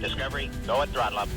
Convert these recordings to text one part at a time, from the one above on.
Discovery, go at throttle up.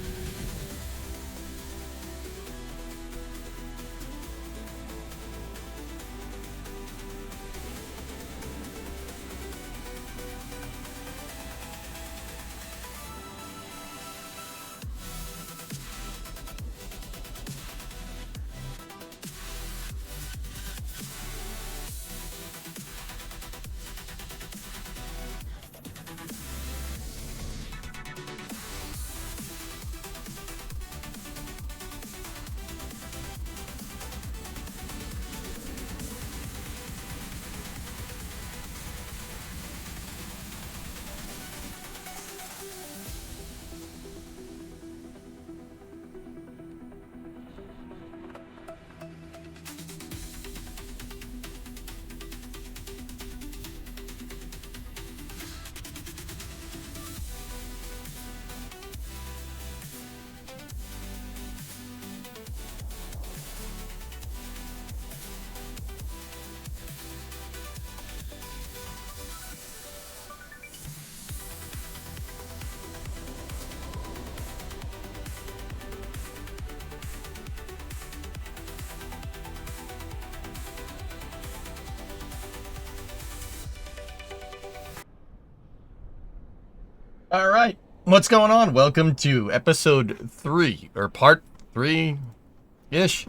All right, what's going on? Welcome to episode 3, or part 3-ish,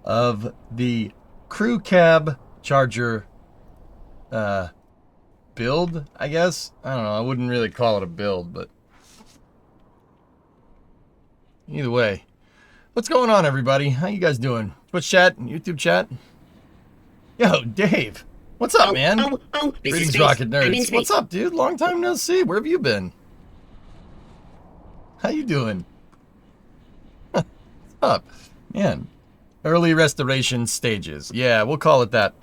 of the crew cab charger build, I guess. I don't know, I wouldn't really call it a build, but either way. What's going on, everybody? How you guys doing? Twitch chat, YouTube chat? Yo, Dave. What's up, man? Greetings, Rocket Nerds. What's up, dude? Long time no see. Where have you been? How you doing? What's up? Man. Early restoration stages. Yeah, we'll call it that.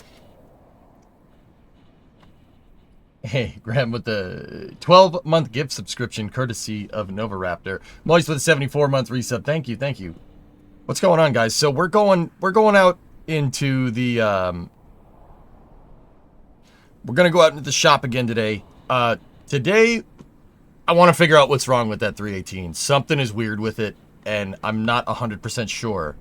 Hey, Graham with the 12-month gift subscription courtesy of Nova Raptor. Moist with a 74-month resub. Thank you, thank you. What's going on, guys? So we're going out into the we're going to go out into the shop again today. Today, I want to figure out what's wrong with that 318. Something is weird with it, and I'm not 100% sure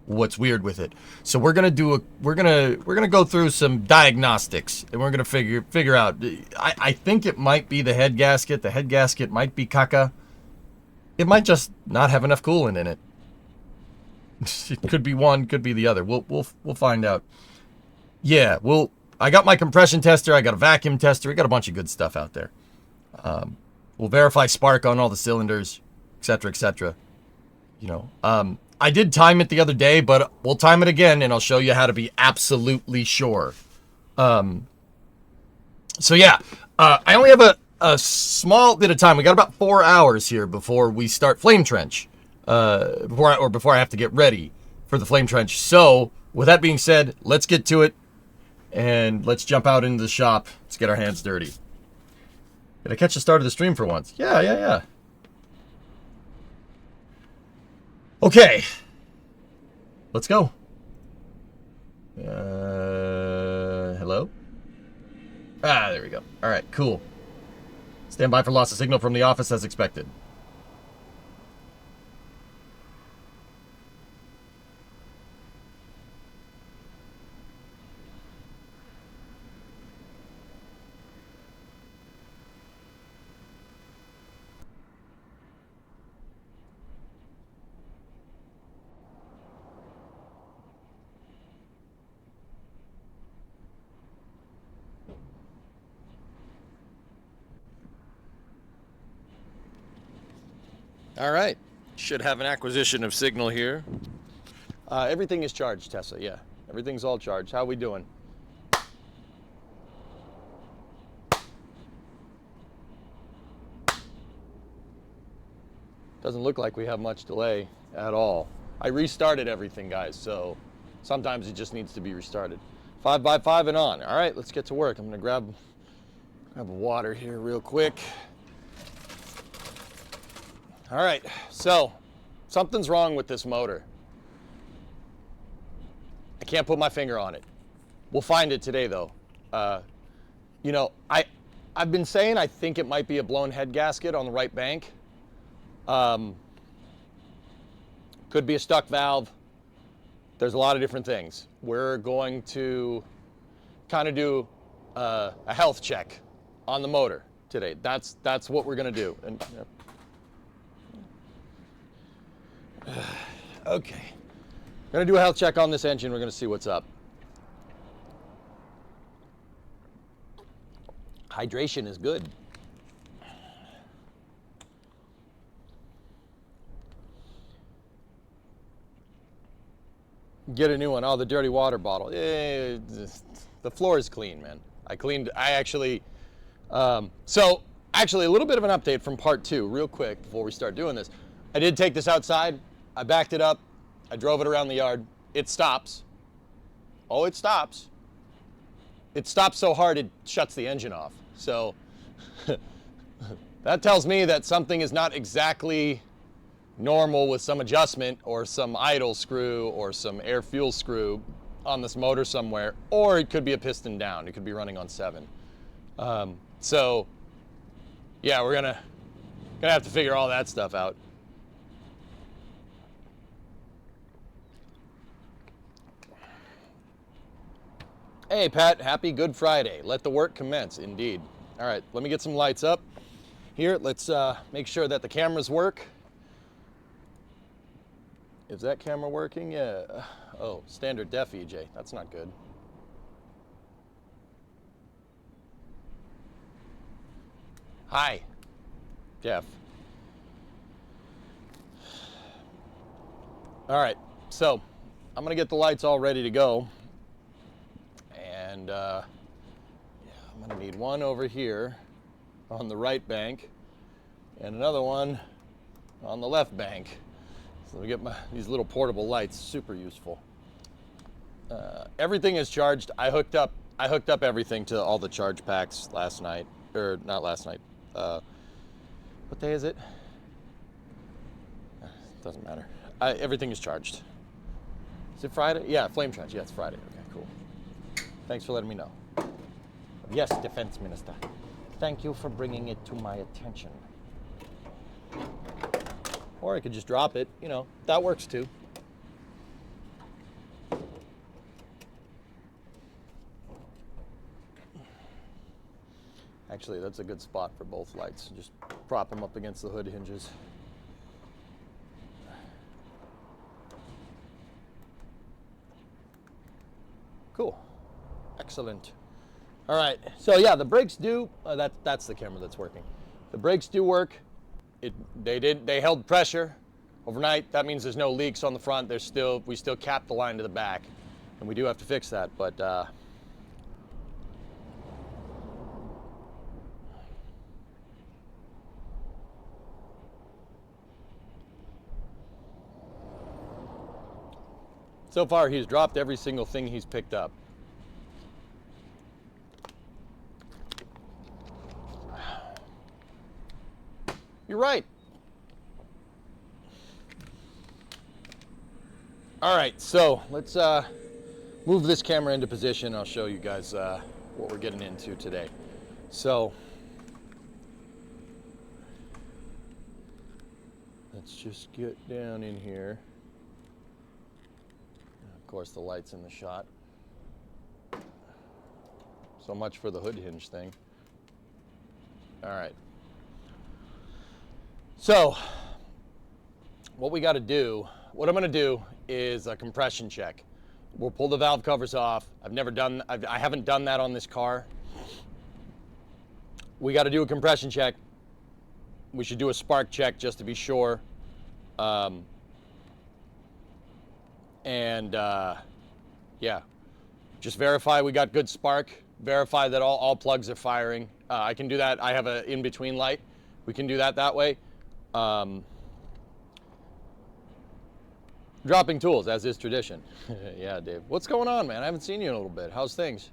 what's weird with it. So we're going to we're going to go through some diagnostics, and we're going to figure out. I think it might be the head gasket. The head gasket might be caca. It might just not have enough coolant in it. It could be one, could be the other. We'll find out. Yeah, I got my compression tester, I got a vacuum tester, I got a bunch of good stuff out there. We'll verify spark on all the cylinders, etc., etc. You know, I did time it the other day, but we'll time it again, and I'll show you how to be absolutely sure. So yeah, I only have a small bit of time. We got about 4 hours here before we start Flame Trench, before I have to get ready for the Flame Trench. So, with that being said, let's get to it. And let's jump out into the shop. Let's get our hands dirty. Did I catch the start of the stream for once? Yeah. Okay. Let's go. Hello? Ah, there we go. All right, cool. Stand by for loss of signal from the office as expected. All right, should have an acquisition of signal here. Everything is charged, Tessa, yeah. Everything's all charged. How we doing? Doesn't look like we have much delay at all. I restarted everything, guys, so sometimes it just needs to be restarted. 5x5 and on. All right, let's get to work. I'm gonna grab water here real quick. All right, so something's wrong with this motor. I can't put my finger on it. We'll find it today, though. You know, I've been saying I think it might be a blown head gasket on the right bank. Could be a stuck valve. There's a lot of different things. We're going to kind of do a health check on the motor today. That's what we're going to do. And okay, we're going to do a health check on this engine. We're going to see what's up. Hydration is good. Get a new one. Oh, the dirty water bottle. The floor is clean, man. So actually a little bit of an update from part 2 real quick before we start doing this. I did take this outside. I backed it up. I drove it around the yard. It stops. Oh, it stops. It stops so hard it shuts the engine off. So that tells me that something is not exactly normal with some adjustment or some idle screw or some air fuel screw on this motor somewhere, or it could be a piston down. It could be running on 7. So yeah, we're gonna have to figure all that stuff out. Hey Pat, happy Good Friday. Let the work commence, indeed. All right, let me get some lights up here. Let's make sure that the cameras work. Is that camera working? Yeah. Oh, standard def EJ. That's not good. Hi, Jeff. All right, so I'm gonna get the lights all ready to go. And yeah, I'm gonna need one over here on the right bank and another one on the left bank. So let me get these little portable lights, super useful. Everything is charged. I hooked up everything to all the charge packs last night, or not last night. What day is it? Doesn't matter. Everything is charged. Is it Friday? Yeah, flame charge. Yeah, it's Friday. Okay, cool. Thanks for letting me know. Yes, Defense Minister. Thank you for bringing it to my attention. Or I could just drop it, you know, that works too. Actually, that's a good spot for both lights. Just prop them up against the hood hinges. Cool. Excellent. All right, so yeah, the brakes do, that's the camera that's working. The brakes do work. They held pressure overnight. That means there's no leaks on the front. We still cap the line to the back, and we do have to fix that, but so far he's dropped every single thing he's picked up. You're right. All right, so let's move this camera into position. I'll show you guys what we're getting into today. So let's just get down in here. Of course, the light's in the shot. So much for the hood hinge thing. All right. So what we got to do, what I'm going to do is a compression check. We'll pull the valve covers off. I haven't done that on this car. We got to do a compression check. We should do a spark check just to be sure. Yeah, just verify we got good spark. Verify that all plugs are firing. I can do that. I have an in-between light. We can do that way. Dropping tools, as is tradition. Yeah, Dave. What's going on, man? I haven't seen you in a little bit. How's things?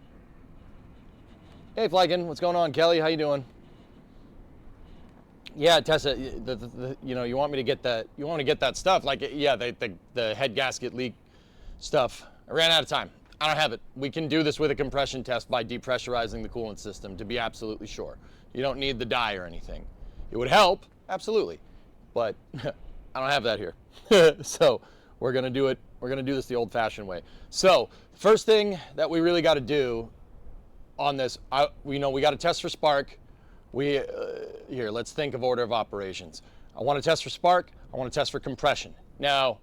Hey, Flykin. What's going on? Kelly, how you doing? Yeah, Tessa, you know, you want me to get that, stuff. Like, yeah, the head gasket leak stuff. I ran out of time. I don't have it. We can do this with a compression test by depressurizing the coolant system to be absolutely sure. You don't need the dye or anything. It would help, absolutely. but I don't have that here. So we're gonna do it. We're gonna do this the old-fashioned way. So first thing that we really got to do on this, we got to test for spark. Here, let's think of order of operations. I want to test for spark. I want to test for compression. Now,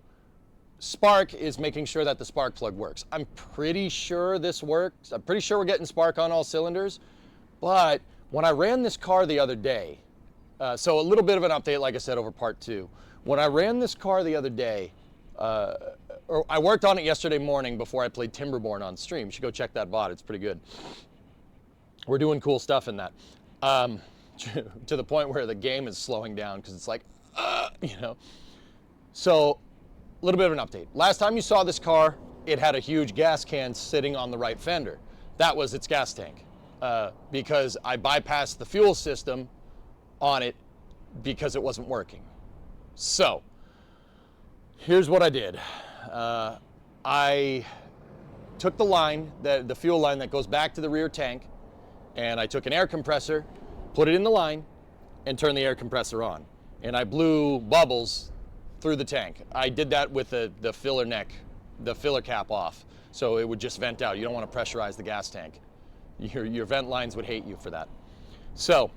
spark is making sure that the spark plug works. I'm pretty sure this works. I'm pretty sure we're getting spark on all cylinders. But when I ran this car the other day, so a little bit of an update, like I said, over part 2. When I ran this car the other day, or I worked on it yesterday morning before I played Timberborn on stream. You should go check that VOD. It's pretty good. We're doing cool stuff in that. To the point where the game is slowing down because it's like, you know. So, a little bit of an update. Last time you saw this car, it had a huge gas can sitting on the right fender. That was its gas tank. Because I bypassed the fuel system on it because it wasn't working. So, here's what I did. I took the line, the fuel line that goes back to the rear tank, and I took an air compressor, put it in the line, and turned the air compressor on. And I blew bubbles through the tank. I did that with the filler neck, the filler cap off, so it would just vent out. You don't want to pressurize the gas tank. Your vent lines would hate you for that. So,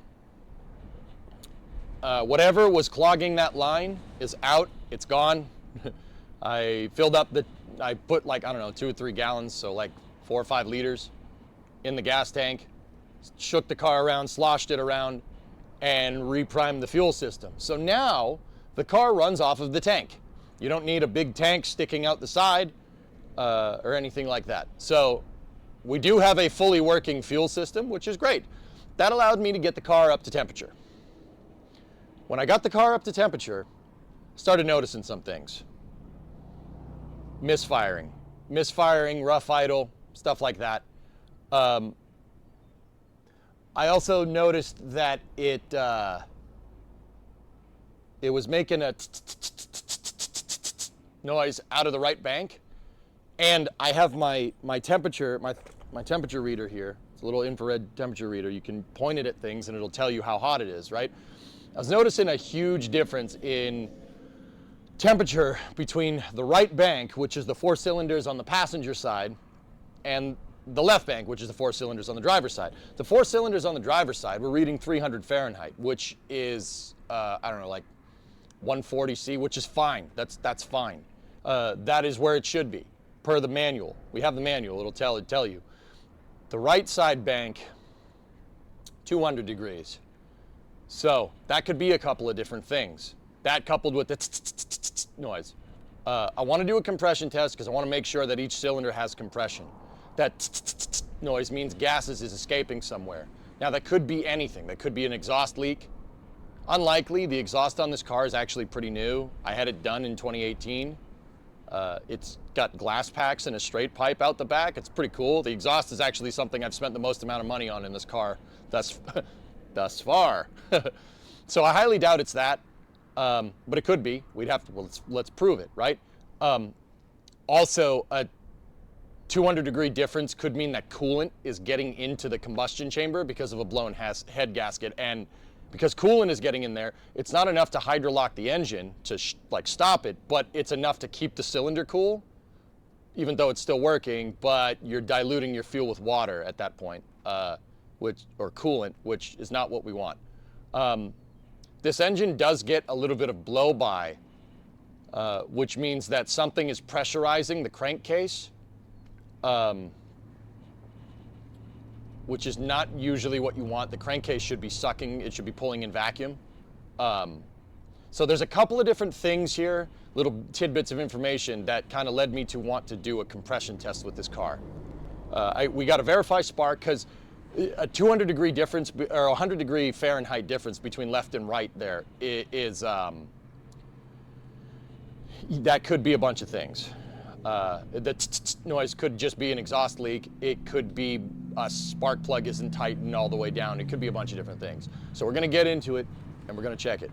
whatever was clogging that line is out. It's gone. I filled up I put like, I don't know, 2 or 3 gallons, so like 4 or 5 liters in the gas tank, shook the car around, sloshed it around, and reprimed the fuel system. So now the car runs off of the tank. You don't need a big tank sticking out the side or anything like that. So we do have a fully working fuel system, which is great. That allowed me to get the car up to temperature. When I got the car up to temperature, I started noticing some things. Misfiring, rough idle, stuff like that. I also noticed that it was making a noise out of the right bank, and I have my temperature reader here. It's a little infrared temperature reader. You can point it at things and it'll tell you how hot it is, right? I was noticing a huge difference in temperature between the right bank, which is the 4 cylinders on the passenger side, and the left bank, which is the 4 cylinders on the driver's side. The 4 cylinders on the driver's side were reading 300 Fahrenheit, which is, I don't know, like 140 C, which is fine. That's fine. That is where it should be, per the manual. We have the manual. It'll tell you. The right side bank, 200 degrees. So that could be a couple of different things. That coupled with the noise. I want to do a compression test because I want to make sure that each cylinder has compression. That noise means gases is escaping somewhere. Now that could be anything. That could be an exhaust leak. Unlikely. The exhaust on this car is actually pretty new. I had it done in 2018. It's got glass packs and a straight pipe out the back. It's pretty cool. The exhaust is actually something I've spent the most amount of money on in this car thus far. So I highly doubt it's that. But it could be. We'd have to, well, let's prove it, right? Also, a 200-degree difference could mean that coolant is getting into the combustion chamber because of a blown head gasket. And because coolant is getting in there, it's not enough to hydrolock the engine to stop it, but it's enough to keep the cylinder cool, even though it's still working, but you're diluting your fuel with water at that point, or coolant, which is not what we want. This engine does get a little bit of blow-by, which means that something is pressurizing the crankcase, which is not usually what you want. The crankcase should be sucking, it should be pulling in vacuum. So there's a couple of different things here, little tidbits of information that kind of led me to want to do a compression test with this car. We got to verify spark because a 200-degree difference, or 100-degree Fahrenheit difference between left and right there is, that could be a bunch of things. The noise could just be an exhaust leak. It could be a spark plug isn't tightened all the way down. It could be a bunch of different things. So we're going to get into it, and we're going to check it.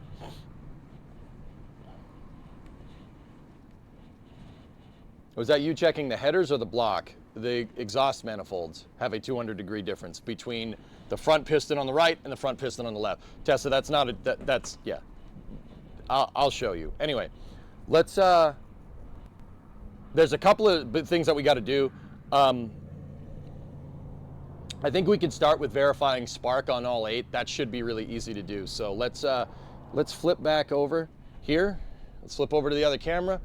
Was that you checking the headers or the block? The exhaust manifolds have a 200-degree difference between the front piston on the right and the front piston on the left. Tessa, that's not a, that's, yeah. I'll show you. Anyway, let's, there's a couple of things that we got to do. I think we can start with verifying spark on all 8. That should be really easy to do. So let's flip back over here. Let's flip over to the other camera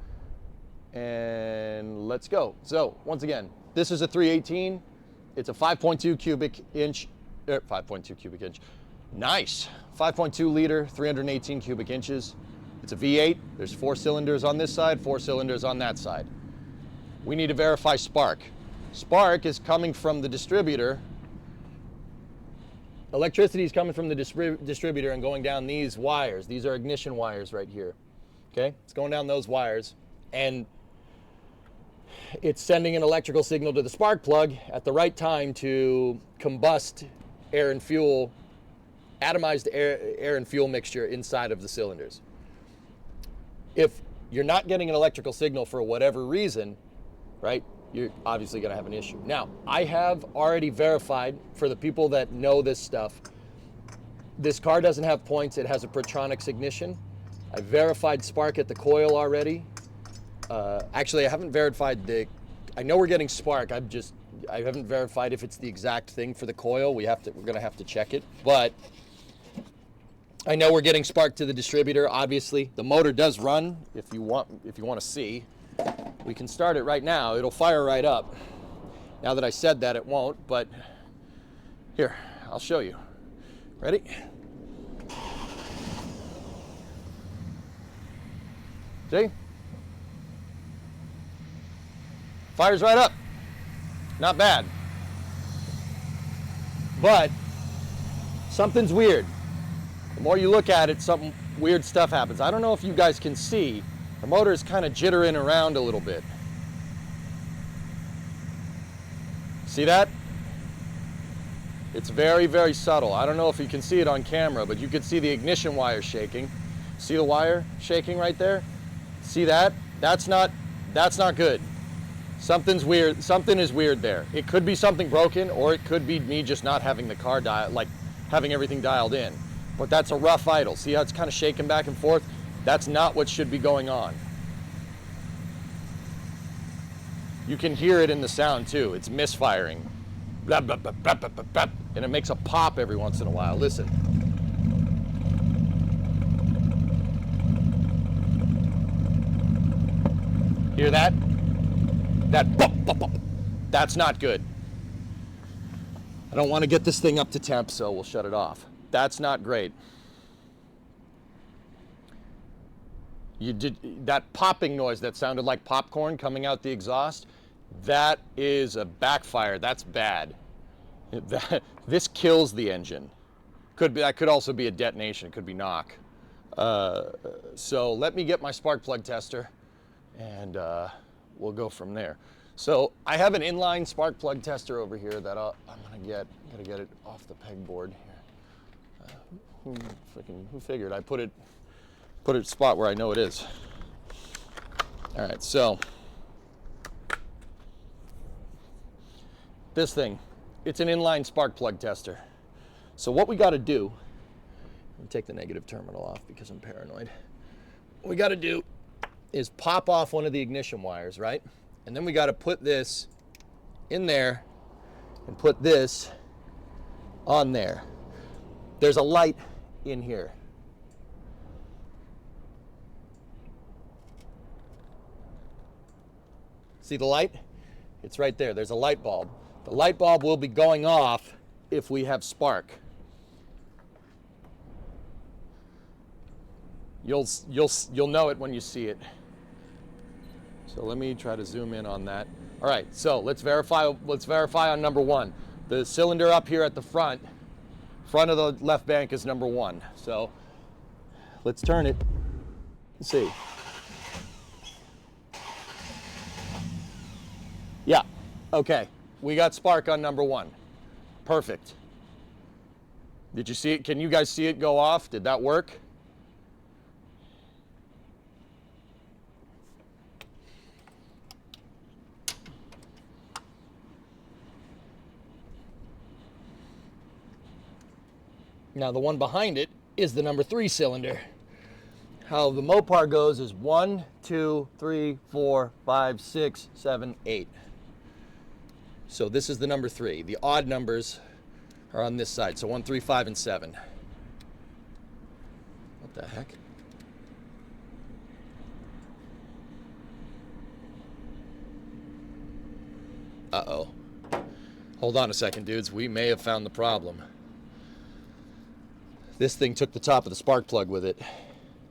and let's go. So once again, this is a 318. It's a 5.2 cubic inch, 5.2 cubic inch. Nice. 5.2 liter, 318 cubic inches. It's a V8. There's 4 cylinders on this side, 4 cylinders on that side. We need to verify spark. Spark is coming from the distributor. Electricity is coming from the distributor and going down these wires. These are ignition wires right here. Okay? It's going down those wires and it's sending an electrical signal to the spark plug at the right time to combust air and fuel, atomized air and fuel mixture inside of the cylinders. If you're not getting an electrical signal for whatever reason, right, you're obviously going to have an issue. Now, I have already verified, for the people that know this stuff, this car doesn't have points. It has a Protronics ignition. I verified spark at the coil already. Actually, I haven't verified I know we're getting spark. I haven't verified if it's the exact thing for the coil. We're going to have to check it. But I know we're getting spark to the distributor, obviously. The motor does run, if you want to see. We can start it right now. It'll fire right up. Now that I said that, it won't, but here, I'll show you. Ready? See? Fires right up. Not bad. But something's weird. The more you look at it, some weird stuff happens. I don't know if you guys can see. The motor is kind of jittering around a little bit. See that? It's very, very subtle. I don't know if you can see it on camera, but you can see the ignition wire shaking. See the wire shaking right there? See that? That's not good. Something's weird. Something is weird there. It could be something broken, or it could be me just not having the car having everything dialed in. But that's a rough idle. See how it's kind of shaking back and forth? That's not what should be going on. You can hear it in the sound too. It's misfiring. Blah, blah, blah, blah, blah, blah, blah, and it makes a pop every once in a while. Listen. Hear that? That pop, pop, pop. That's not good. I don't want to get this thing up to temp, so we'll shut it off. That's not great. You did that popping noise that sounded like popcorn coming out the exhaust. That is a backfire. That's bad. This kills the engine. That could also be a detonation. It could be knock. So let me get my spark plug tester, and we'll go from there. So I have an inline spark plug tester over here that I'm gonna get it off the pegboard here. Who figured? I put it a spot where I know it is. All right, so this thing, it's an inline spark plug tester. So what we got to do, let me take the negative terminal off because I'm paranoid. What we got to do is pop off one of the ignition wires, right? And then we got to put this in there and put this on there. There's a light in here. See the light? It's right there. There's a light bulb. The light bulb will be going off if we have spark. You'll know it when you see it. So let me try to zoom in on that. All right, so let's verify on number 1. The cylinder up here at the front of the left bank is number 1. So let's turn it and see. Yeah, okay. We got spark on number 1. Perfect. Did you see it? Can you guys see it go off? Did that work? Now the one behind it is the number 3 cylinder. how the Mopar goes is 1, 2, 3, 4, 5, 6, 7, 8. So this is the number 3. The odd numbers are on this side. So 1, 3, 5, and 7. What the heck? Uh-oh. Hold on a second, dudes. We may have found the problem. This thing took the top of the spark plug with it.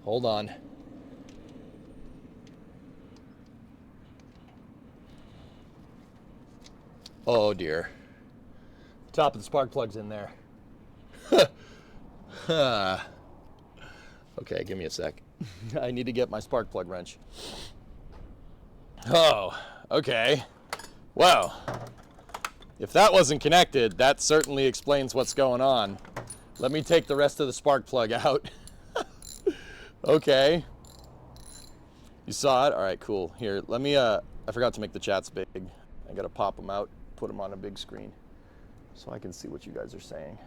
Hold on. Oh dear. The top of the spark plug's in there. Okay, give me a sec. I need to get my spark plug wrench. Oh, okay. Well, if that wasn't connected, that certainly explains what's going on. Let me take the rest of the spark plug out. Okay. You saw it? All right, cool. Here, let me, I forgot to make the chats big. I gotta pop them out, put them on a big screen so I can see what you guys are saying.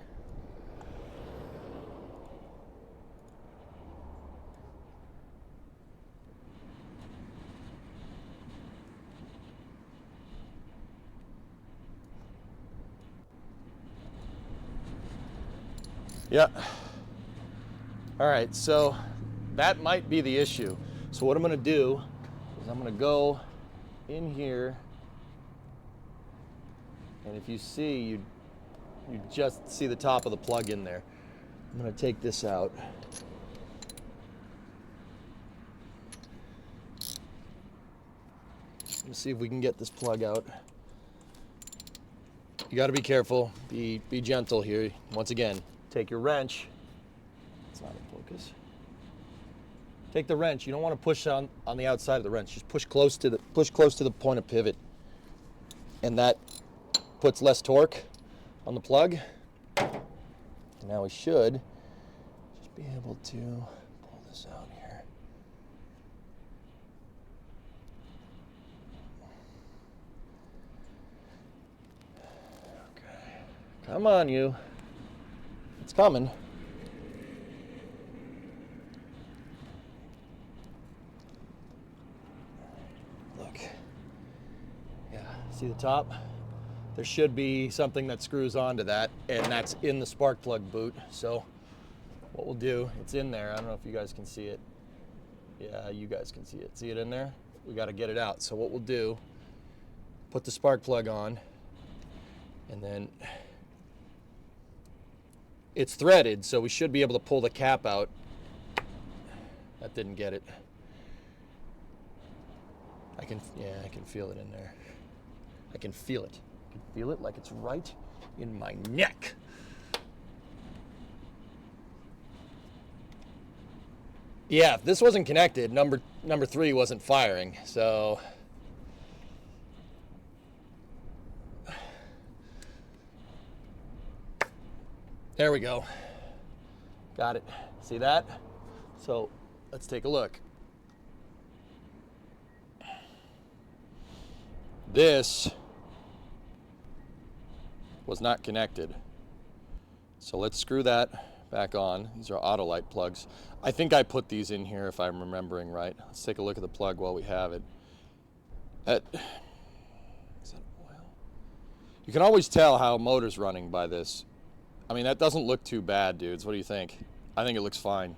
Yeah. All right, so that might be the issue. So what I'm gonna do is I'm gonna go in here, and if you see, you just see the top of the plug in there. I'm gonna take this out. Let's see if we can get this plug out. You gotta be careful, be gentle here. Once again, take your wrench. It's not in focus. Take the wrench. You don't want to push on the outside of the wrench. Just push close to the point of pivot, and that puts less torque on the plug. Now we should just be able to pull this out here. Okay. Come on, you. It's coming. Look. Yeah, see the top? There should be something that screws onto that, and that's in the spark plug boot. So what we'll do, it's in there. I don't know if you guys can see it. Yeah, you guys can see it. See it in there? We got to get it out. So what we'll do, put the spark plug on, and then it's threaded, so we should be able to pull the cap out. That didn't get it. I can feel it in there. I can feel it. I can feel it like it's right in my neck. Yeah, if this wasn't connected, number 3 wasn't firing, so there we go. Got it. See that? So let's take a look. This was not connected. So let's screw that back on. These are Autolite plugs. I think I put these in here if I'm remembering right. Let's take a look at the plug while we have it. Is that oil? You can always tell how a motor's running by this. I mean, that doesn't look too bad, dudes. What do you think? I think it looks fine.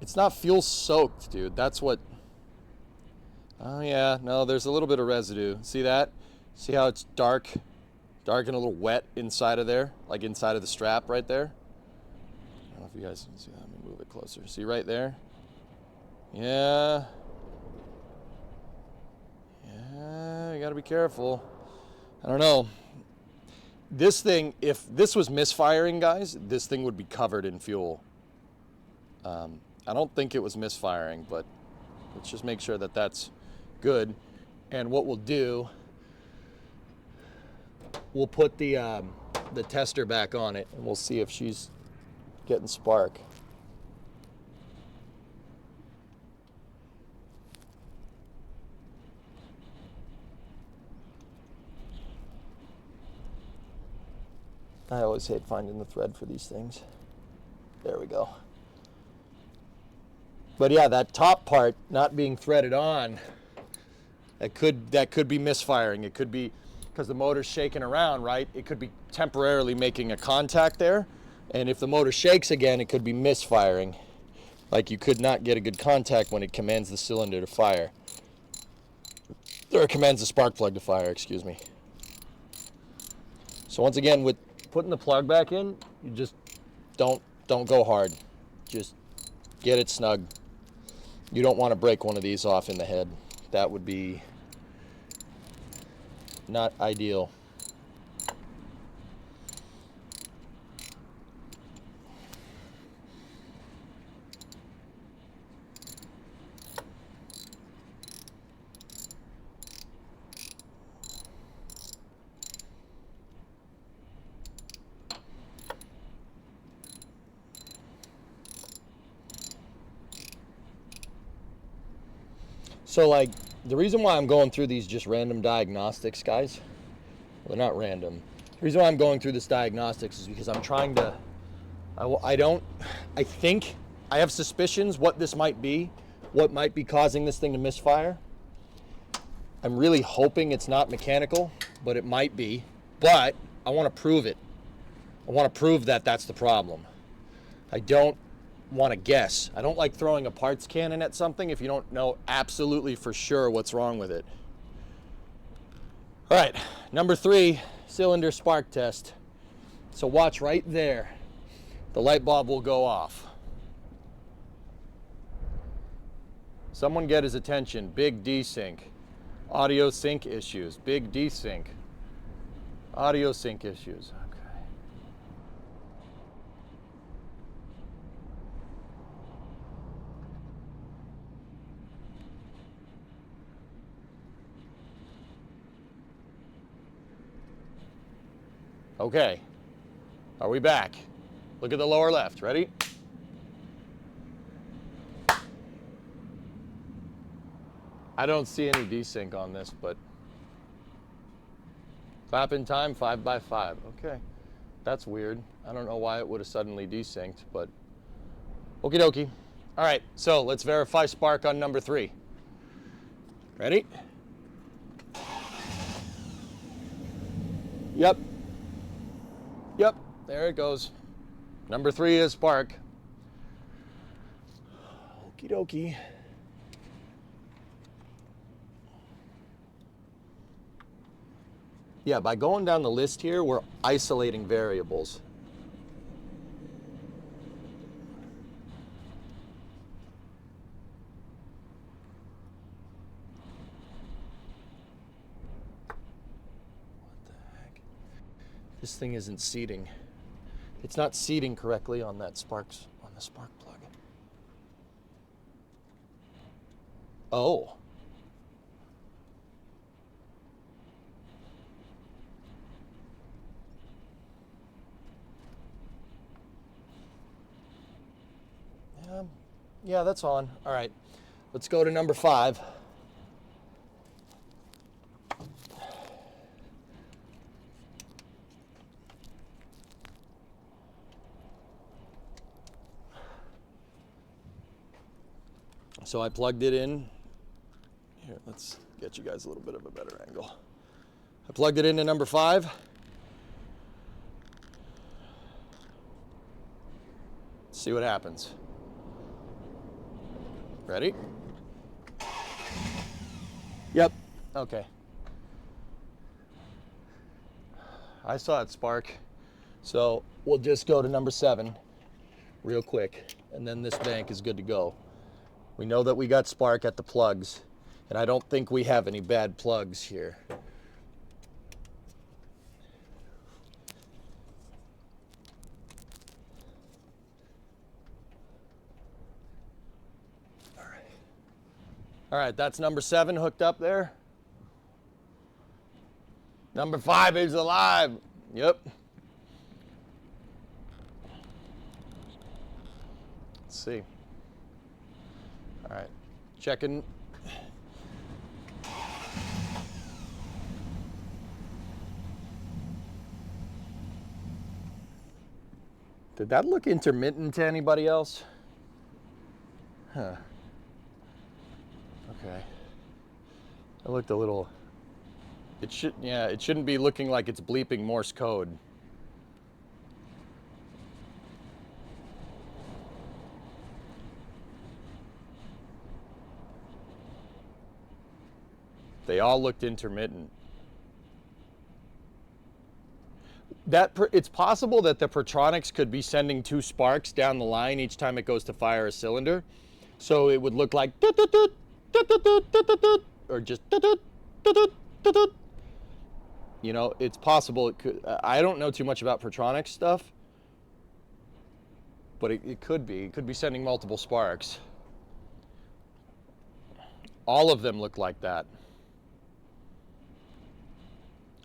It's not fuel soaked, dude. That's what. Oh yeah, no, there's a little bit of residue. See that? See how it's dark and a little wet inside of there, like inside of the strap right there. I don't know if you guys can see that. Let me move it closer. See right there? Yeah. Yeah, you gotta be careful. I don't know. This thing, if this was misfiring, guys, this thing would be covered in fuel. I don't think it was misfiring, but let's just make sure that that's good. And what we'll do, we'll put the tester back on it, and we'll see if she's getting spark. I always hate finding the thread for these things. There we go. But yeah, that top part not being threaded on, that could be misfiring. It could be because the motor's shaking around, right? It could be temporarily making a contact there. And if the motor shakes again, it could be misfiring. Like you could not get a good contact when it commands the cylinder to fire. Or it commands the spark plug to fire, excuse me. So once again, with putting the plug back in, you just don't go hard. Just get it snug. You don't want to break one of these off in the head. That would be not ideal. So like, the reason why I'm going through these just random diagnostics, guys, well, they're not random. The reason why I'm going through this diagnostics is because I'm trying to, I think, I have suspicions what this might be, what might be causing this thing to misfire. I'm really hoping it's not mechanical, but it might be. But I want to prove it. I want to prove that that's the problem. I don't want to guess. I don't like throwing a parts cannon at something if you don't know absolutely for sure what's wrong with it. All right, number 3, cylinder spark test. So watch right there. The light bulb will go off. Someone get his attention. Big desync. Audio sync issues. Big desync. Audio sync issues. Okay, are we back? Look at the lower left, ready? I don't see any desync on this, but clap in time, 5 by 5. Okay, that's weird. I don't know why it would have suddenly desynced, but okie dokie. All right, so let's verify spark on number 3. Ready? Yep. Yep, there it goes. Number 3 is spark. Okie dokie. Yeah, by going down the list here, we're isolating variables. What the heck? This thing isn't seating. It's not seating correctly on that spark plug. Oh. Yeah, that's on. All right, let's go to number 5. So I plugged it in. Here, let's get you guys a little bit of a better angle. I plugged it into number 5. Let's see what happens. Ready? Yep. Okay. I saw it spark. So we'll just go to number 7 real quick, and then this bank is good to go. We know that we got spark at the plugs, and I don't think we have any bad plugs here. All right, that's number 7 hooked up there. Number 5 is alive. Yep. Let's see. All right, checking. Did that look intermittent to anybody else? Huh. Okay. It looked a little... It shouldn't be looking like it's bleeping Morse code. They all looked intermittent. It's possible that the Pertronics could be sending 2 sparks down the line each time it goes to fire a cylinder. So it would look like or just you know, it's possible it could. I don't know too much about Pertronics stuff, but it could be. It could be sending multiple sparks. All of them look like that.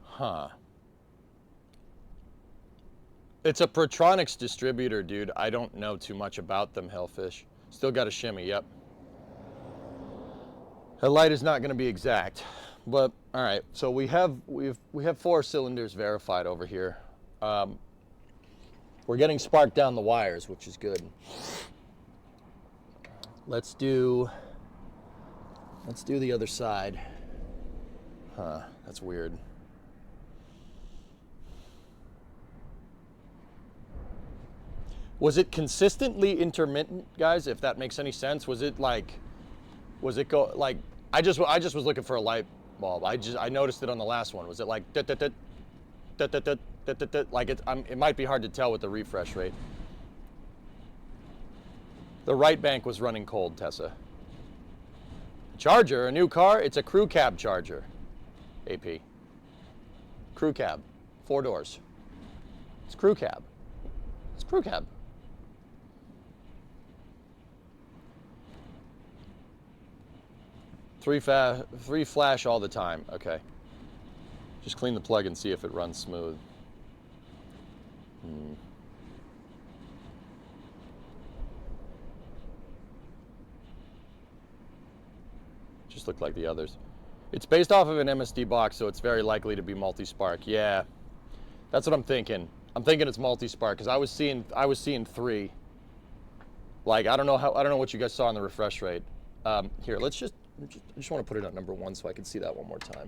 Huh. It's a Pertronics distributor, dude. I don't know too much about them, Hellfish. Still got a shimmy, yep. The light is not going to be exact, but all right. So we have 4 cylinders verified over here. We're getting spark down the wires, which is good. Let's do the other side. Huh, that's weird. Was it consistently intermittent, guys? If that makes any sense, was it go like I just was looking for a light bulb. I noticed it on the last one. Was it like like it might be hard to tell with the refresh rate. The right bank was running cold, Tessa. Charger, a new car. It's a crew cab charger. AP. Crew cab, 4 doors. It's crew cab. It's crew cab. Three flash all the time. Okay. Just clean the plug and see if it runs smooth. Just look like the others. It's based off of an MSD box, so it's very likely to be multi-spark. Yeah, that's what I'm thinking. I'm thinking it's multi-spark because I was seeing 3. Like I don't know what you guys saw in the refresh rate. Here, I just want to put it at number 1 so I can see that one more time.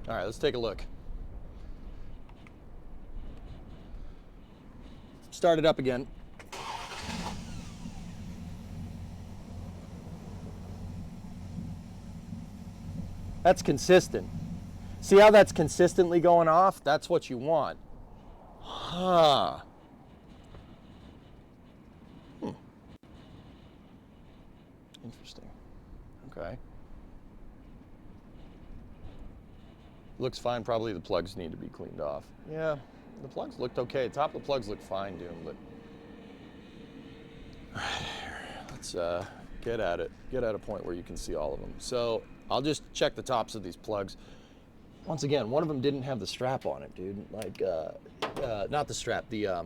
All right, let's take a look. Start it up again. That's consistent. See how that's consistently going off? That's what you want. Huh. Interesting. Okay. Looks fine. Probably the plugs need to be cleaned off. Yeah, the plugs looked okay. The top of the plugs look fine, Doom, but... All right, let's get at it. Get at a point where you can see all of them. So I'll just check the tops of these plugs. Once again, one of them didn't have the strap on it, dude. Like, not the strap, the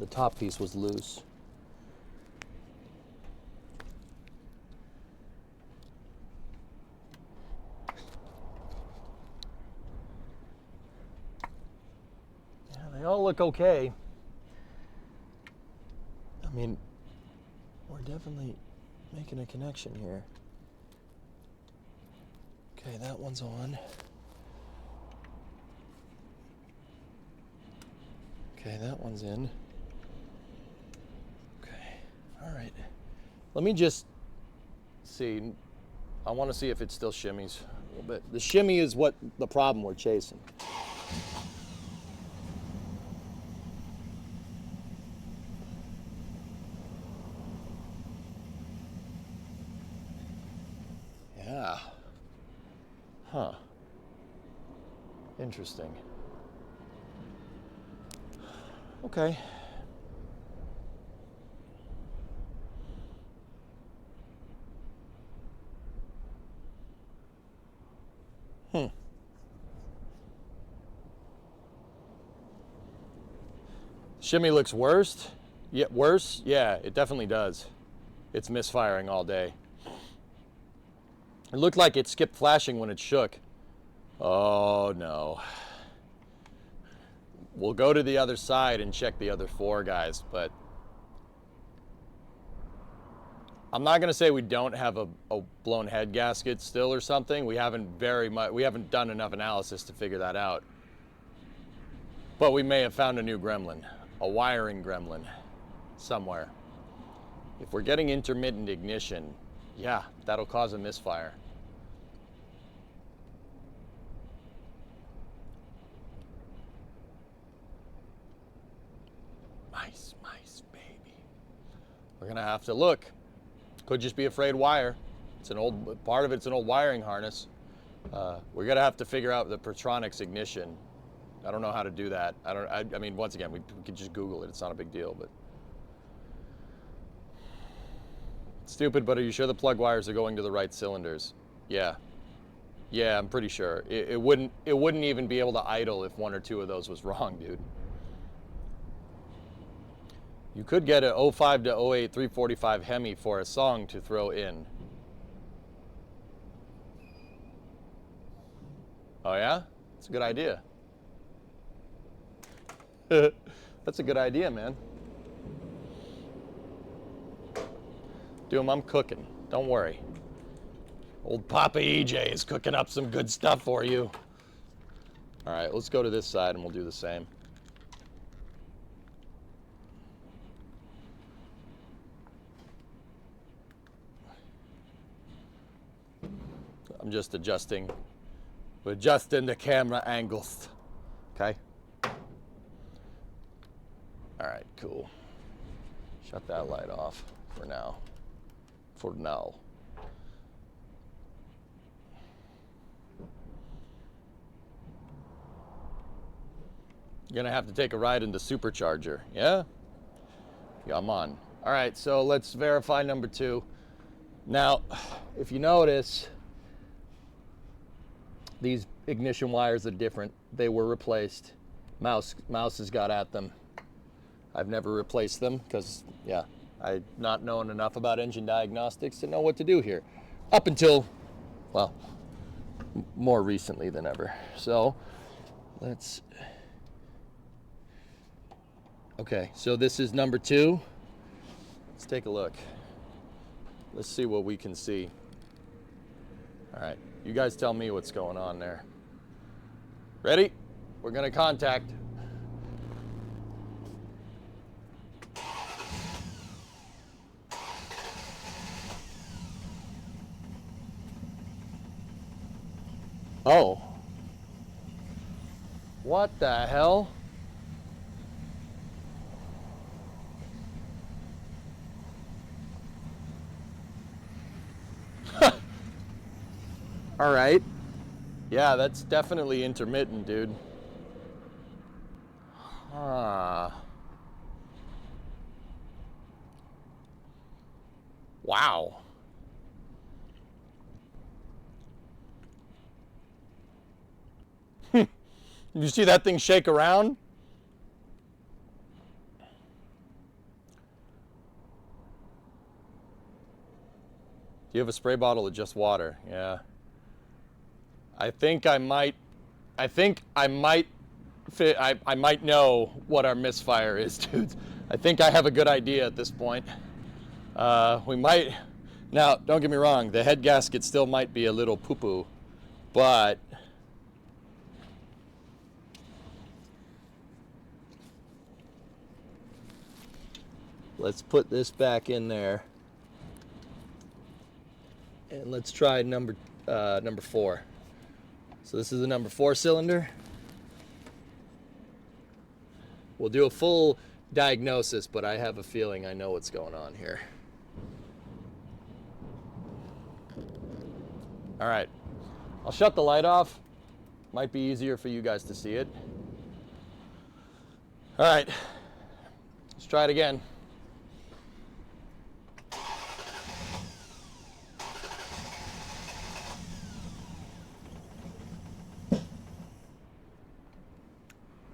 top piece was loose. Yeah, they all look okay. I mean, we're definitely making a connection here. Okay, that one's on. Okay, that one's in. Okay, all right. Let me just see. I want to see if it still shimmies a little bit. The shimmy is what the problem we're chasing. Yeah. Huh. Interesting. Okay. Shimmy looks worse. Yeah, worse? Yeah, it definitely does. It's misfiring all day. It looked like it skipped flashing when it shook. Oh no. We'll go to the other side and check the other 4 guys, but I'm not gonna say we don't have a blown head gasket still or something. We haven't done enough analysis to figure that out. But we may have found a new gremlin, a wiring gremlin somewhere. If we're getting intermittent ignition, yeah, that'll cause a misfire. Mice, baby. We're gonna have to look. Could just be a frayed wire. It's an old, part of it's an old wiring harness. We're gonna have to figure out the Pertronix ignition. I don't know how to do that. I mean, once again, we can just Google it. It's not a big deal, but. Stupid, but are you sure the plug wires are going to the right cylinders? Yeah. Yeah, I'm pretty sure. It wouldn't even be able to idle if 1 or 2 of those was wrong, dude. You could get a 05 to 08 345 Hemi for a song to throw in. Oh yeah? That's a good idea. That's a good idea, man. Doom, I'm cooking. Don't worry. Old Papa EJ is cooking up some good stuff for you. All right, let's go to this side and we'll do the same. I'm just adjusting. We're adjusting the camera angles. Okay? All right, cool. Shut that light off for now. For now. You're gonna have to take a ride in the supercharger, yeah? Yeah, I'm on. All right, so let's verify number 2. Now, if you notice, these ignition wires are different. They were replaced. Mouse has got at them. I've never replaced them because, yeah, I've not known enough about engine diagnostics to know what to do here. Up until, well, more recently than ever. So, let's... Okay, so this is number 2. Let's take a look. Let's see what we can see. All right, you guys tell me what's going on there. Ready? We're gonna contact. Oh. What the hell? All right. Yeah, that's definitely intermittent, dude. Huh. Wow. You see that thing shake around? Do you have a spray bottle of just water? Yeah. I think I might know what our misfire is, dudes. I think I have a good idea at this point. We might, now, don't get me wrong, the head gasket still might be a little poo-poo, but let's put this back in there. And let's try number 4. So this is the number 4 cylinder. We'll do a full diagnosis, but I have a feeling I know what's going on here. All right, I'll shut the light off. Might be easier for you guys to see it. All right, let's try it again.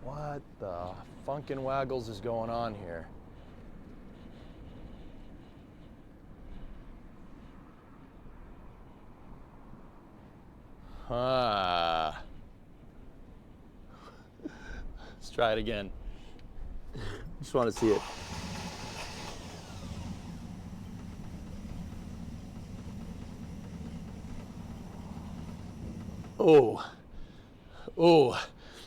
What the honkin' waggles is going on here? Let's try it again. Just want to see it. Oh,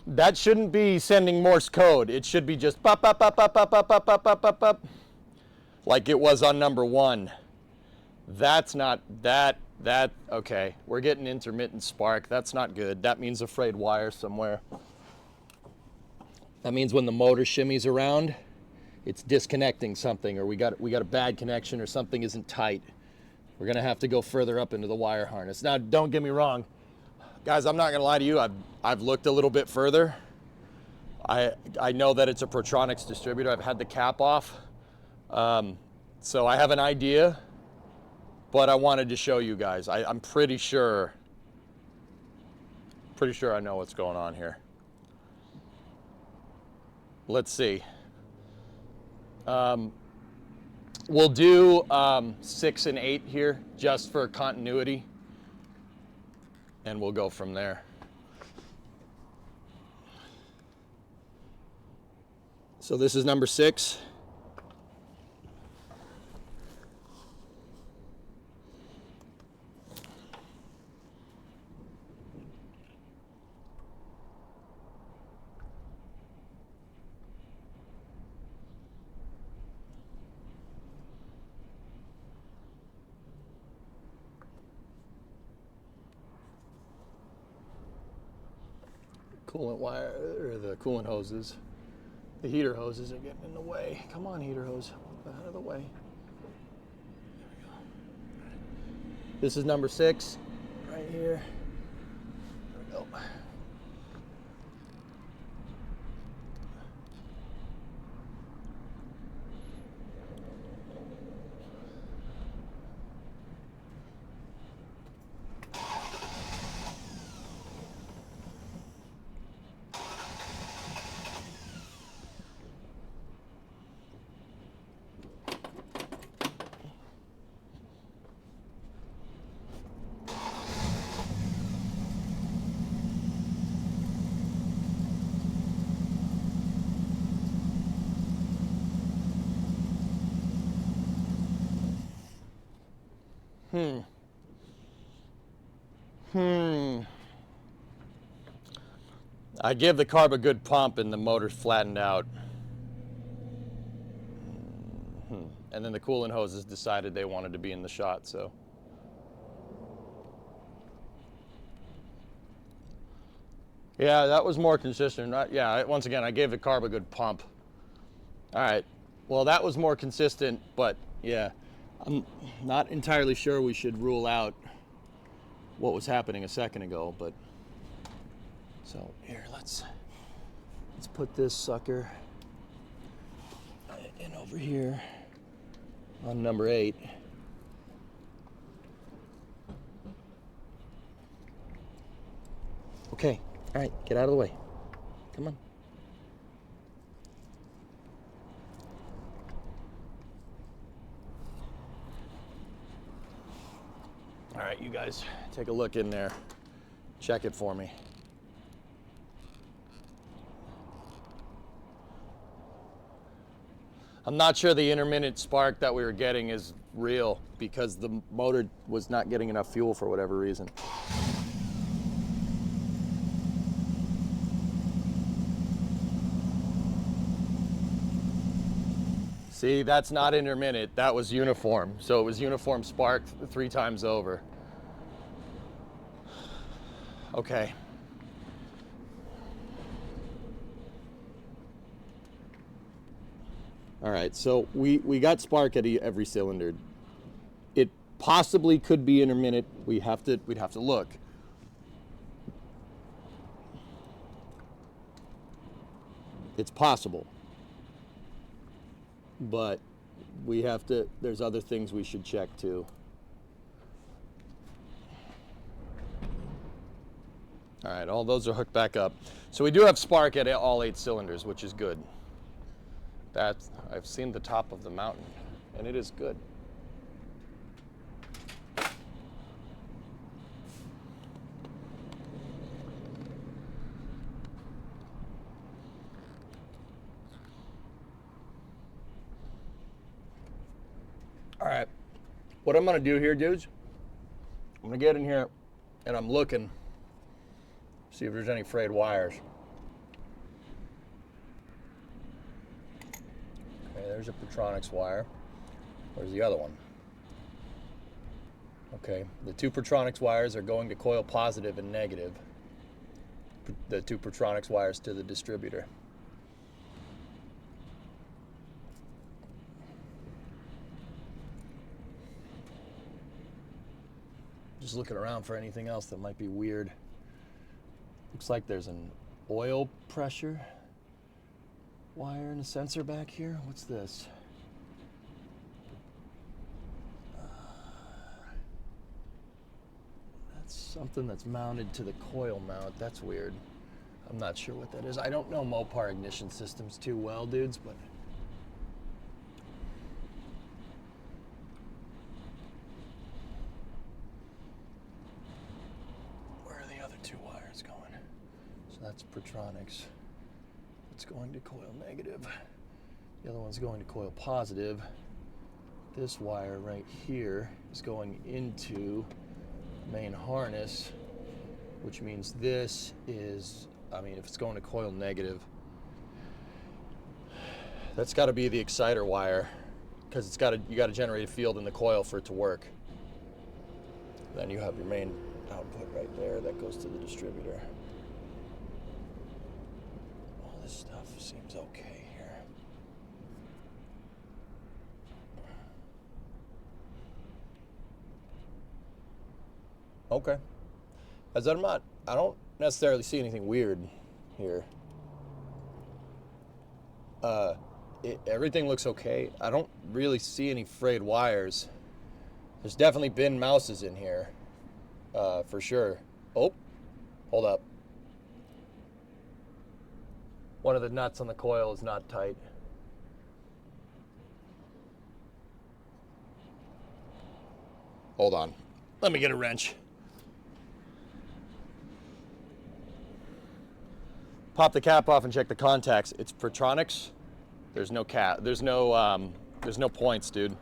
that shouldn't be sending Morse code. It should be just pop, pop, pop, pop, pop, pop, pop, pop, pop, pop, pop, like it was on number 1. That's not that. Okay, we're getting intermittent spark. That's not good. That means a frayed wire somewhere. That means when the motor shimmies around, it's disconnecting something, or we got a bad connection, or something isn't tight. We're gonna have to go further up into the wire harness. Now, don't get me wrong, guys. I'm not gonna lie to you. I've looked a little bit further. I know that it's a Protronics distributor. I've had the cap off, so I have an idea. But I wanted to show you guys. I'm pretty sure I know what's going on here. Let's see. We'll do 6 and 8 here just for continuity, and we'll go from there. So this is number 6. Coolant wire, or the coolant hoses. The heater hoses are getting in the way. Come on, heater hose, out of the way. There we go. This is number 6, right here. There we go. I gave the carb a good pump and the motor flattened out. And then the coolant hoses decided they wanted to be in the shot, so. Yeah, that was more consistent. Yeah, once again, I gave the carb a good pump. All right, well, that was more consistent, but yeah, I'm not entirely sure we should rule out what was happening a second ago, but. So here, let's put this sucker in over here on number 8. Okay, all right, get out of the way. Come on. All right, you guys, take a look in there. Check it for me. I'm not sure the intermittent spark that we were getting is real because the motor was not getting enough fuel for whatever reason. See, that's not intermittent, that was uniform. So it was uniform spark 3 times over. Okay. All right, so we got spark at every cylinder. It possibly could be intermittent. We'd have to look. It's possible, but we have to. There's other things we should check too. All right, all those are hooked back up. So we do have spark at all 8 cylinders, which is good. I've seen the top of the mountain, and it is good. All right, what I'm gonna do here, dudes, I'm gonna get in here and I'm looking, see if there's any frayed wires. Okay, there's a Pertronix wire. Where's the other one? Okay, the two Pertronix wires are going to coil positive and negative. The two Pertronix wires to the distributor. Just looking around for anything else that might be weird. Looks like there's an oil pressure wire and a sensor back here. What's this? That's something that's mounted to the coil mount. That's weird. I'm not sure what that is. I don't know Mopar ignition systems too well, dudes, but where are the other two wires going? So that's Pertronix. It's going to coil negative. The other one's going to coil positive. This wire right here is going into main harness, which means this is, I mean, if it's going to coil negative, that's got to be the exciter wire, because you got to generate a field in the coil for it to work. Then you have your main output right there that goes to the distributor. All this stuff seems okay here. Okay. As I don't necessarily see anything weird here. Everything looks okay. I don't really see any frayed wires. There's definitely been mouses in here, for sure. Oh, hold up. One of the nuts on the coil is not tight. Hold on. Let me get a wrench. Pop the cap off and check the contacts. It's Pertronix. There's no cap. There's no points, dude.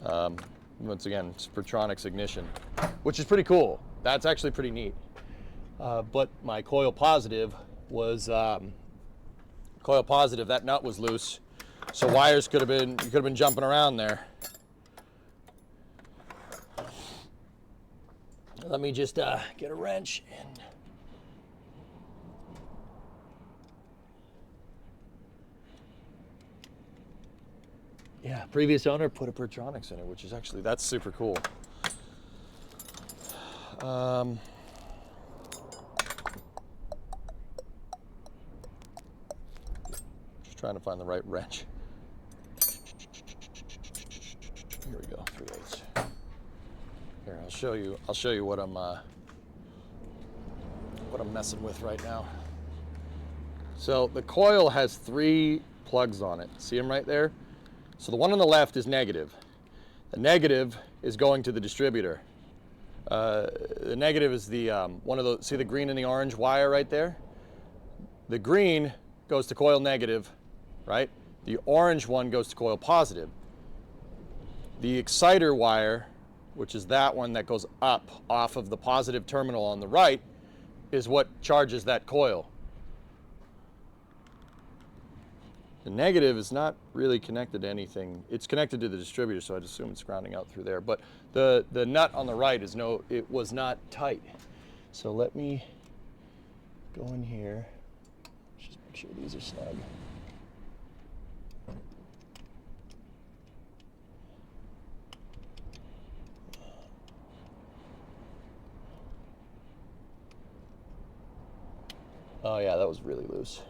Once again, it's Pertronix ignition, which is pretty cool. That's actually pretty neat. But my coil positive was coil positive. That nut was loose, so wires could have been jumping around there. Let me just get a wrench and. Yeah, previous owner put a Pertronix in it, which is actually, that's super cool. Just trying to find the right wrench. Here we go, 3/8. Here, I'll show you what I'm messing with right now. So the coil has 3 plugs on it. See them right there? So the one on the left is negative. The negative is going to the distributor. The negative is the one of those, see the green and the orange wire right there? The green goes to coil negative, right? The orange one goes to coil positive. The exciter wire, which is that one that goes up off of the positive terminal on the right, is what charges that coil. The negative is not really connected to anything. It's connected to the distributor, so I'd assume it's grounding out through there. But the nut on the right it was not tight. So let me go in here. Just make sure these are snug. Oh yeah, that was really loose.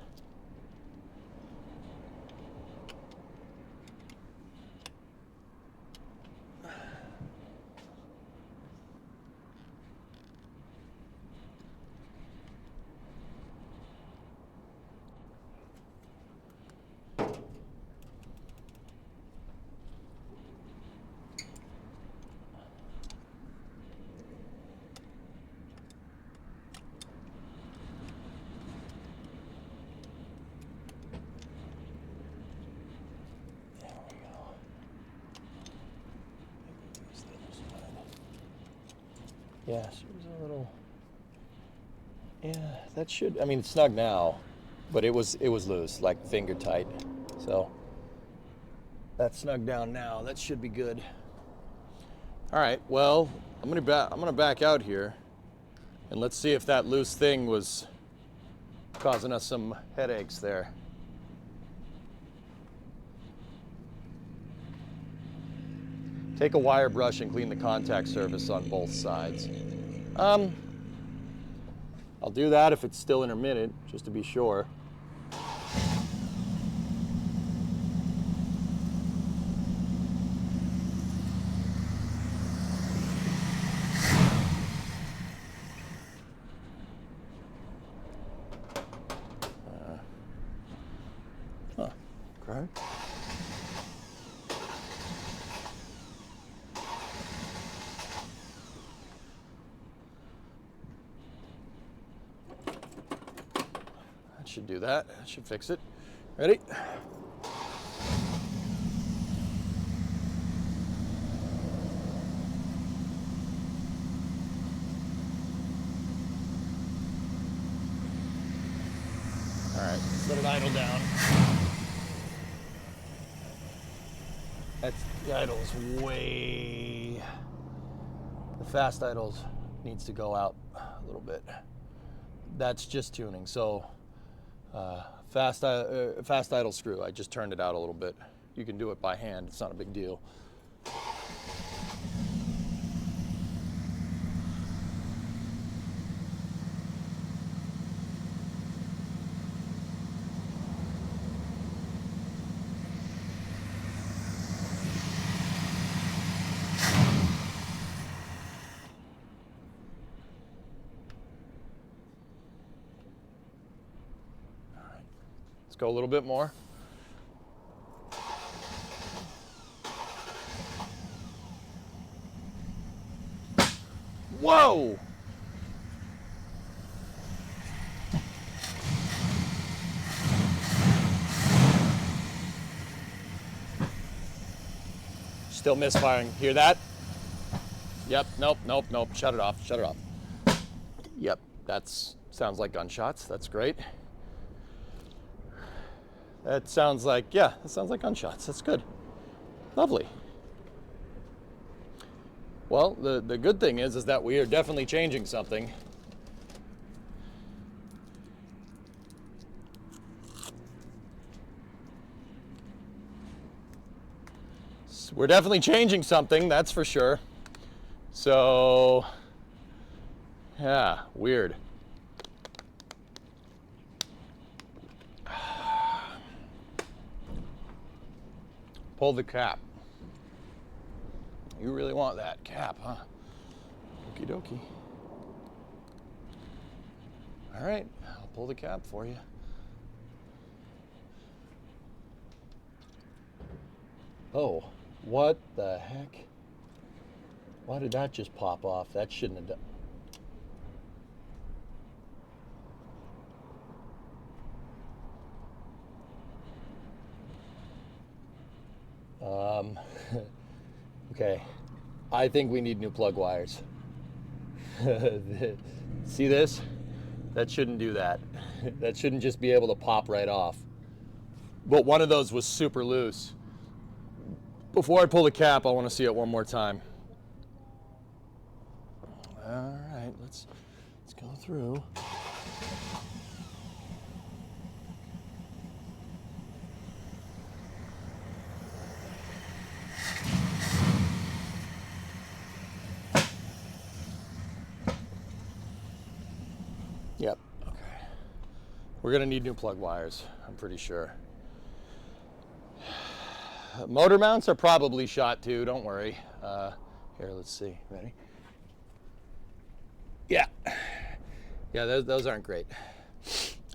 Yeah, she was a little. Yeah, that should. I mean, it's snug now, but it was loose, like finger tight. So that's snug down now. That should be good. All right. Well, I'm gonna back out here, and let's see if that loose thing was causing us some headaches there. Take a wire brush and clean the contact surface on both sides. I'll do that if it's still intermittent, just to be sure. Okay. That should do that. That should fix it. Ready? All right, let's let it idle down. The idle's way. The fast idles needs to go out a little bit. That's just tuning. So fast idle screw. I just turned it out a little bit. You can do it by hand. It's not a big deal. Let's go a little bit more. Whoa! Still misfiring. Hear that? Yep. Nope. Shut it off. Yep. Sounds like gunshots. That's great. That sounds like gunshots. That's good. Lovely. Well, the good thing is that we are definitely changing something. We're definitely changing something, that's for sure. So, yeah, weird. Pull the cap. You really want that cap, huh? Okie dokie. All right, I'll pull the cap for you. Oh, what the heck? Why did that just pop off? That shouldn't have done. Okay, I think we need new plug wires. See this? That shouldn't do that. That shouldn't just be able to pop right off. But one of those was super loose. Before I pull the cap, I want to see it one more time. All right, let's go through. Yep, okay. We're gonna need new plug wires, I'm pretty sure. Motor mounts are probably shot too, don't worry. Here, let's see, ready? Yeah, those aren't great.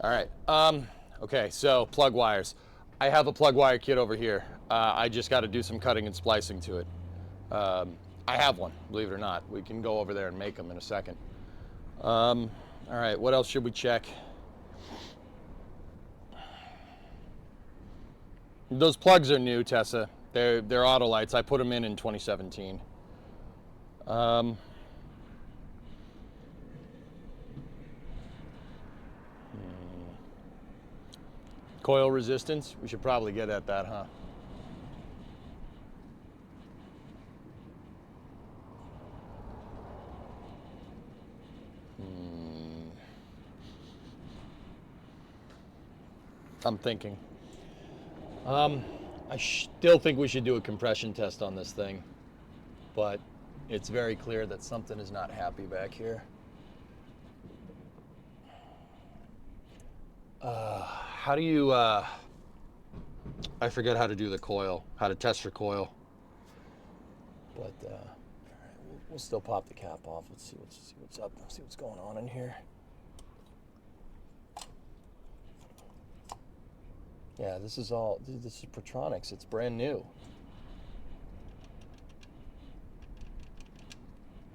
All right, okay, so plug wires. I have a plug wire kit over here. I just gotta do some cutting and splicing to it. I have one, believe it or not. We can go over there and make them in a second. All right, what else should we check? Those plugs are new, Tessa. They're Autolites. I put them in 2017. Coil resistance, we should probably get at that, huh? I'm thinking. I still think we should do a compression test on this thing, but it's very clear that something is not happy back here. How do you, I forget how to do the coil, how to test your coil. But all right, we'll still pop the cap off. Let's see what's up. Let's see what's going on in here. Yeah, this is Protronics. It's brand new.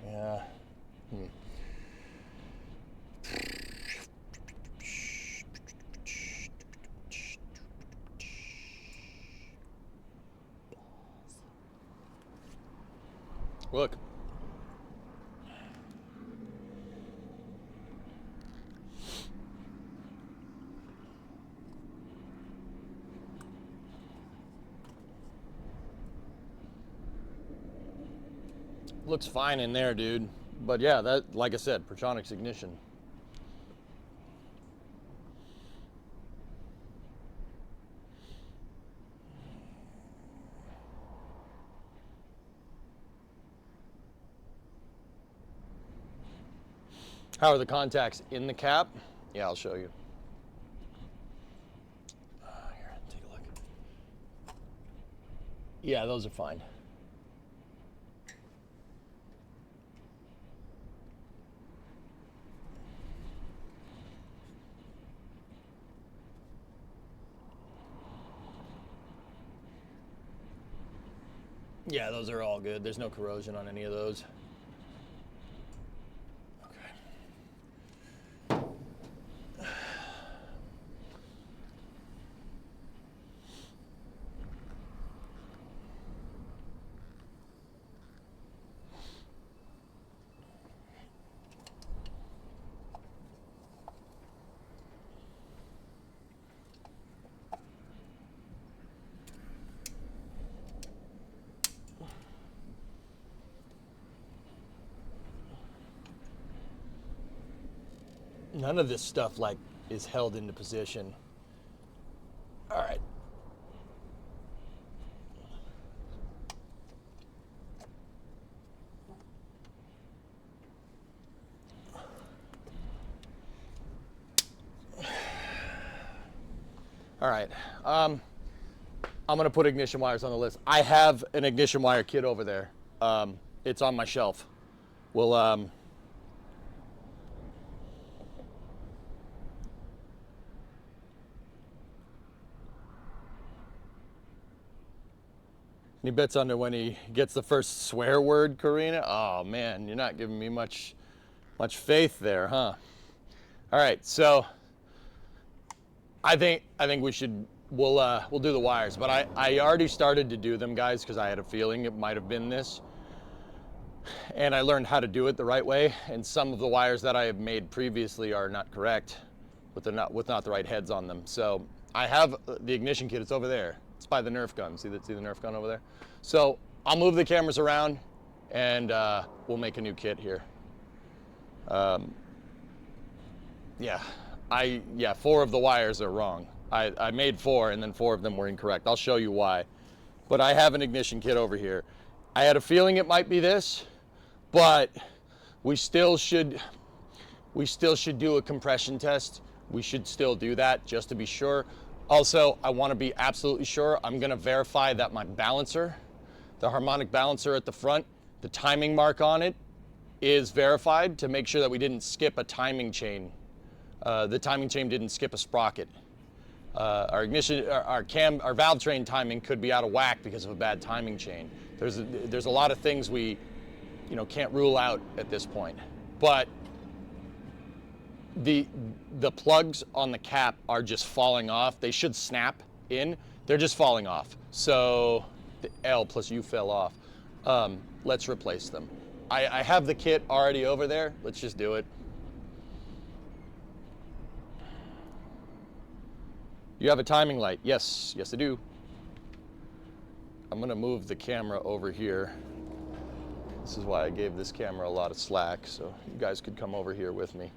Yeah. Look. Looks fine in there, dude. But yeah, that, like I said, Protronics ignition. How are the contacts in the cap? Yeah, I'll show you. Here, take a look. Yeah, those are fine. Yeah, those are all good. There's no corrosion on any of those. None of this stuff like is held into position. All right. All right. I'm gonna put ignition wires on the list. I have an ignition wire kit over there. It's on my shelf. We'll Any bets on when he gets the first swear word, Karina? Oh man, you're not giving me much faith there, huh? All right, so I think we should we'll do the wires, but I already started to do them, guys, because I had a feeling it might have been this, and I learned how to do it the right way. And some of the wires that I have made previously are not correct, with not the right heads on them. So I have the ignition kit. It's over there. It's by the Nerf gun. See the Nerf gun over there? So I'll move the cameras around, and we'll make a new kit here. Yeah, 4 of the wires are wrong. I made 4, and then 4 of them were incorrect. I'll show you why. But I have an ignition kit over here. I had a feeling it might be this, but we still should do a compression test. We should still do that just to be sure. Also, I want to be absolutely sure. I'm going to verify that my balancer, the harmonic balancer at the front, the timing mark on it is verified, to make sure that we didn't skip a timing chain. The timing chain didn't skip a sprocket. Our ignition, our valve train timing could be out of whack because of a bad timing chain. There's a lot of things we, can't rule out at this point. But the plugs on the cap are just falling off. They should snap in. They're just falling off. So the L plus U fell off. Let's replace them. I have the kit already over there. Let's just do it. you have a timing light? Yes, yes I do. I'm gonna move the camera over here. This is why I gave this camera a lot of slack, so you guys could come over here with me.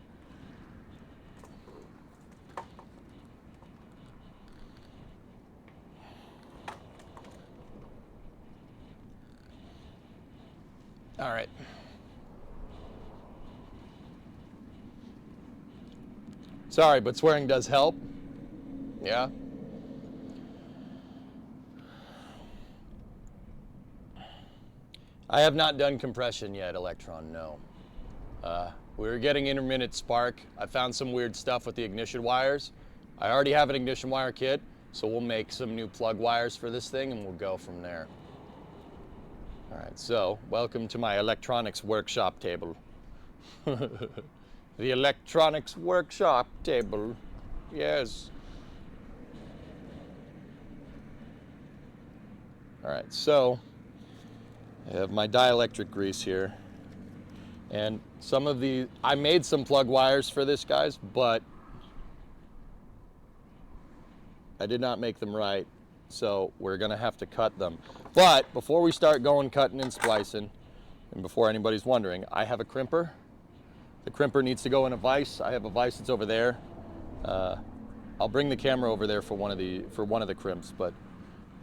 All right. Sorry, but swearing does help. Yeah. I have not done compression yet, Electron, no. We were getting intermittent spark. I found some weird stuff with the ignition wires. I already have an ignition wire kit, so we'll make some new plug wires for this thing and we'll go from there. All right, so welcome to my electronics workshop table. The electronics workshop table, yes. All right, so I have my dielectric grease here. And some of the, I made some plug wires for this, guys, but I did not make them right. So we're gonna have to cut them. But before we start going cutting and splicing, and before anybody's wondering, I have a crimper. The crimper needs to go in a vise. I have a vise that's over there. I'll bring the camera over there for one of the crimps, but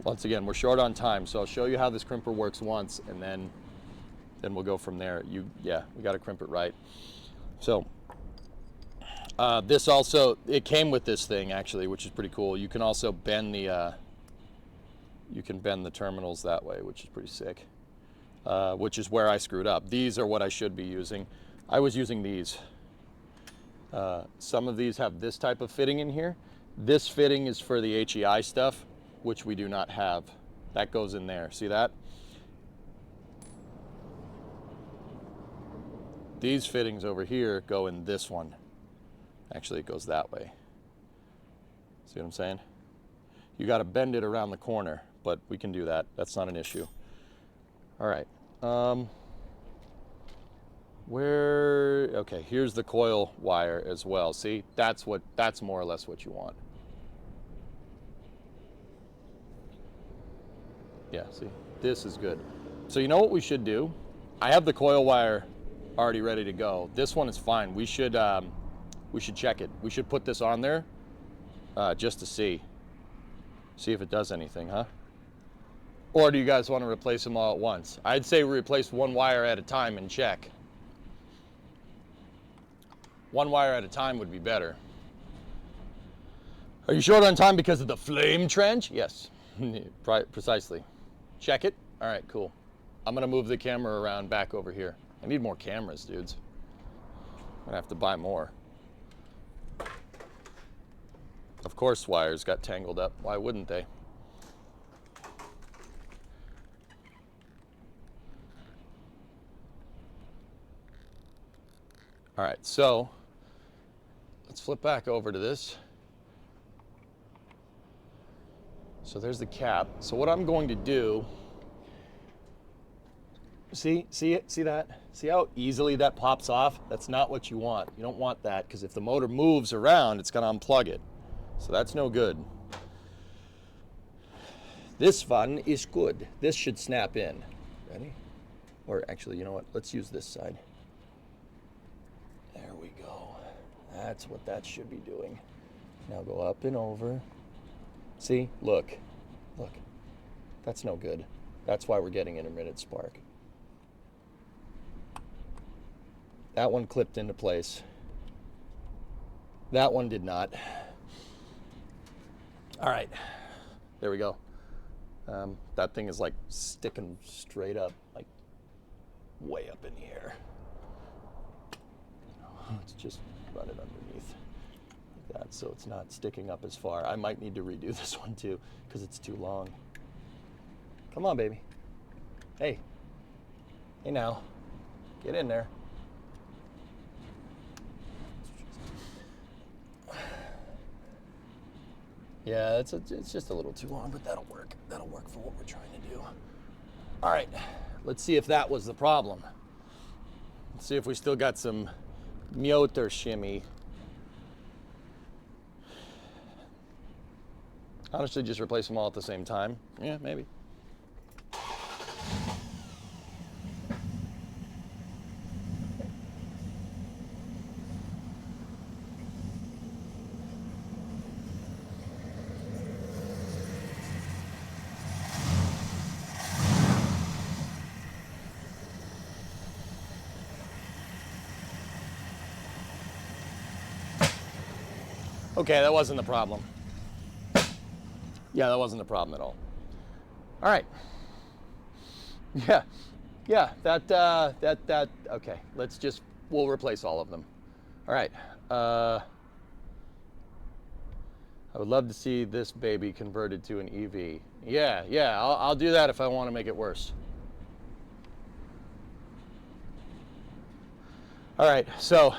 once again, we're short on time, so I'll show you how this crimper works once, and then we'll go from there. Yeah, we got to crimp it right. So this also, it came with this thing actually, which is pretty cool. You can also bend the terminals that way, which is pretty sick. Which is where I screwed up. These are what I should be using. I was using these. Some of these have this type of fitting in here. This fitting is for the HEI stuff, which we do not have. That goes in there. See that? These fittings over here go in this one. Actually, it goes that way. See what I'm saying? You got to bend it around the corner, but we can do that. That's not an issue. All right. Okay, here's the coil wire as well. See, that's more or less what you want. Yeah, see, this is good. So you know what we should do? I have the coil wire already ready to go. This one is fine. We should check it. We should put this on there just to see if it does anything, huh? Or do you guys want to replace them all at once? I'd say we replace one wire at a time and check. One wire at a time would be better. Are you short on time because of the flame trench? Yes, precisely. Check it. All right, cool. I'm gonna move the camera around back over here. I need more cameras, dudes. I'm gonna have to buy more. Of course wires got tangled up. Why wouldn't they? All right, so let's flip back over to this. So there's the cap. So what I'm going to do, see it? See that? See how easily that pops off? That's not what you want. You don't want that, because if the motor moves around, it's gonna unplug it. So that's no good. This one is good. This should snap in. Ready? Or actually, you know what? Let's use this side. There we go. That's what that should be doing. Now go up and over. See? Look. Look. That's no good. That's why we're getting intermittent spark. That one clipped into place. That one did not. All right. There we go. That thing is like sticking straight up, like way up in the air. Let's just run it underneath like that so it's not sticking up as far. I might need to redo this one too because it's too long. Come on, baby. Hey. Hey now. Get in there. Yeah, it's just a little too long, but that'll work. That'll work for what we're trying to do. All right, let's see if that was the problem. Let's see if we still got some motor shimmy. Honestly, just replace them all at the same time. Yeah, maybe. Okay, that wasn't the problem. Yeah, that wasn't the problem at all. All right. Yeah, okay. We'll replace all of them. All right. I would love to see this baby converted to an EV. Yeah, I'll do that if I want to make it worse. All right, so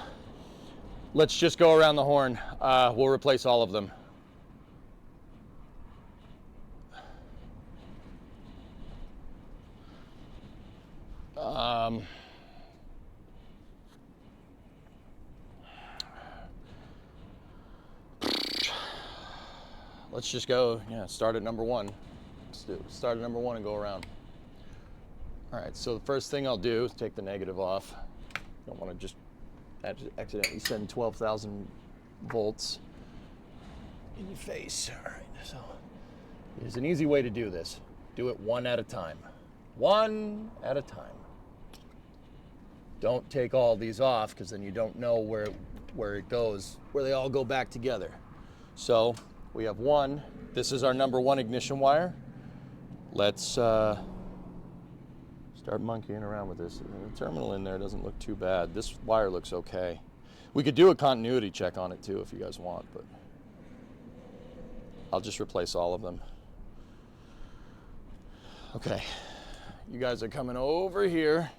let's just go around the horn. We'll replace all of them. Let's just go, start at number one. Start at number one and go around. All right, so the first thing I'll do is take the negative off. Don't want to just accidentally send 12,000 volts in your face. All right, so there's an easy way to do this. Do it one at a time. One at a time. Don't take all these off because then you don't know where it goes, where they all go back together. So we have one. This is our number one ignition wire. Let's start monkeying around with this. The terminal in there doesn't look too bad. This wire looks okay. We could do a continuity check on it too if you guys want, but I'll just replace all of them. Okay, you guys are coming over here.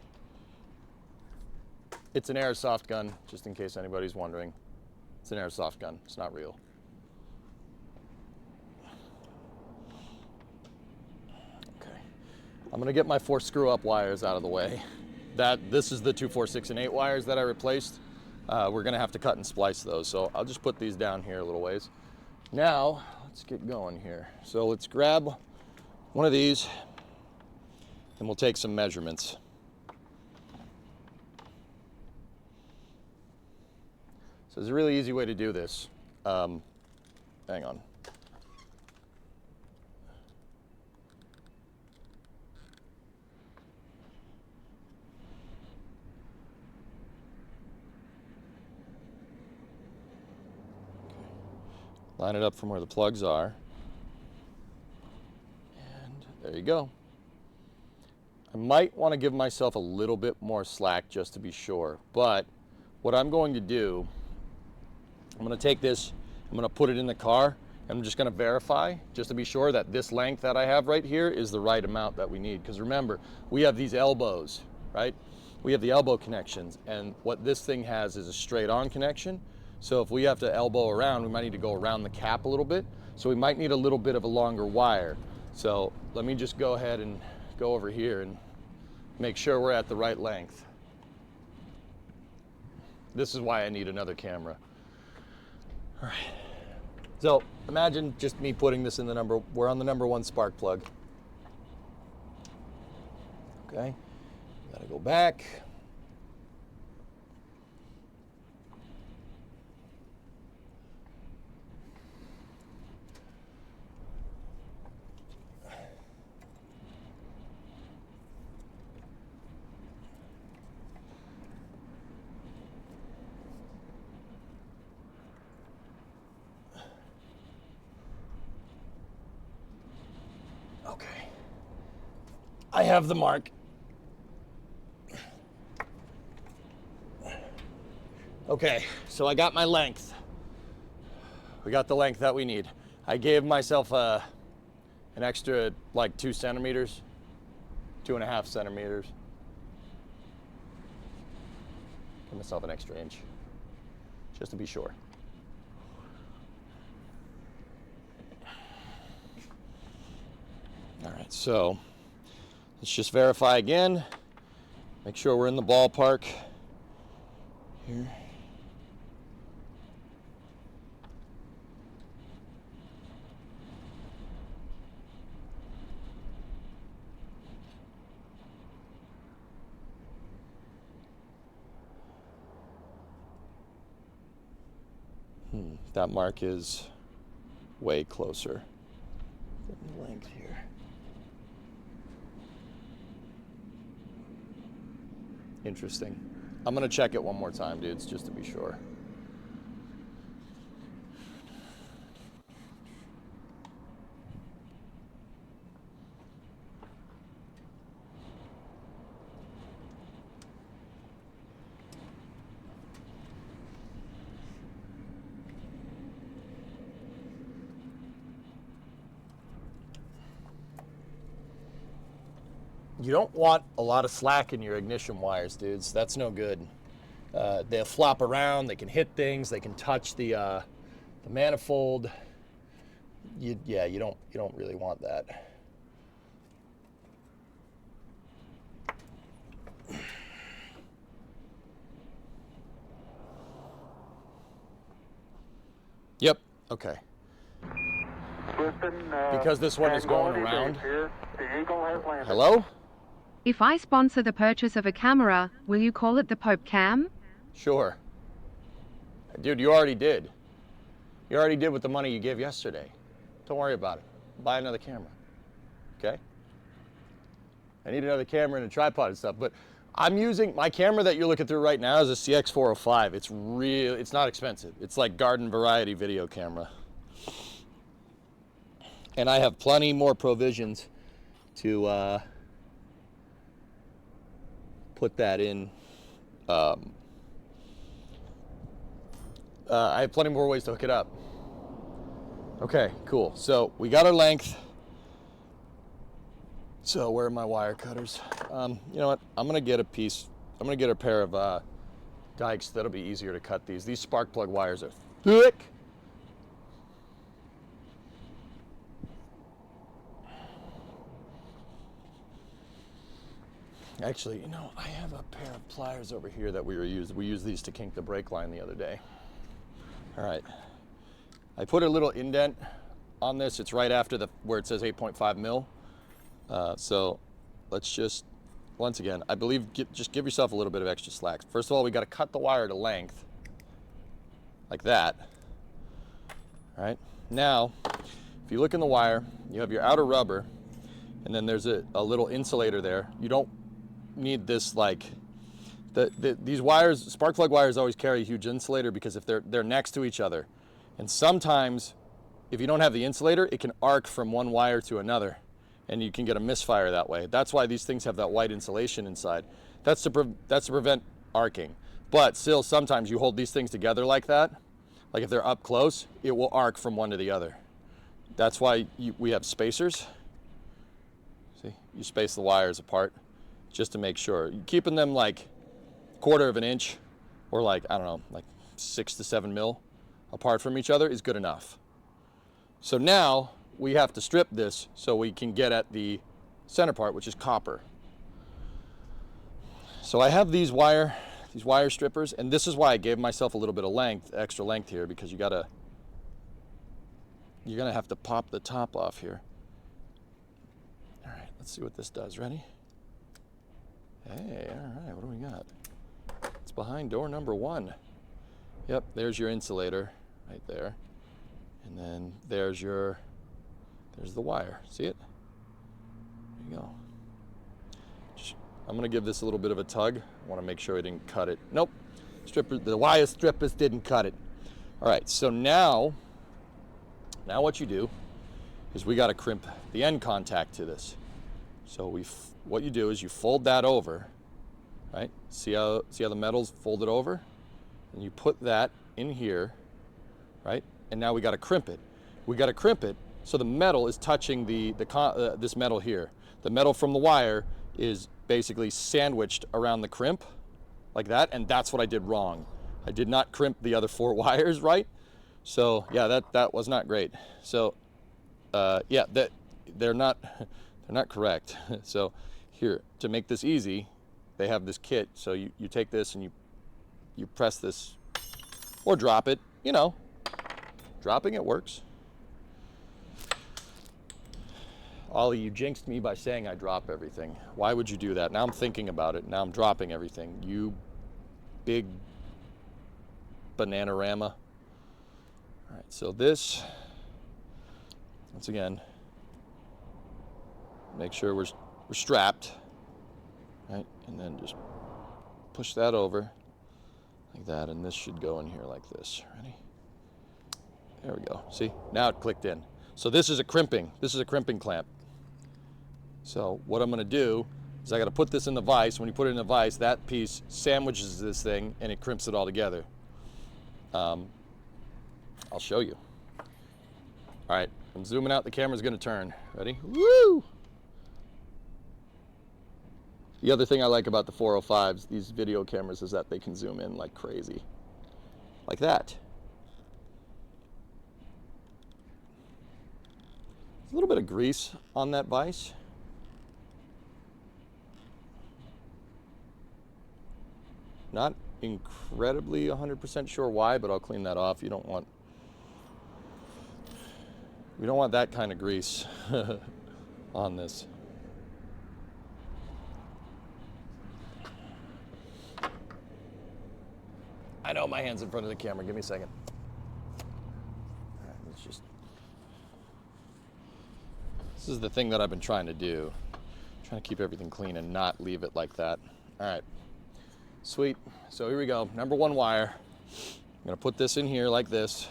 It's an airsoft gun, just in case anybody's wondering. It's an airsoft gun, it's not real. Okay, I'm gonna get my 4 screw-up wires out of the way. This is the 2, 4, 6, and 8 wires that I replaced. We're gonna have to cut and splice those, so I'll just put these down here a little ways. Now, let's get going here. So let's grab one of these, and we'll take some measurements. So there's a really easy way to do this. Hang on. Line it up from where the plugs are. And there you go. I might want to give myself a little bit more slack just to be sure. But what I'm going to do, I'm going to take this, I'm going to put it in the car, and I'm just going to verify just to be sure that this length that I have right here is the right amount that we need. Because remember, we have these elbows, right? We have the elbow connections, and what this thing has is a straight on connection. So if we have to elbow around, we might need to go around the cap a little bit. So we might need a little bit of a longer wire. So let me just go ahead and go over here and make sure we're at the right length. This is why I need another camera. All right. So imagine just me putting this in we're on the number 1 spark plug. Okay. Gotta go back. Okay. I have the mark. Okay, so I got my length. We got the length that we need. I gave myself an extra like 2 centimeters, 2.5 centimeters. Give myself an extra inch, just to be sure. All right, so let's just verify again. Make sure we're in the ballpark here. Okay. That mark is way closer. Length here. Interesting. I'm gonna check it one more time, dudes, just to be sure. You don't want a lot of slack in your ignition wires, dudes. That's no good. They'll flop around, they can hit things, they can touch the manifold. You don't really want that. Yep, okay. Because this one is going around. Hello? If I sponsor the purchase of a camera, will you call it the Pope Cam? Sure. Dude, you already did. You already did with the money you gave yesterday. Don't worry about it. Buy another camera. Okay? I need another camera and a tripod and stuff, but I'm using my camera that you're looking through right now is a CX405. It's not expensive. It's like garden variety video camera. And I have plenty more provisions to put that in. I have plenty more ways to hook it up. Okay, cool. So we got our length. So where are my wire cutters? You know what? I'm gonna get a pair of dikes. That'll be easier to cut these. These spark plug wires are thick. Actually, you know, I have a pair of pliers over here that we used these to kink the brake line the other day. All right. I put a little indent on this. It's right after where it says 8.5 mil. So let's just, once again, I believe, just give yourself a little bit of extra slack. First of all, we got to cut the wire to length, like that. All right. Now, if you look in the wire, you have your outer rubber, and then there's a little insulator there. You don't need this, like, these wires, spark plug wires always carry a huge insulator because if they're next to each other. And sometimes, if you don't have the insulator, it can arc from one wire to another, and you can get a misfire that way. That's why these things have that white insulation inside. That's to prevent arcing. But still, sometimes you hold these things together like that, like if they're up close, it will arc from one to the other. That's why we have spacers. See, you space the wires apart just to make sure. Keeping them like 1/4 of an inch or like, I don't know, like 6 to 7 mil apart from each other is good enough. So now we have to strip this so we can get at the center part, which is copper. So I have these wire strippers, and this is why I gave myself a little bit of extra length here, because you're gonna have to pop the top off here. All right, let's see what this does. Ready? Hey, all right, what do we got? It's behind door number 1. Yep, there's your insulator right there. And then there's the wire. See it? There you go. I'm gonna give this a little bit of a tug. I wanna make sure I didn't cut it. Nope, the wire strippers didn't cut it. All right, so now what you do is we gotta crimp the end contact to this. So what you do is you fold that over, right? See how the metal's folded over? And you put that in here, right? And now we got to crimp it. We got to crimp it so the metal is touching this metal here. The metal from the wire is basically sandwiched around the crimp, like that, and that's what I did wrong. I did not crimp the other 4 wires right. So yeah, that was not great. So yeah, they're not correct. So here, to make this easy, they have this kit. So you take this and you press this, or drop it, you know. Dropping it works. Ollie, you jinxed me by saying I drop everything. Why would you do that? Now I'm thinking about it. Now I'm dropping everything. You big bananarama. All right, so this, once again, make sure we're strapped, right? And then just push that over like that, and this should go in here like this. Ready? There we go. See? Now it clicked in. So this is a crimping. This is a crimping clamp. So what I'm going to do is I got to put this in the vise. When you put it in the vise, that piece sandwiches this thing and it crimps it all together. I'll show you. All right, I'm zooming out. The camera's going to turn. Ready? Woo! The other thing I like about the 405s, these video cameras, is that they can zoom in like crazy. Like that. A little bit of grease on that vise. Not incredibly 100% sure why, but I'll clean that off. We don't want that kind of grease on this. I know my hand's in front of the camera. Give me a second. All right, let's just. This is the thing that I've been trying to do. Trying to keep everything clean and not leave it like that. All right. Sweet. So here we go. Number one wire. I'm going to put this in here like this.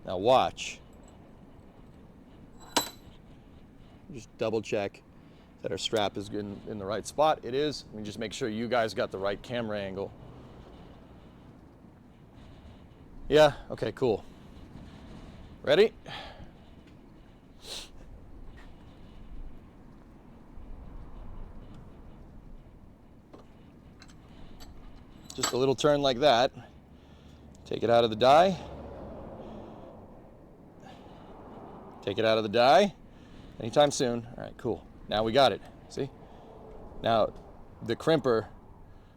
Now watch. Just double check that our strap is in the right spot. It is. Let me just make sure you guys got the right camera angle. Yeah? Okay, cool. Ready? Just a little turn like that. Take it out of the die. Take it out of the die. Anytime soon. All right, cool. Now we got it. See? Now, the crimper,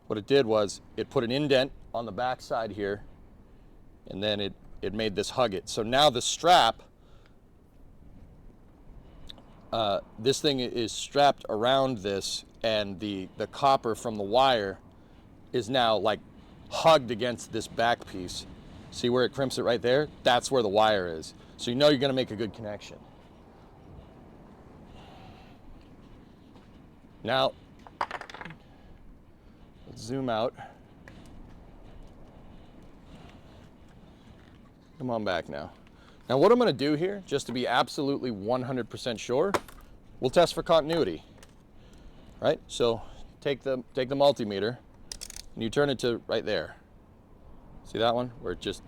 what it did was it put an indent on the back side here, and then it made this hug it. So now the strap, this thing is strapped around this, and the copper from the wire is now like hugged against this back piece. See where it crimps it right there? That's where the wire is. So you know you're gonna make a good connection. Now, let's zoom out. Come on back now. Now what I'm gonna do here, just to be absolutely 100% sure, we'll test for continuity, right? So take the multimeter and you turn it to right there. See that one, where it just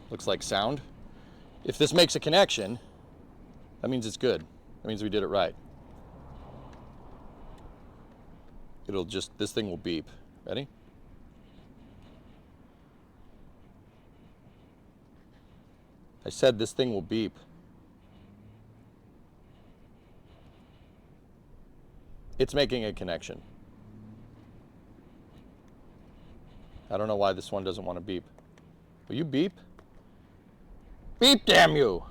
looks like sound? If this makes a connection, that means it's good. That means we did it right. This thing will beep. Ready? I said this thing will beep. It's making a connection. I don't know why this one doesn't want to beep. Will you beep? Beep, damn you!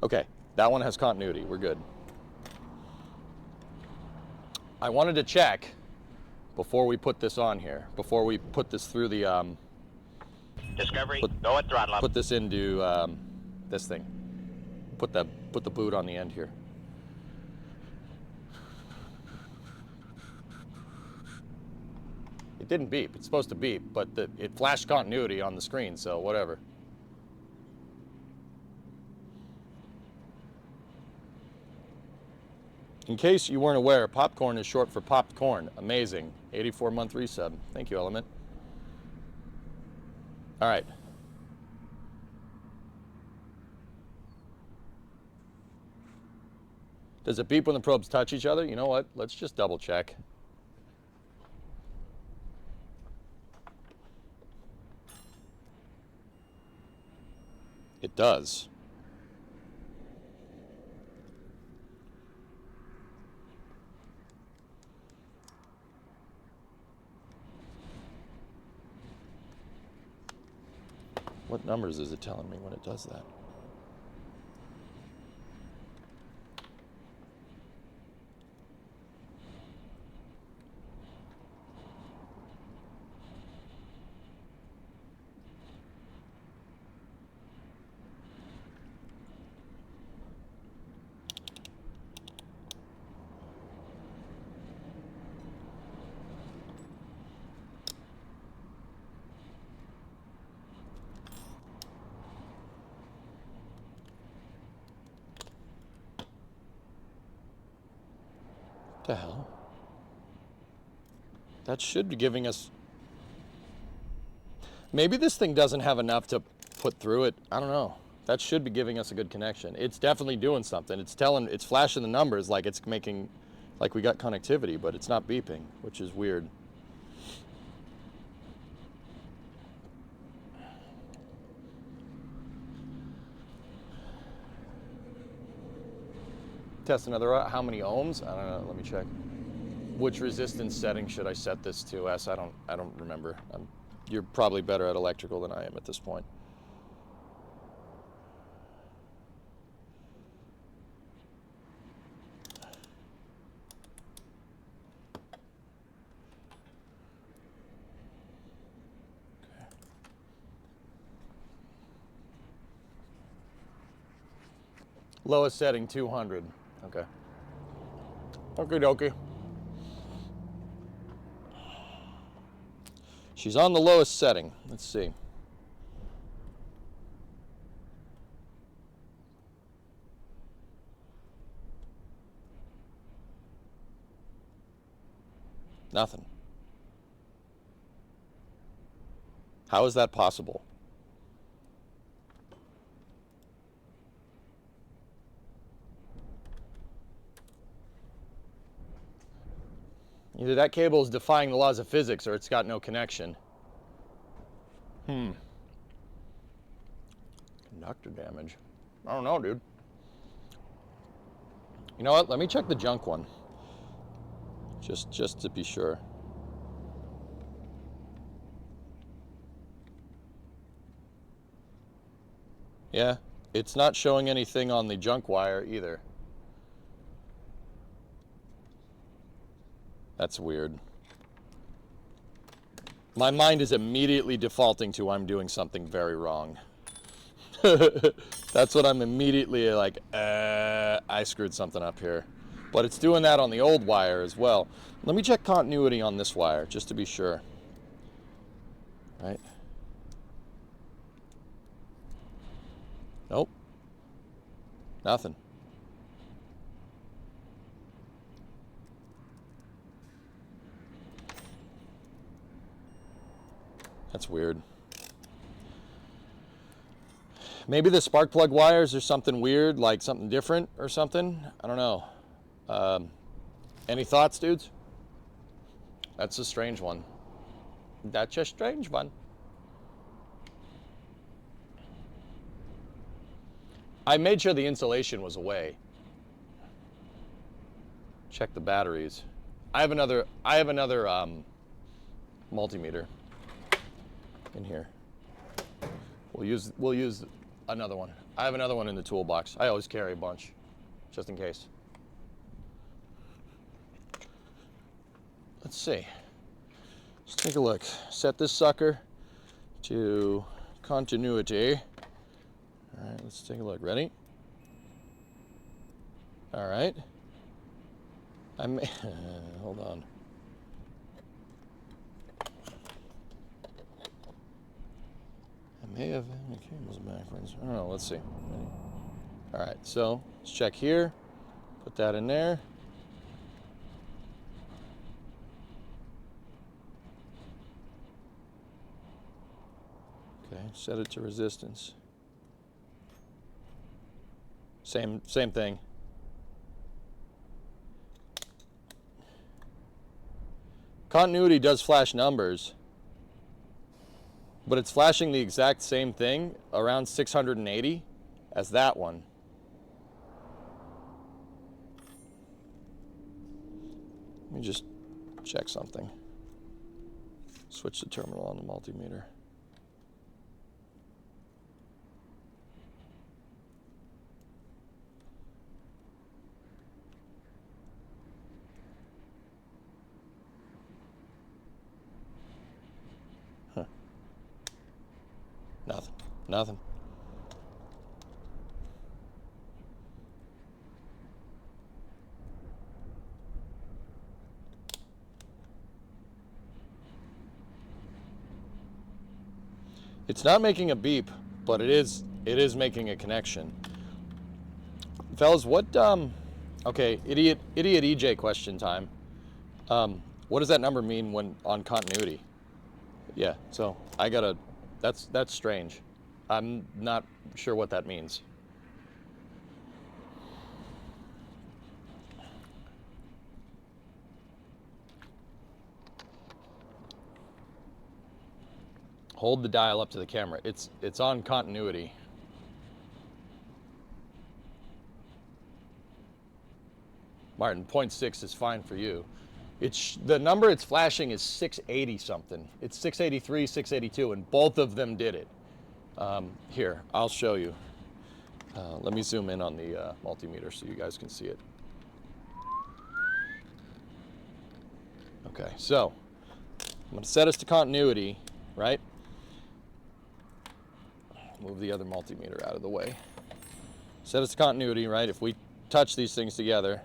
Okay, that one has continuity. We're good. I wanted to check before we put this on here, before we put this through the Discovery, go at throttle up. put this into this thing. Put the boot on the end here. It didn't beep. It's supposed to beep, but it flashed continuity on the screen, so whatever. In case you weren't aware, popcorn is short for popped corn. Amazing. 84-month resub. Thank you, Element. All right. Does it beep when the probes touch each other? You know what? Let's just double check. It does. What numbers is it telling me when it does that? What the hell? That should be giving us... Maybe this thing doesn't have enough to put through it. I don't know. That should be giving us a good connection. It's definitely doing something. It's flashing the numbers like it's making, like we got connectivity, but it's not beeping, which is weird. Test another, how many ohms? I don't know, let me check. Which resistance setting should I set this to? I don't remember. You're probably better at electrical than I am at this point. Lowest setting, 200. Okay. Okie dokie. She's on the lowest setting. Let's see. Nothing. How is that possible? Either that cable is defying the laws of physics or it's got no connection. Conductor damage. I don't know, dude. You know what? Let me check the junk one. Just to be sure. Yeah, it's not showing anything on the junk wire either. That's weird. My mind is immediately defaulting to I'm doing something very wrong. That's what I'm immediately like, I screwed something up here. But it's doing that on the old wire as well. Let me check continuity on this wire, just to be sure. Right? Nope. Nothing. That's weird. Maybe the spark plug wires are something weird, like something different or something. I don't know. Any thoughts, dudes? That's a strange one. That's a strange one. I made sure the insulation was away. Check the batteries. I have another multimeter in here. We'll use another one. I have another one in the toolbox. I always carry a bunch, just in case. Let's see. Let's take a look. Set this sucker to continuity. All right, let's take a look. Ready? All right. Hold on. I may have the cables backwards. I don't know. Let's see. Ready? All right. So let's check here. Put that in there. Okay. Set it to resistance. Same thing. Continuity does flash numbers, but it's flashing the exact same thing around 680 as that one. Let me just check something. Switch the terminal on the multimeter. Nothing. It's not making a beep, but it is making a connection. Fellas, what Okay, idiot EJ question time. What does that number mean when on continuity? Yeah, so I gotta, that's strange. I'm not sure what that means. Hold the dial up to the camera. It's on continuity. Martin, 0.6 is fine for you. It's the number it's flashing is 680 something. It's 683, 682, and both of them did it. Here, I'll show you. Let me zoom in on the multimeter so you guys can see it. Okay, so I'm gonna set us to continuity, right? Move the other multimeter out of the way. Set us to continuity, right? If we touch these things together,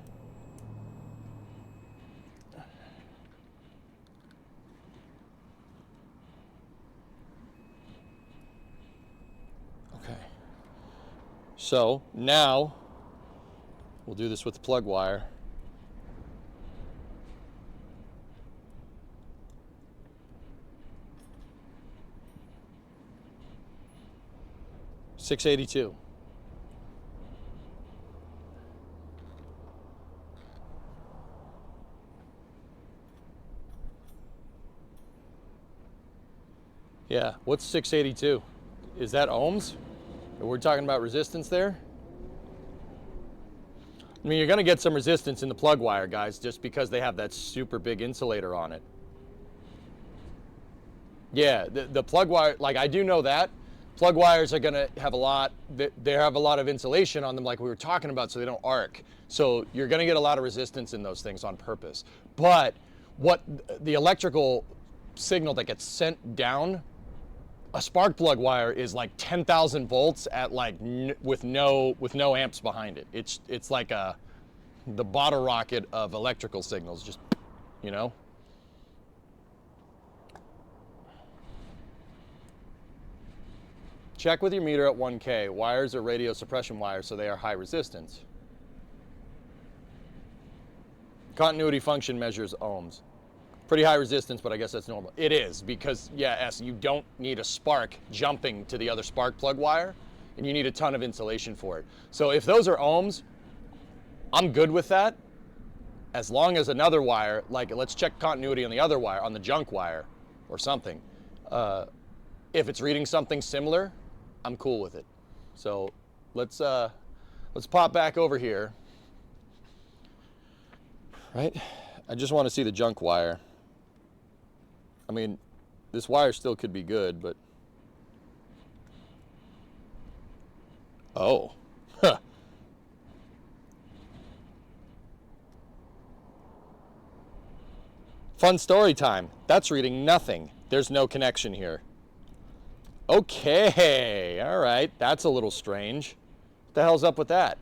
okay. So now we'll do this with the plug wire. $682. Yeah, what's 682? Is that ohms? We're talking about resistance there? I mean, you're gonna get some resistance in the plug wire, guys, just because they have that super big insulator on it. Yeah, the plug wire, like I do know that. Plug wires are gonna have a lot, they have a lot of insulation on them like we were talking about, so they don't arc. So you're gonna get a lot of resistance in those things on purpose. But what the electrical signal that gets sent down, a spark plug wire is like 10,000 volts at like with no amps behind it. It's like the bottle rocket of electrical signals, just, you know. Check with your meter at 1K. Wires are radio suppression wires, so they are high resistance. Continuity function measures ohms. Pretty high resistance, but I guess that's normal. It is, because, yeah, S, you don't need a spark jumping to the other spark plug wire, and you need a ton of insulation for it. So if those are ohms, I'm good with that, as long as another wire, like let's check continuity on the other wire, on the junk wire or something. If it's reading something similar, I'm cool with it. So let's pop back over here, right? I just want to see the junk wire. I mean, this wire still could be good, but oh, huh. Fun story time. That's reading nothing. There's no connection here. Okay, all right, that's a little strange. What the hell's up with that?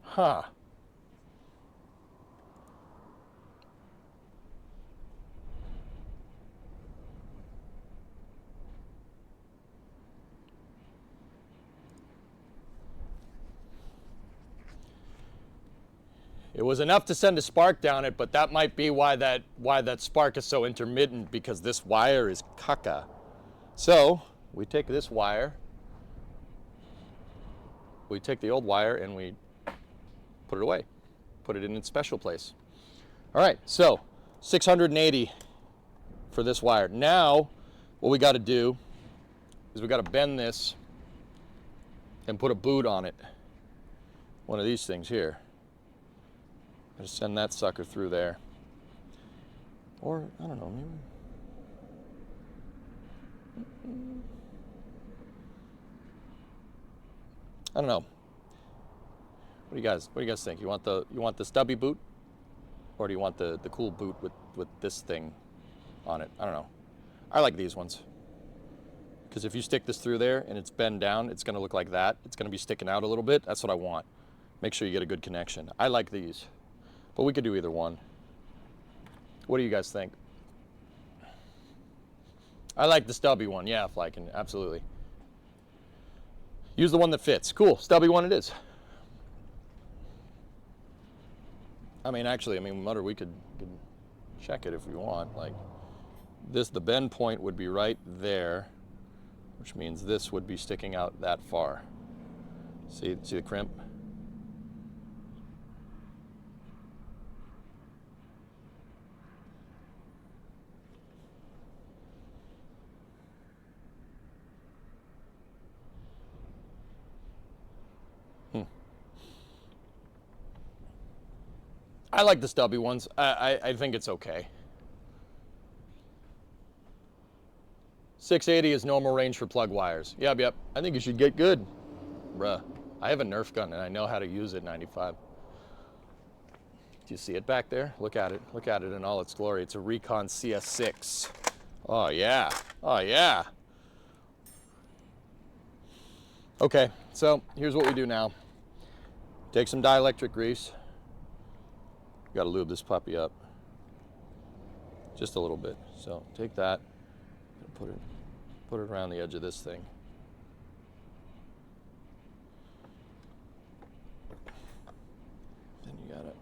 Huh. It was enough to send a spark down it, but that might be why that spark is so intermittent, because this wire is caca. So we take this wire, we take the old wire and we put it away, put it in its special place. All right, so 680 for this wire. Now what we got to do is we got to bend this and put a boot on it. One of these things here. Just send that sucker through there. Or, I don't know, maybe. I don't know. What do you guys think? You want the stubby boot? Or do you want the cool boot with this thing on it? I don't know. I like these ones. Because if you stick this through there and it's bent down, it's gonna look like that. It's gonna be sticking out a little bit. That's what I want. Make sure you get a good connection. I like these. But we could do either one. What do you guys think? I like the stubby one, yeah, Flykin, absolutely. Use the one that fits. Cool, stubby one it is. I mean, actually, Mutter, we could check it if we want. Like this, the bend point would be right there, which means this would be sticking out that far. See the crimp? I like the stubby ones. I think it's okay. 680 is normal range for plug wires. Yep. I think you should get good. Bruh, I have a Nerf gun and I know how to use it 95. Do you see it back there? Look at it. Look at it in all its glory. It's a Recon CS6. Oh yeah. Oh yeah. Okay, so here's what we do now. Take some dielectric grease. Got to lube this puppy up just a little bit. So take that, put it around the edge of this thing. Then you got to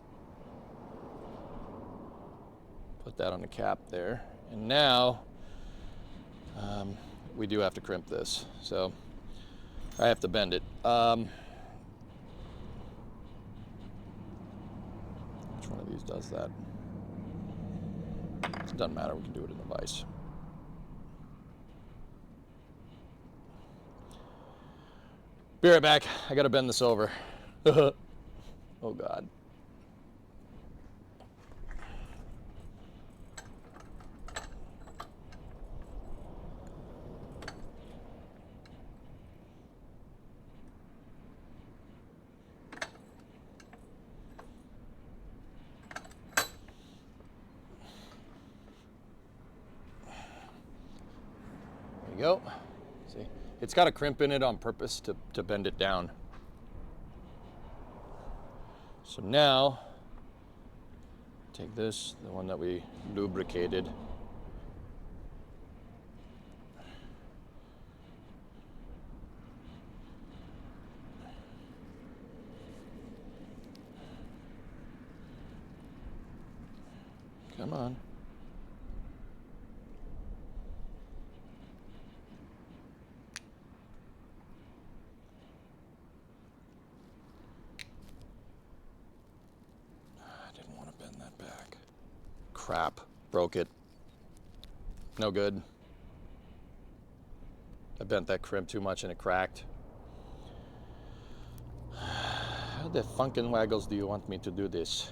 put that on the cap there. And now we do have to crimp this. So I have to bend it. Which one of these does that? It doesn't matter, we can do it in the vise. Be right back, I gotta bend this over. Oh God. Go. See, it's got a crimp in it on purpose to bend it down. So now, take this, the one that we lubricated. Come on. Crap, broke it. No good. I bent that crimp too much and it cracked. How the funkin' waggles do you want me to do this?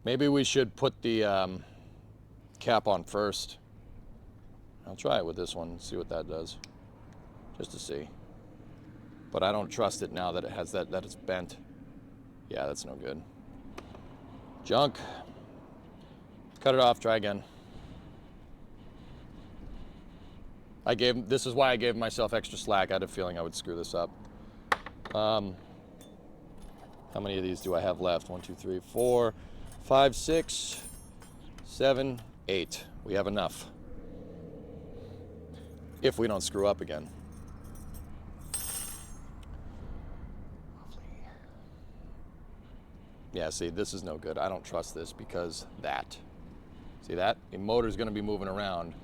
Maybe we should put the cap on first. I'll try it with this one and see what that does, just to see. But I don't trust it now that it has that it's bent. Yeah, that's no good. Junk. Cut it off, try again. This is why I gave myself extra slack. I had a feeling I would screw this up. How many of these do I have left? 1, 2, 3, 4, 5, 6, 7, 8. We have enough. If we don't screw up again. Yeah, see, this is no good. I don't trust this because that. See that? The motor's gonna be moving around.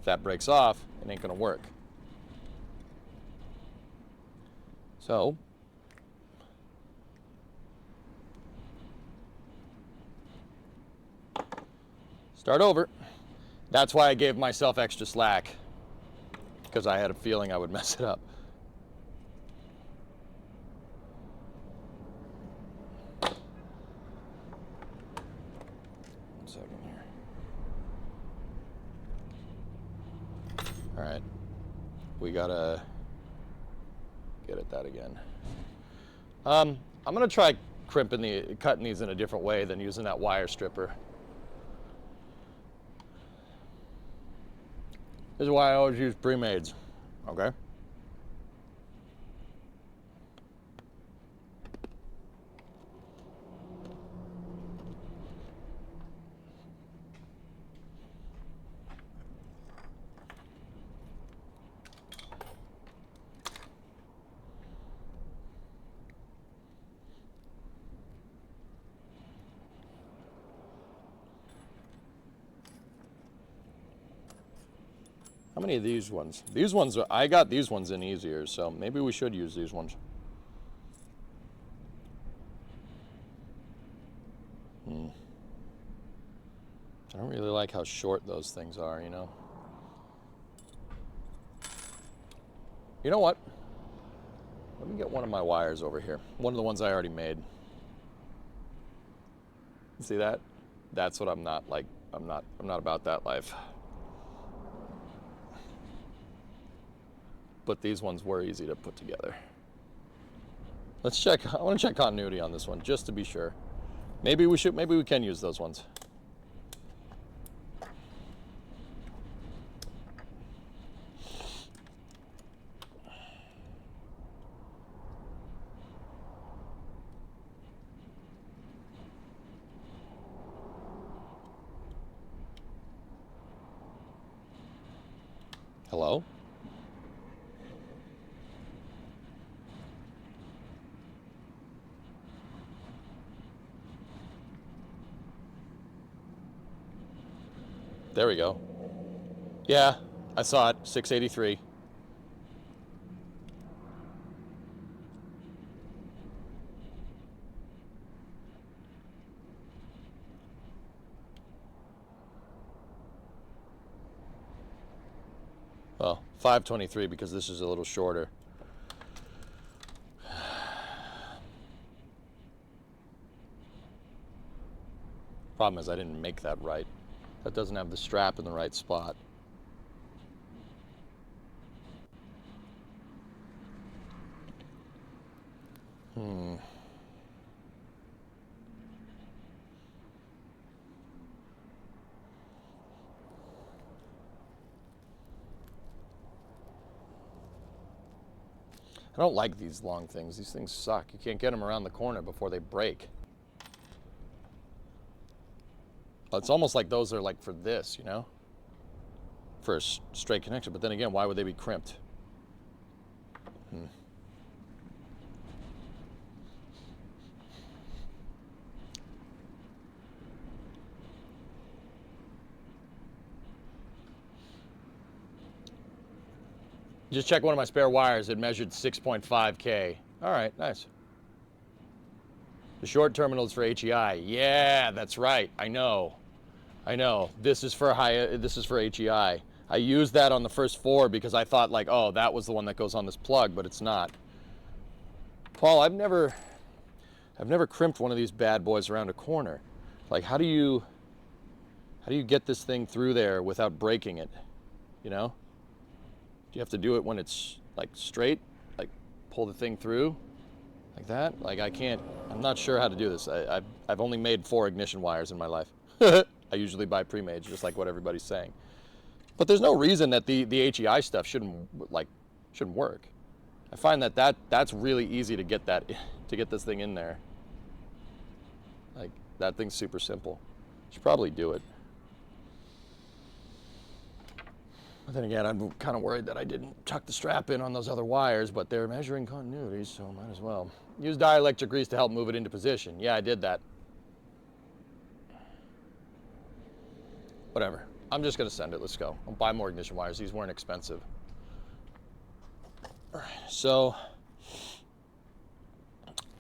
If that breaks off, it ain't gonna work. So, start over. That's why I gave myself extra slack, because I had a feeling I would mess it up. All right, we gotta get at that again. I'm gonna try cutting these in a different way than using that wire stripper. This is why I always use pre-mades, okay? How many of these ones? These ones, I got these ones in easier, so maybe we should use these ones. I don't really like how short those things are, you know? You know what? Let me get one of my wires over here. One of the ones I already made. See that? That's what I'm not like. I'm not about that life. But these ones were easy to put together. Let's check. I want to check continuity on this one just to be sure. Maybe we can use those ones. Hello? There we go. Yeah, I saw it. 683. Well, 523 because this is a little shorter. Problem is I didn't make that right. That doesn't have the strap in the right spot. I don't like these long things. These things suck. You can't get them around the corner before they break. It's almost like those are like for this, you know? For a straight connection. But then again, why would they be crimped? Just check one of my spare wires. It measured 6.5K. All right, nice. The short terminal is for HEI. Yeah, that's right. I know. This is for HEI. I used that on the first 4 because I thought like, oh, that was the one that goes on this plug, but it's not. Paul, I've never crimped one of these bad boys around a corner. Like, how do you get this thing through there without breaking it? You know? Do you have to do it when it's like straight? Like pull the thing through? Like that? Like I'm not sure how to do this. I've only made 4 ignition wires in my life. I usually buy pre-made, just like what everybody's saying. But there's no reason that the HEI stuff shouldn't work. I find that's really easy to get this thing in there. Like that thing's super simple. Should probably do it. But then again, I'm kind of worried that I didn't tuck the strap in on those other wires, but they're measuring continuity, so might as well. Use dielectric grease to help move it into position. Yeah, I did that. Whatever. I'm just going to send it. Let's go. I'll buy more ignition wires. These weren't expensive. All right, so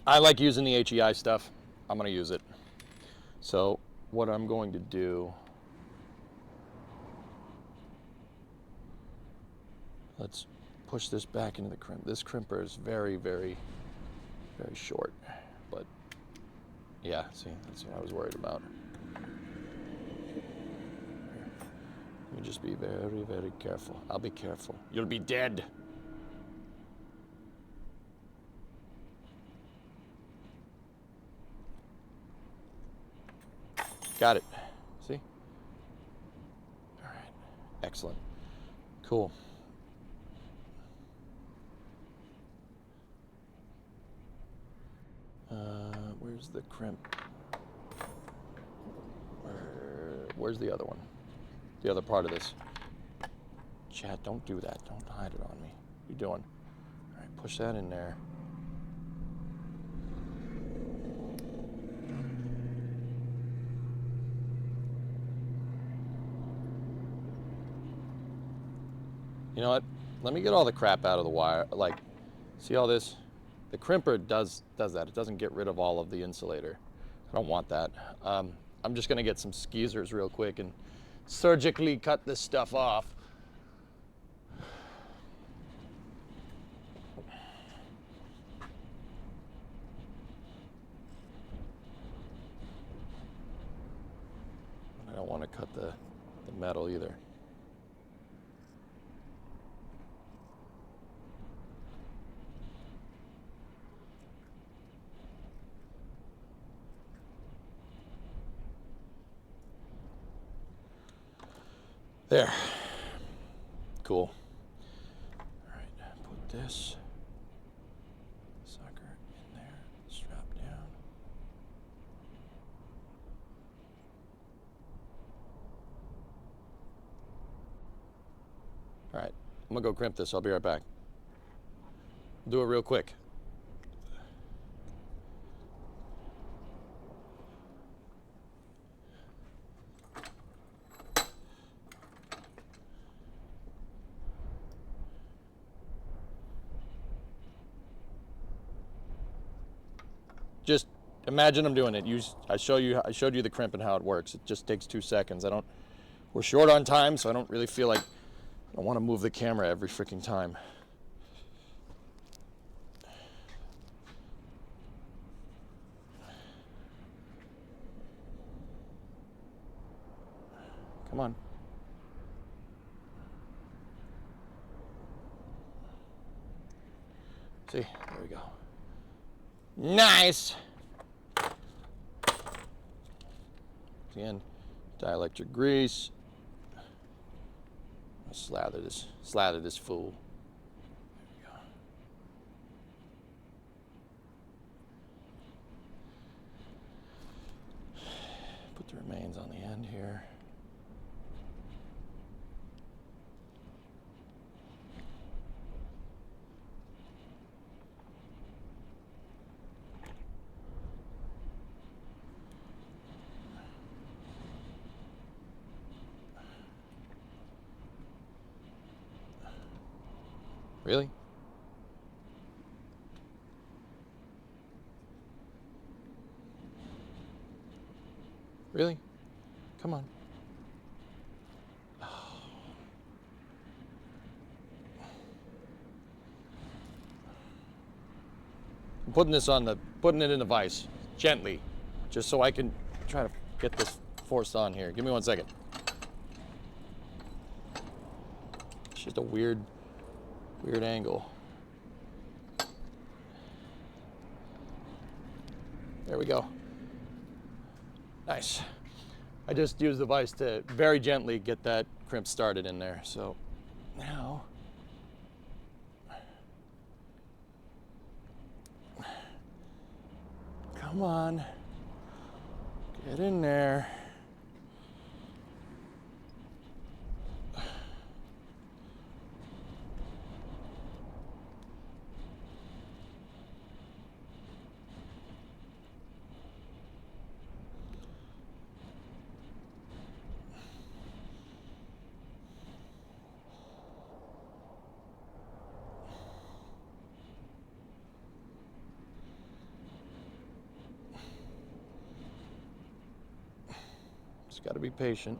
I like using the HEI stuff. I'm going to use it. So what I'm going to do... Let's push this back into the crimp. This crimper is very, very, very short. But yeah, see, that's what I was worried about. Let me just be very, very careful. I'll be careful. You'll be dead. Got it. See? All right. Excellent. Cool. Where's the crimp? Where's the other one? The other part of this. Chat, don't do that. Don't hide it on me. What are you doing? All right, push that in there. You know what? Let me get all the crap out of the wire. Like, see all this? The crimper does that. It doesn't get rid of all of the insulator. I don't want that. I'm just gonna get some skeezers real quick and surgically cut this stuff off. I don't want to cut the metal either. There. Cool. All right, put this sucker in there, strap down. All right, I'm gonna go crimp this. I'll be right back. Do it real quick. Just imagine I'm doing it. I showed you the crimp and how it works. It just takes 2 seconds. We're short on time, so I don't really feel like I want to move the camera every freaking time. Come on. See, there we go. Nice. Again, dielectric grease. I'll slather this fool. There we go. Put the remains on the end here. Really? Really? Come on. I'm putting it in the vise gently, just so I can try to get this forced on here. Give me 1 second. It's just a weird angle. There we go. Nice. I just used the vise to very gently get that crimp started in there. So now, come on, get in there. Just got to be patient.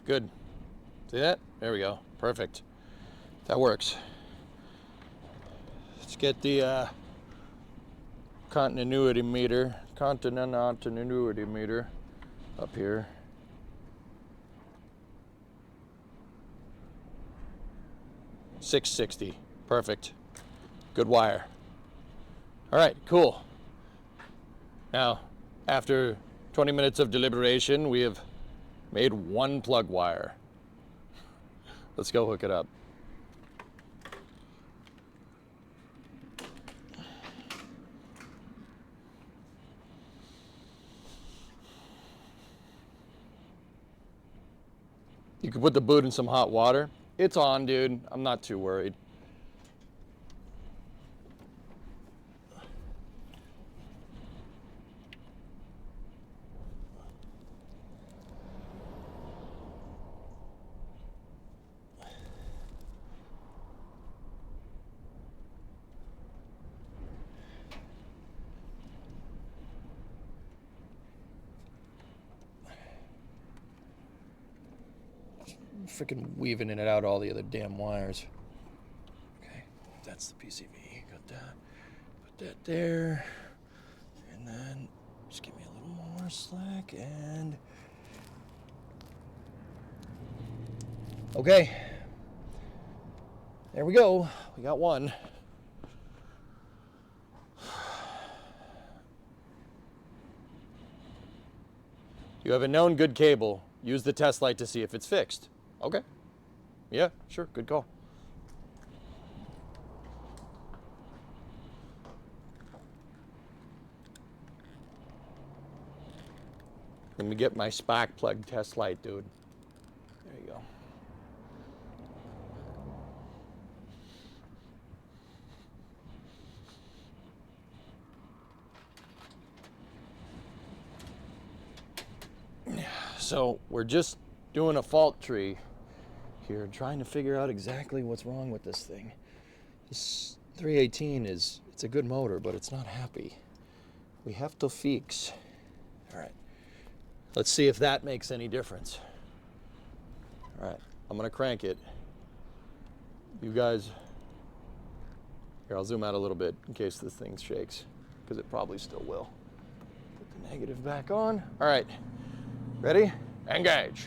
Good. See that? There we go. Perfect. That works. Let's get the continuity meter up here. $660. Perfect. Good wire. All right, cool. Now, after 20 minutes of deliberation, we have made one plug wire. Let's go hook it up. You could put the boot in some hot water. It's on, dude. I'm not too worried. Freaking weaving in and out all the other damn wires. Okay, that's the PCV. Got that. Put that there. And then just give me a little more slack and... Okay. There we go. We got one. You have a known good cable. Use the test light to see if it's fixed. Okay. Yeah, sure. Good call. Let me get my spark plug test light, dude. There you go. So we're just doing a fault tree here, trying to figure out exactly what's wrong with this thing. This 318 it's a good motor, but it's not happy. We have to fix. All right, let's see if that makes any difference. All right, I'm gonna crank it. You guys, here, I'll zoom out a little bit in case this thing shakes, because it probably still will. Put the negative back on. All right, ready? Engage.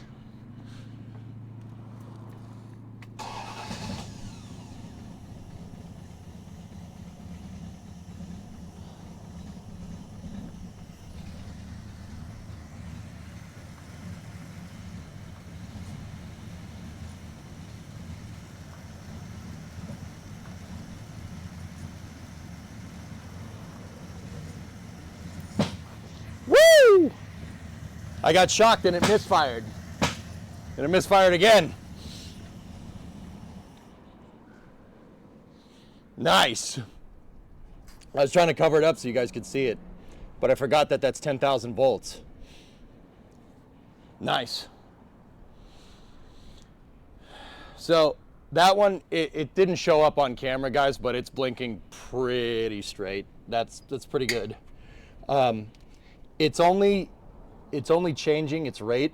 Woo! I got shocked and it misfired. And it misfired again. Nice. I was trying to cover it up so you guys could see it, but I forgot that that's 10,000 volts. Nice. So that one, it didn't show up on camera, guys, but it's blinking pretty straight. That's pretty good. It's only changing its rate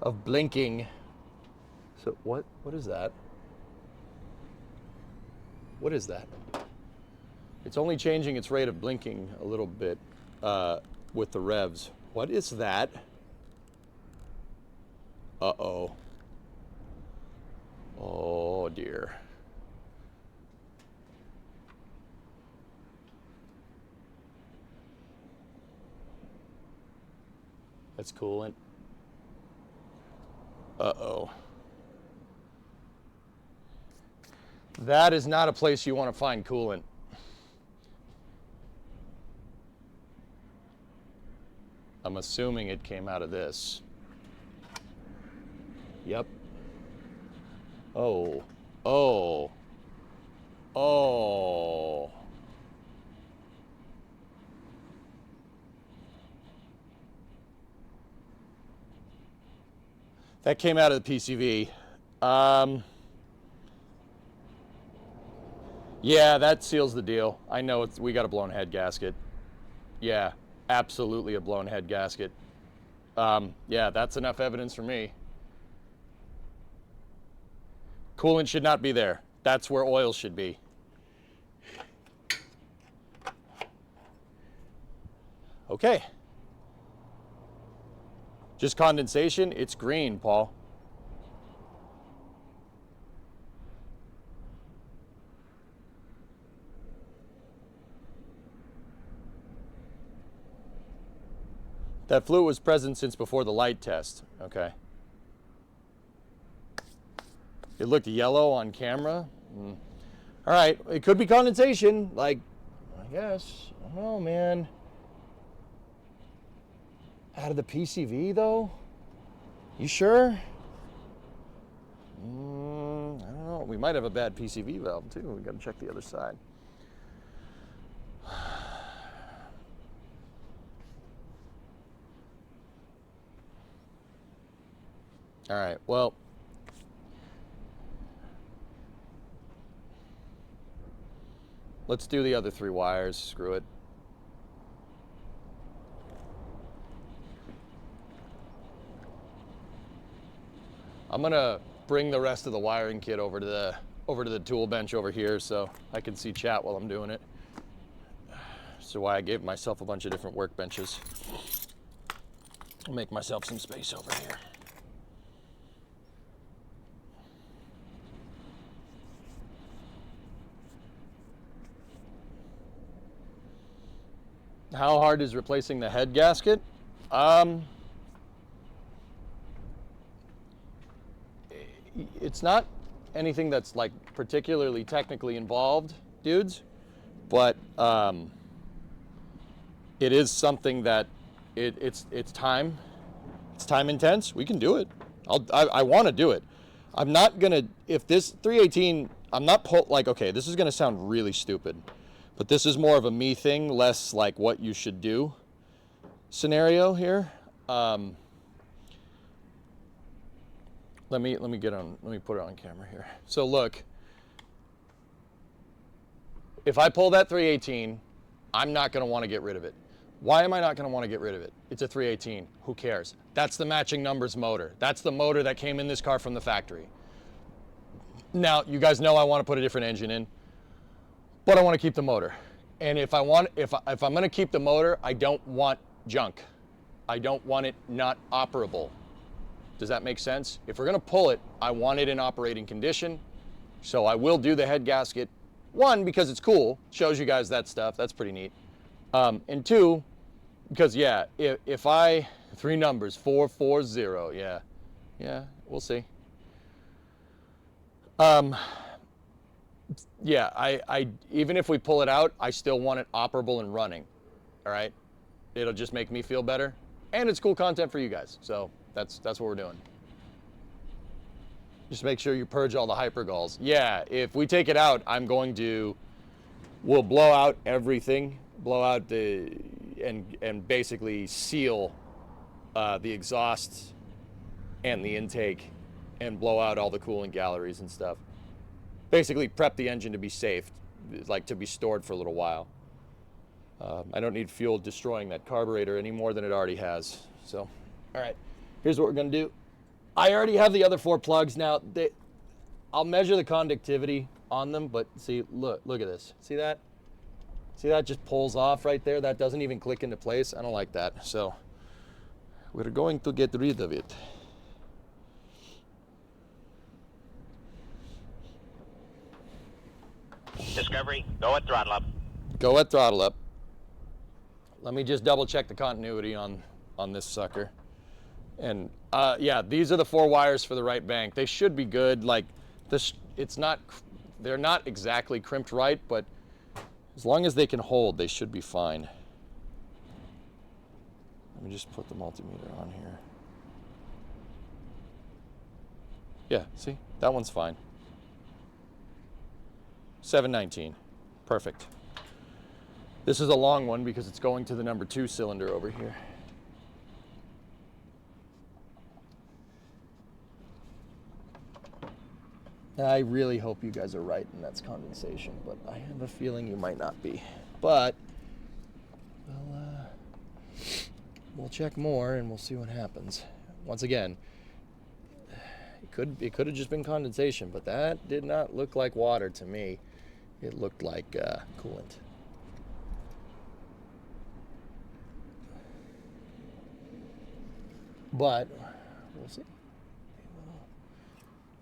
of blinking. So what is that? What is that? It's only changing its rate of blinking a little bit with the revs. What is that? Uh-oh. Oh dear. That's coolant. Uh-oh. That is not a place you want to find coolant. I'm assuming it came out of this. Yep. Oh. Oh. Oh. That came out of the PCV. Yeah, that seals the deal. I know we got a blown head gasket. Yeah, absolutely a blown head gasket. Yeah, that's enough evidence for me. Coolant should not be there. That's where oil should be. Okay. Just condensation, it's green, Paul. That fluid was present since before the light test. Okay. It looked yellow on camera. All right, it could be condensation, like, I guess. I don't know, man. Out of the PCV, though? You sure? I don't know. We might have a bad PCV valve too. We got to check the other side. All right, well, let's do the other 3 wires. Screw it. I'm gonna bring the rest of the wiring kit over to the tool bench over here so I can see chat while I'm doing it. So why I gave myself a bunch of different workbenches. I'll make myself some space over here. How hard is replacing the head gasket? It's not anything that's like particularly technically involved, dudes, but it is something that it's time intense. We can do it. I want to do it. I'm not gonna, if this 318, I'm not like, okay, this is gonna sound really stupid, but this is more of a me thing, less like what you should do scenario here. Let me put it on camera here. So look, if I pull that 318, I'm not gonna wanna get rid of it. Why am I not gonna wanna get rid of it? It's a 318, who cares? That's the matching numbers motor. That's the motor that came in this car from the factory. Now, you guys know I wanna put a different engine in, but I wanna keep the motor. And if I'm gonna keep the motor, I don't want junk. I don't want it not operable. Does that make sense? If we're gonna pull it, I want it in operating condition. So I will do the head gasket. 1, because it's cool, shows you guys that stuff, that's pretty neat. And 2, because yeah, if I, 3 numbers, 440, yeah, we'll see. Yeah, I even if we pull it out, I still want it operable and running, all right? It'll just make me feel better, and it's cool content for you guys, so that's what we're doing. Just make sure you purge all the hypergalls. Yeah, if we take it out, we'll blow out everything, blow out and basically seal the exhaust and the intake and blow out all the cooling galleries and stuff. Basically prep the engine to be safe, like to be stored for a little while. I don't need fuel destroying that carburetor any more than it already has. So, all right, here's what we're gonna do. I already have the other 4 plugs now. I'll measure the conductivity on them, but see, look at this. See that? See that just pulls off right there? That doesn't even click into place. I don't like that. So we're going to get rid of it. Discovery, go at throttle up. Go at throttle up. Let me just double check the continuity on this sucker. And yeah, these are the 4 wires for the right bank. They should be good. Like this, they're not exactly crimped right, but as long as they can hold, they should be fine. Let me just put the multimeter on here. Yeah, see, that one's fine. 719, perfect. This is a long one because it's going to the number 2 cylinder over here. I really hope you guys are right and that's condensation, but I have a feeling you might not be. But we'll check more and we'll see what happens. Once again, it could have just been condensation, but that did not look like water to me. It looked like coolant. But we'll see.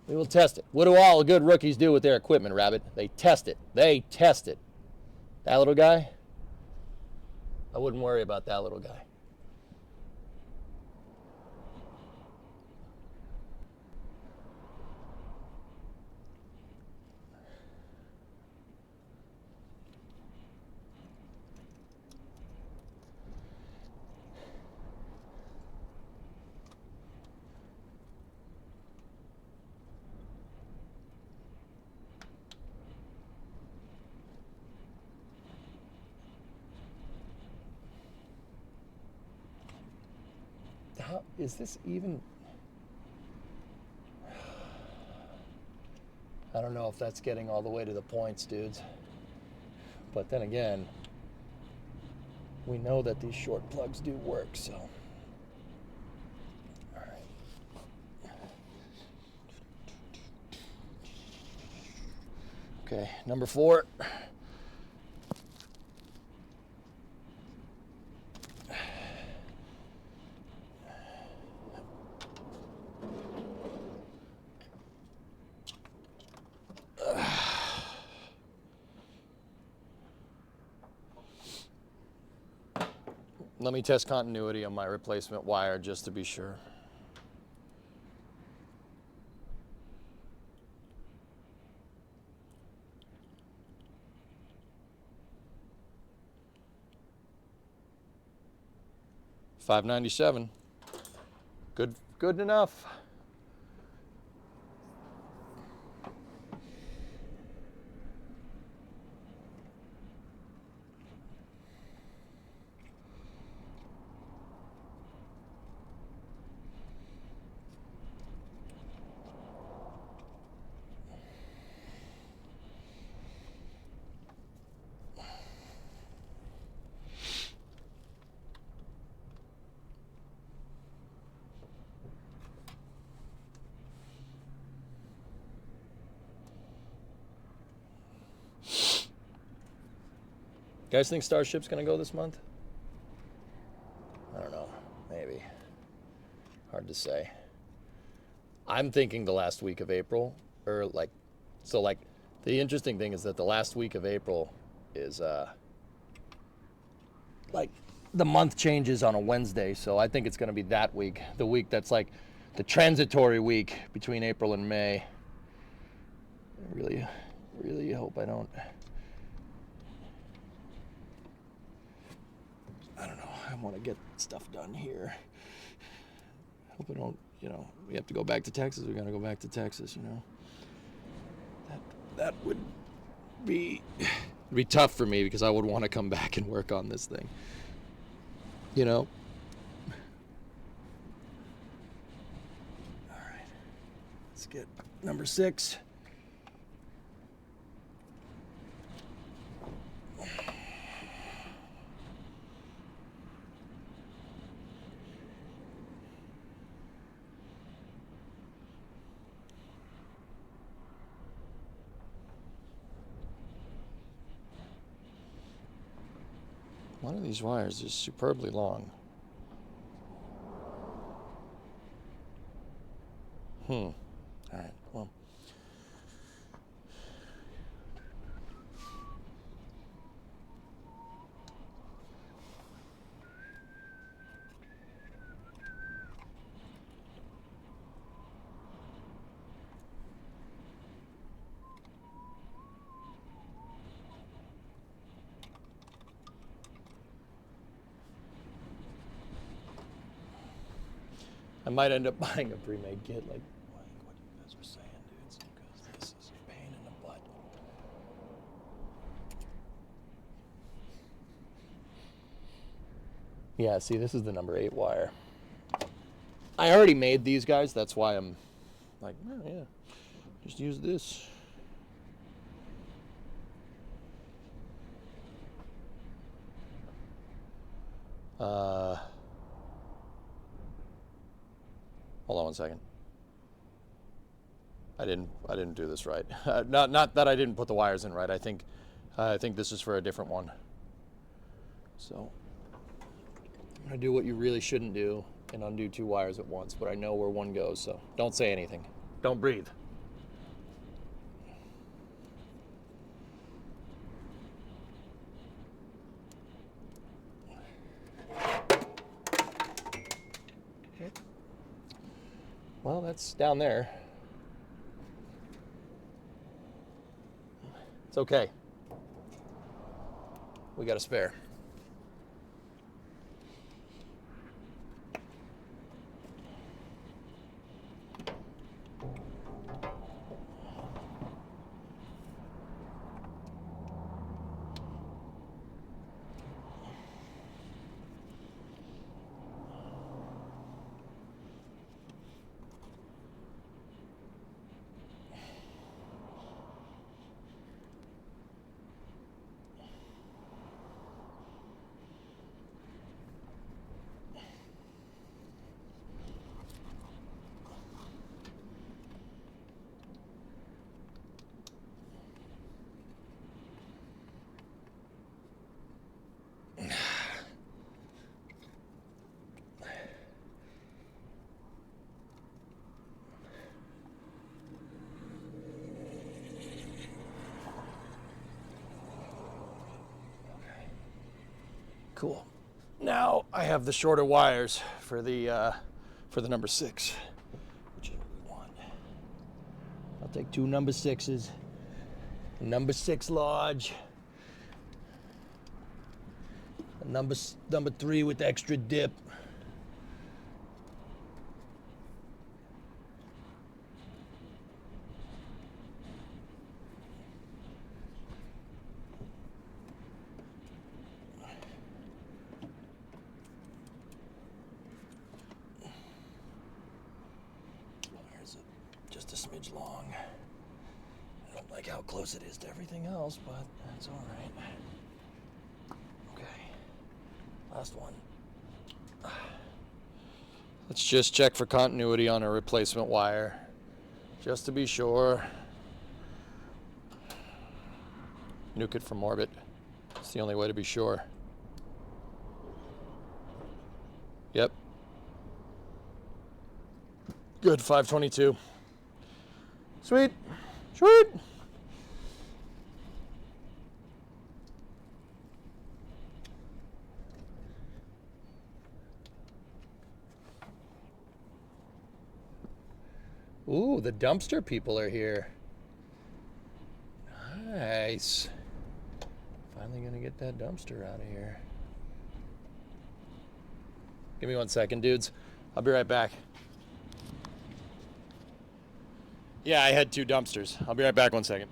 We will test it. What do all good rookies do with their equipment, Rabbit? They test it. They test it. That little guy? I wouldn't worry about that little guy. how is this even? I don't know if that's getting all the way to the points, dudes. But then again, we know that these short plugs do work, so. All right. Okay, number 4. Let me test continuity on my replacement wire just to be sure. $5.97. Good enough. Guys think Starship's gonna go this month? I don't know. Maybe. Hard to say. I'm thinking the last week of April, or like, so like, the interesting thing is that the last week of April is like the month changes on a Wednesday, so I think it's gonna be that week, the week that's like the transitory week between April and May. I really hope I don't. I don't know. I want to get stuff done here. Hope I don't, we have to go back to Texas. We got to go back to Texas, That would be tough for me because I would want to come back and work on this thing. All right. Let's get number 6. One of these wires is superbly long. All right, well. I might end up buying a pre-made kit, like what you guys were saying, dudes, because this is a pain in the butt. Yeah, see, this is the number 8 wire. I already made these guys, that's why I'm like, oh, yeah, just use this. Hold on one second. I didn't do this right. Not that I didn't put the wires in right. I think this is for a different one. So I'm gonna do what you really shouldn't do and undo 2 wires at once, but I know where one goes, so don't say anything. Don't breathe. Okay. Well, that's down there. It's okay. We got a spare. Cool. Now I have the shorter wires for the number 6, which is what we want. I'll take 2 number 6s. Number 6 large. A number 3 with extra dip. Just a smidge long. I don't like how close it is to everything else, but that's all right. Okay, last one. Let's just check for continuity on a replacement wire, just to be sure. Nuke it from orbit. It's the only way to be sure. Yep. Good, 522. Sweet. Sweet. Ooh, the dumpster people are here. Nice. Finally gonna get that dumpster out of here. Give me 1 second, dudes. I'll be right back. Yeah, I had 2 dumpsters. I'll be right back 1 second.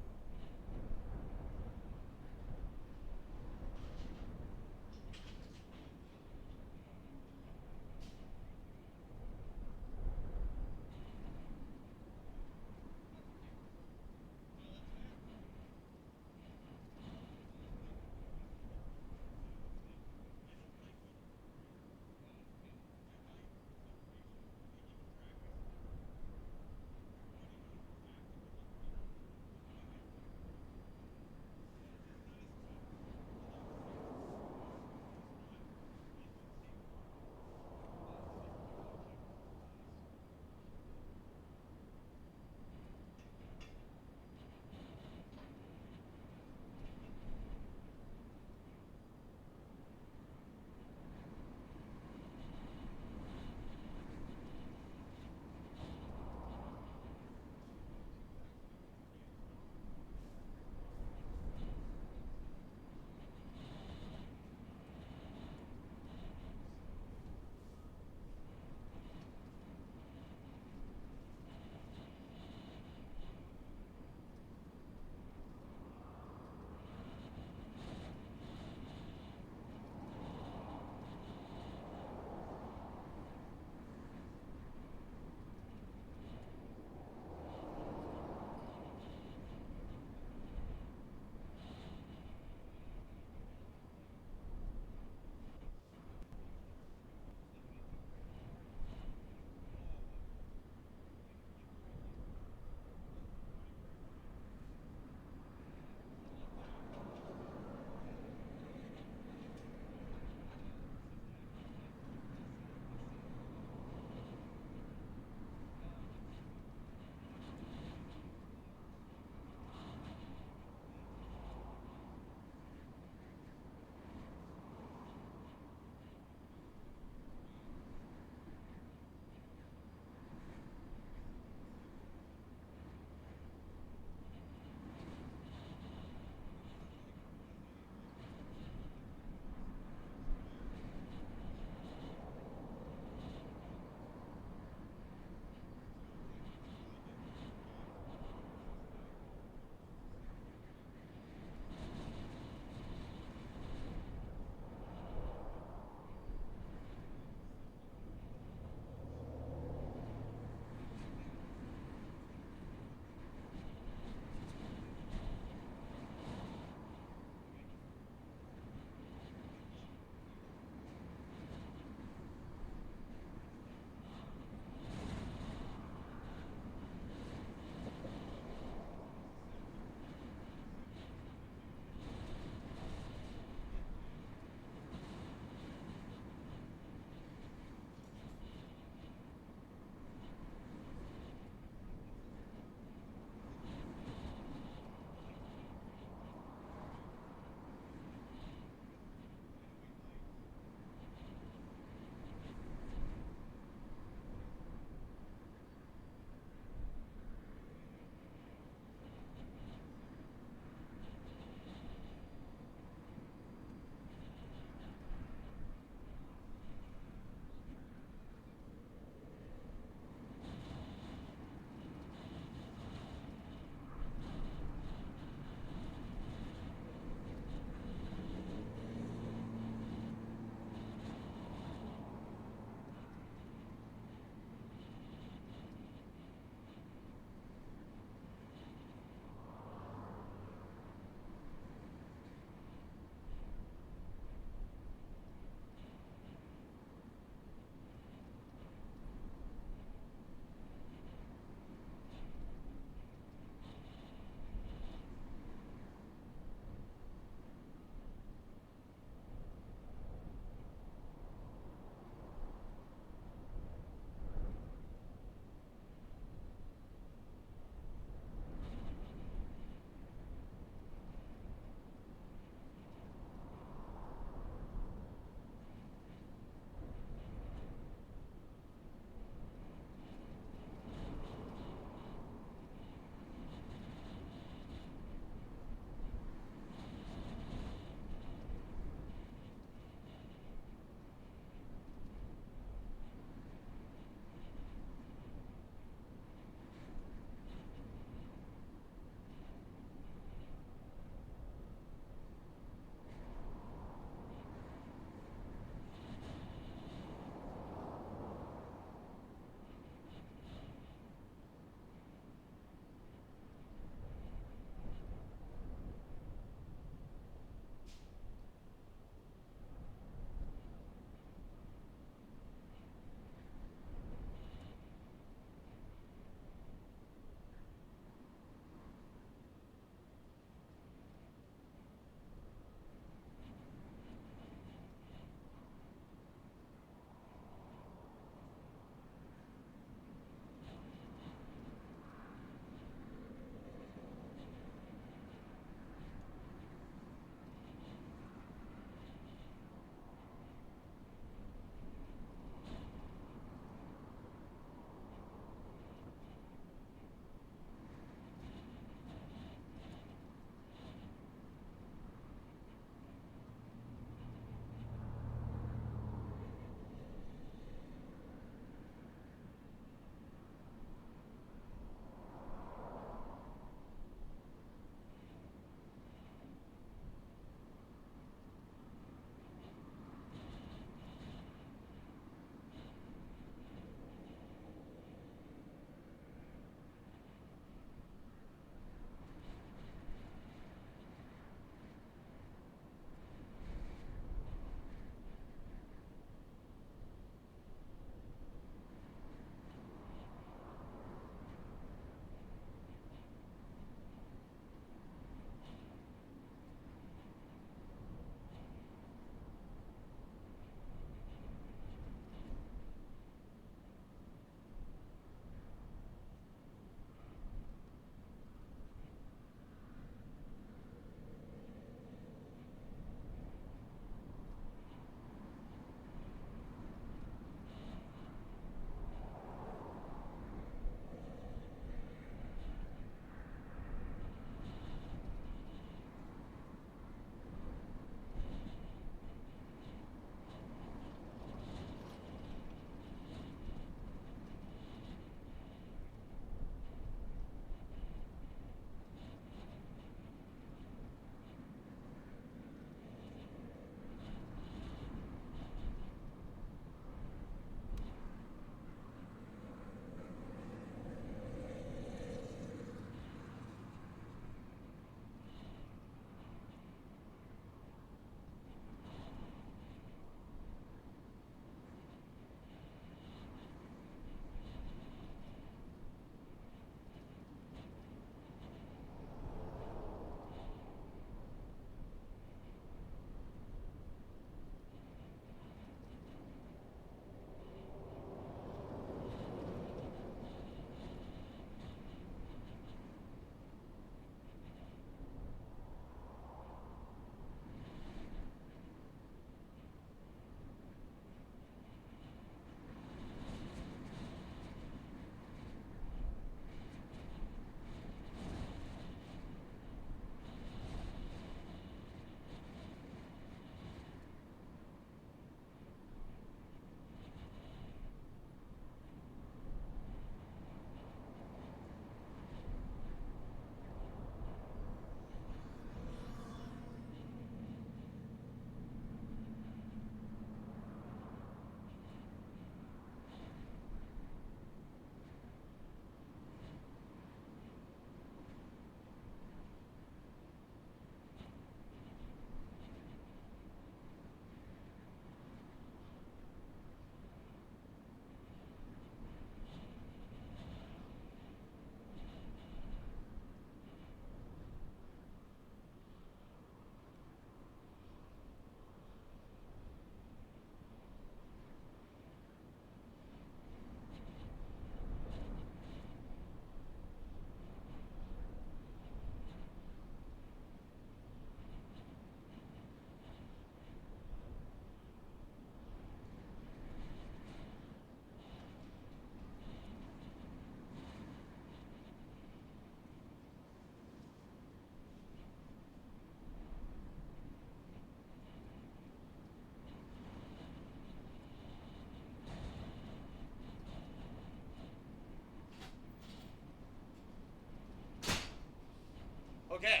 Okay,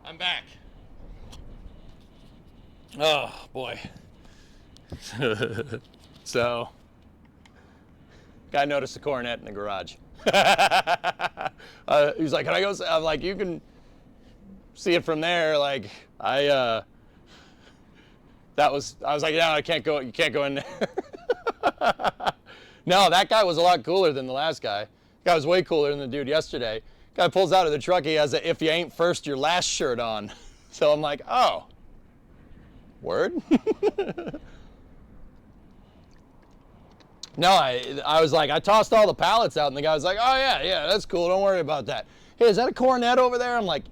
I'm back. Oh, boy. So, guy noticed a coronet in the garage. He's like, can I go? I'm like, you can see it from there. Like, I was like, no, I can't go, you can't go in there. No, that guy was a lot cooler than the last guy. The guy was way cooler than the dude yesterday. Guy pulls out of the truck, he has a "if you ain't first, your last" shirt on. So I'm like, oh, word? No, I was like, I tossed all the pallets out, and the guy was like, oh yeah, that's cool, don't worry about that. Hey, is that a coronet over there? I'm like,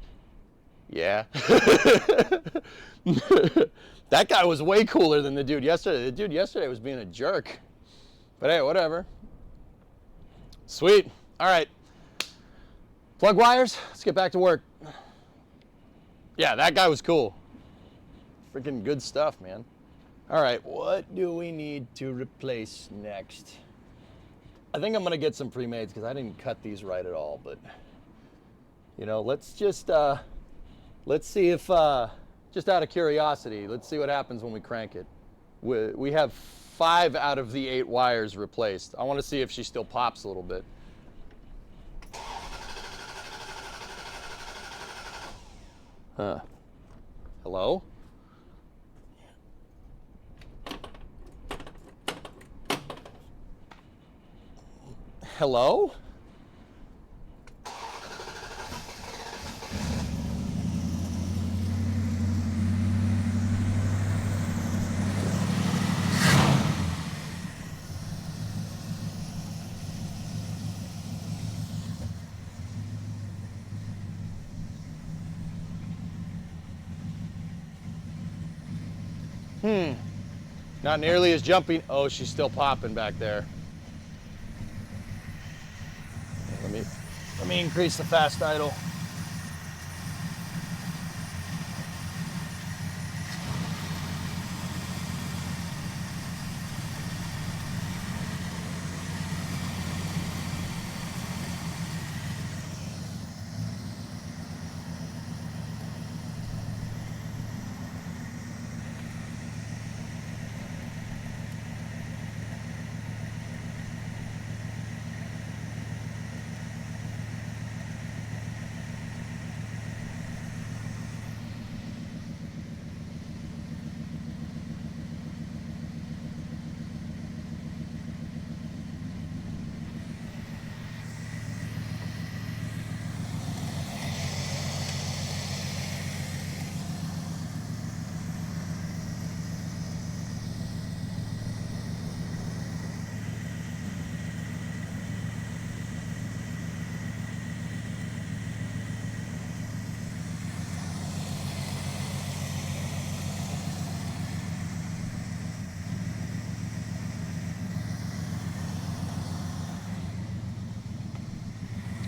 yeah. That guy was way cooler than the dude yesterday. The dude yesterday was being a jerk. But hey, whatever. Sweet. All right. Plug wires. Let's get back to work. Yeah, that guy was cool. Freaking good stuff, man. All right, what do we need to replace next? I think I'm gonna get some pre-mades because I didn't cut these right at all, but you know, let's just let's see if just out of curiosity, let's see what happens when we crank it. We have 5 out of the 8 wires replaced. I want to see if she still pops a little bit. Huh. Hello? Hello? Not nearly as jumping. Oh, she's still popping back there. Let me increase the fast idle.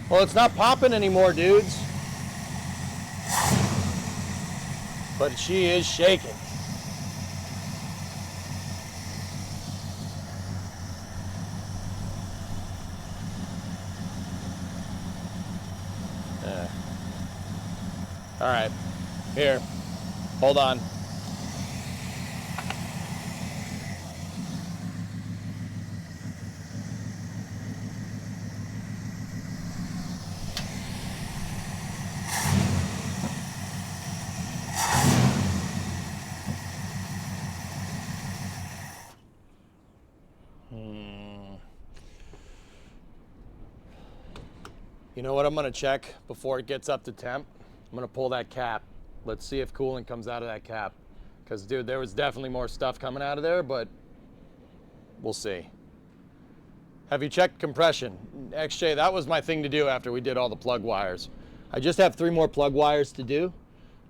Well, it's not popping anymore, dudes. But she is shaking. All right, here, hold on. You know what I'm gonna check before it gets up to temp? I'm gonna pull that cap. Let's see if cooling comes out of that cap. Because, dude, there was definitely more stuff coming out of there, but we'll see. Have you checked compression? XJ, that was my thing to do after we did all the plug wires. I just have 3 more plug wires to do.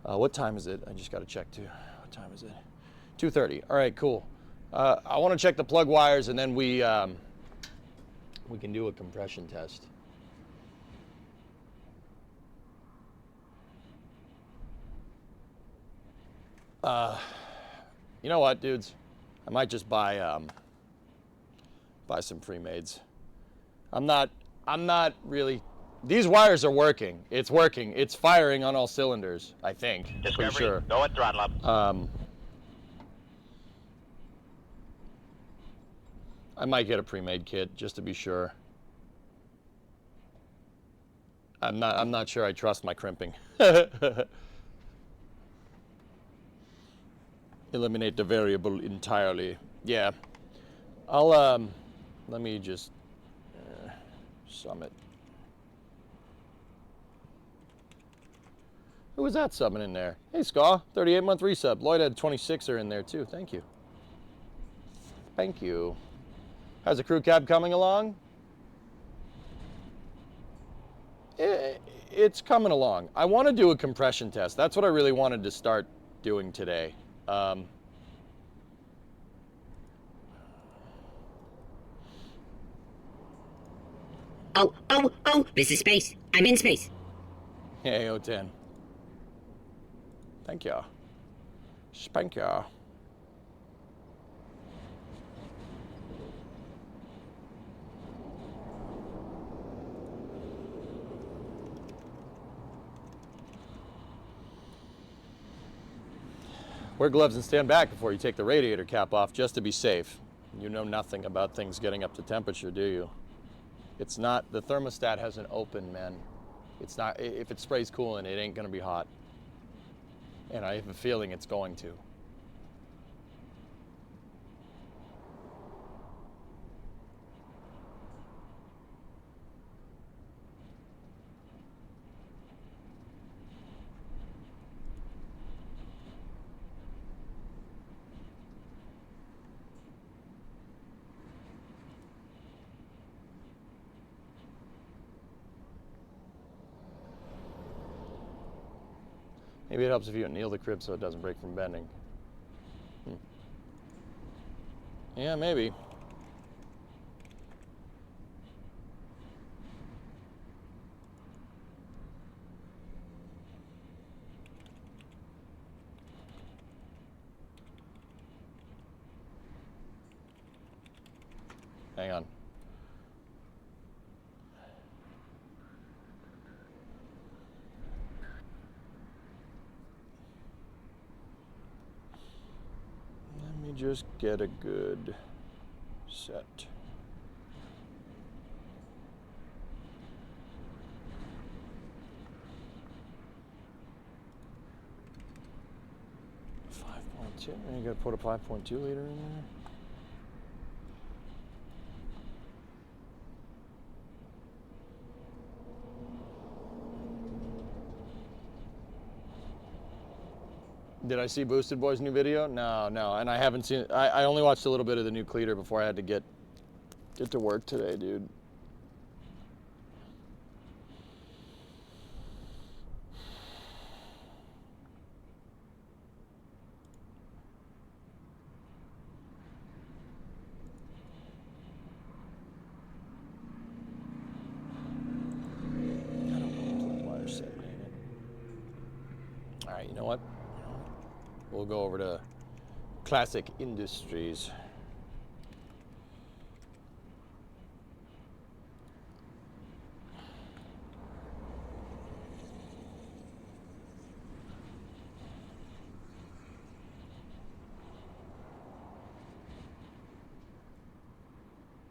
What time is it? I just gotta check too. What time is it? 2:30. All right, cool. I wanna check the plug wires and then we can do a compression test. You know what, dudes? I might just buy some pre-mades. I'm not really These wires are working. It's working. It's firing on all cylinders, I think. Pretty Discovery, sure. go at throttle up. I might get a pre-made kit just to be sure. I'm not sure I trust my crimping. Eliminate the variable entirely. Yeah. I'll let me just summit. Who was that subbing in there? Hey, Skaw, 38-month resub. Lloyd had 26er in there too. Thank you. Thank you. How's the crew cab coming along? It's coming along. I want to do a compression test. That's what I really wanted to start doing today. Oh, this is space. I'm in space. Hey, O10. Thank you. Spank ya. Wear gloves and stand back before you take the radiator cap off just to be safe. You know nothing about things getting up to temperature, do you? It's not, the thermostat hasn't opened, man. It's not, if it sprays coolant, it ain't gonna be hot. And I have a feeling it's going to. Maybe it helps if you anneal the crib so it doesn't break from bending. Yeah, maybe. Hang on. Let me just get a good set. You gotta put a 5.2 liter in there. Did I see Boosted Boy's new video? No, and I haven't seen it. I only watched a little bit of the new cleater before I had to get to work today, dude. All right, you know what? We'll go over to Classic Industries.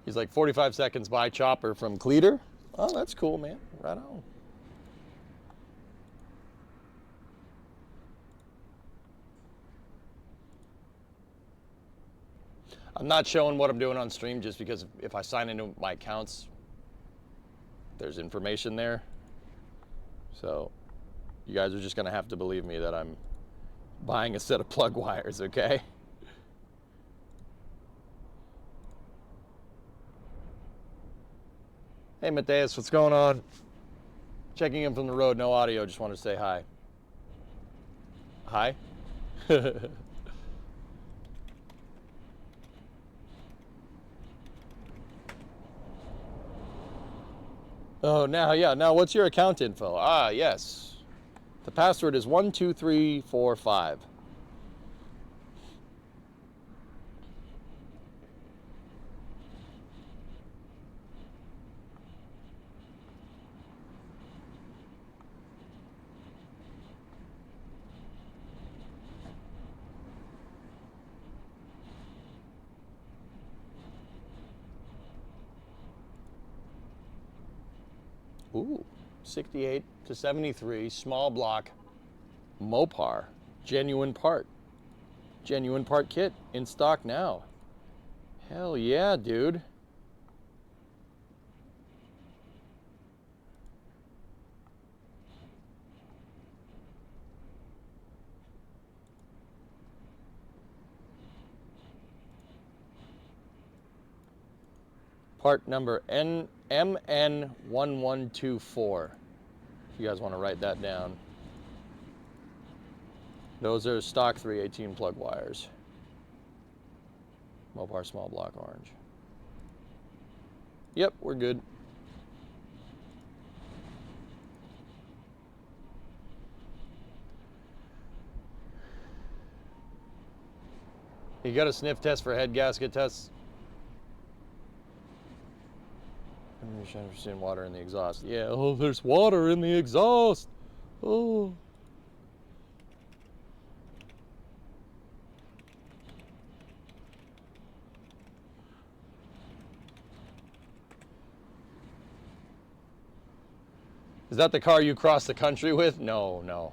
He's like 45 seconds by chopper from Cleater. Oh, that's cool, man. Right on. I'm not showing what I'm doing on stream just because if I sign into my accounts, there's information there. So you guys are just gonna have to believe me that I'm buying a set of plug wires, okay? Hey Mateus, what's going on? Checking in from the road, no audio, just wanted to say hi. Hi? Oh, now what's your account info? Ah, yes. The password is 12345. Ooh, 68 to 73, small block, Mopar, genuine part kit in stock now. Hell yeah, dude. Part number MN1124. If you guys want to write that down. Those are stock 318 plug wires. Mopar small block orange. Yep, we're good. You got a sniff test for head gasket tests? I'm seeing water in the exhaust. Yeah, oh, there's water in the exhaust. Oh. Is that the car you crossed the country with? No.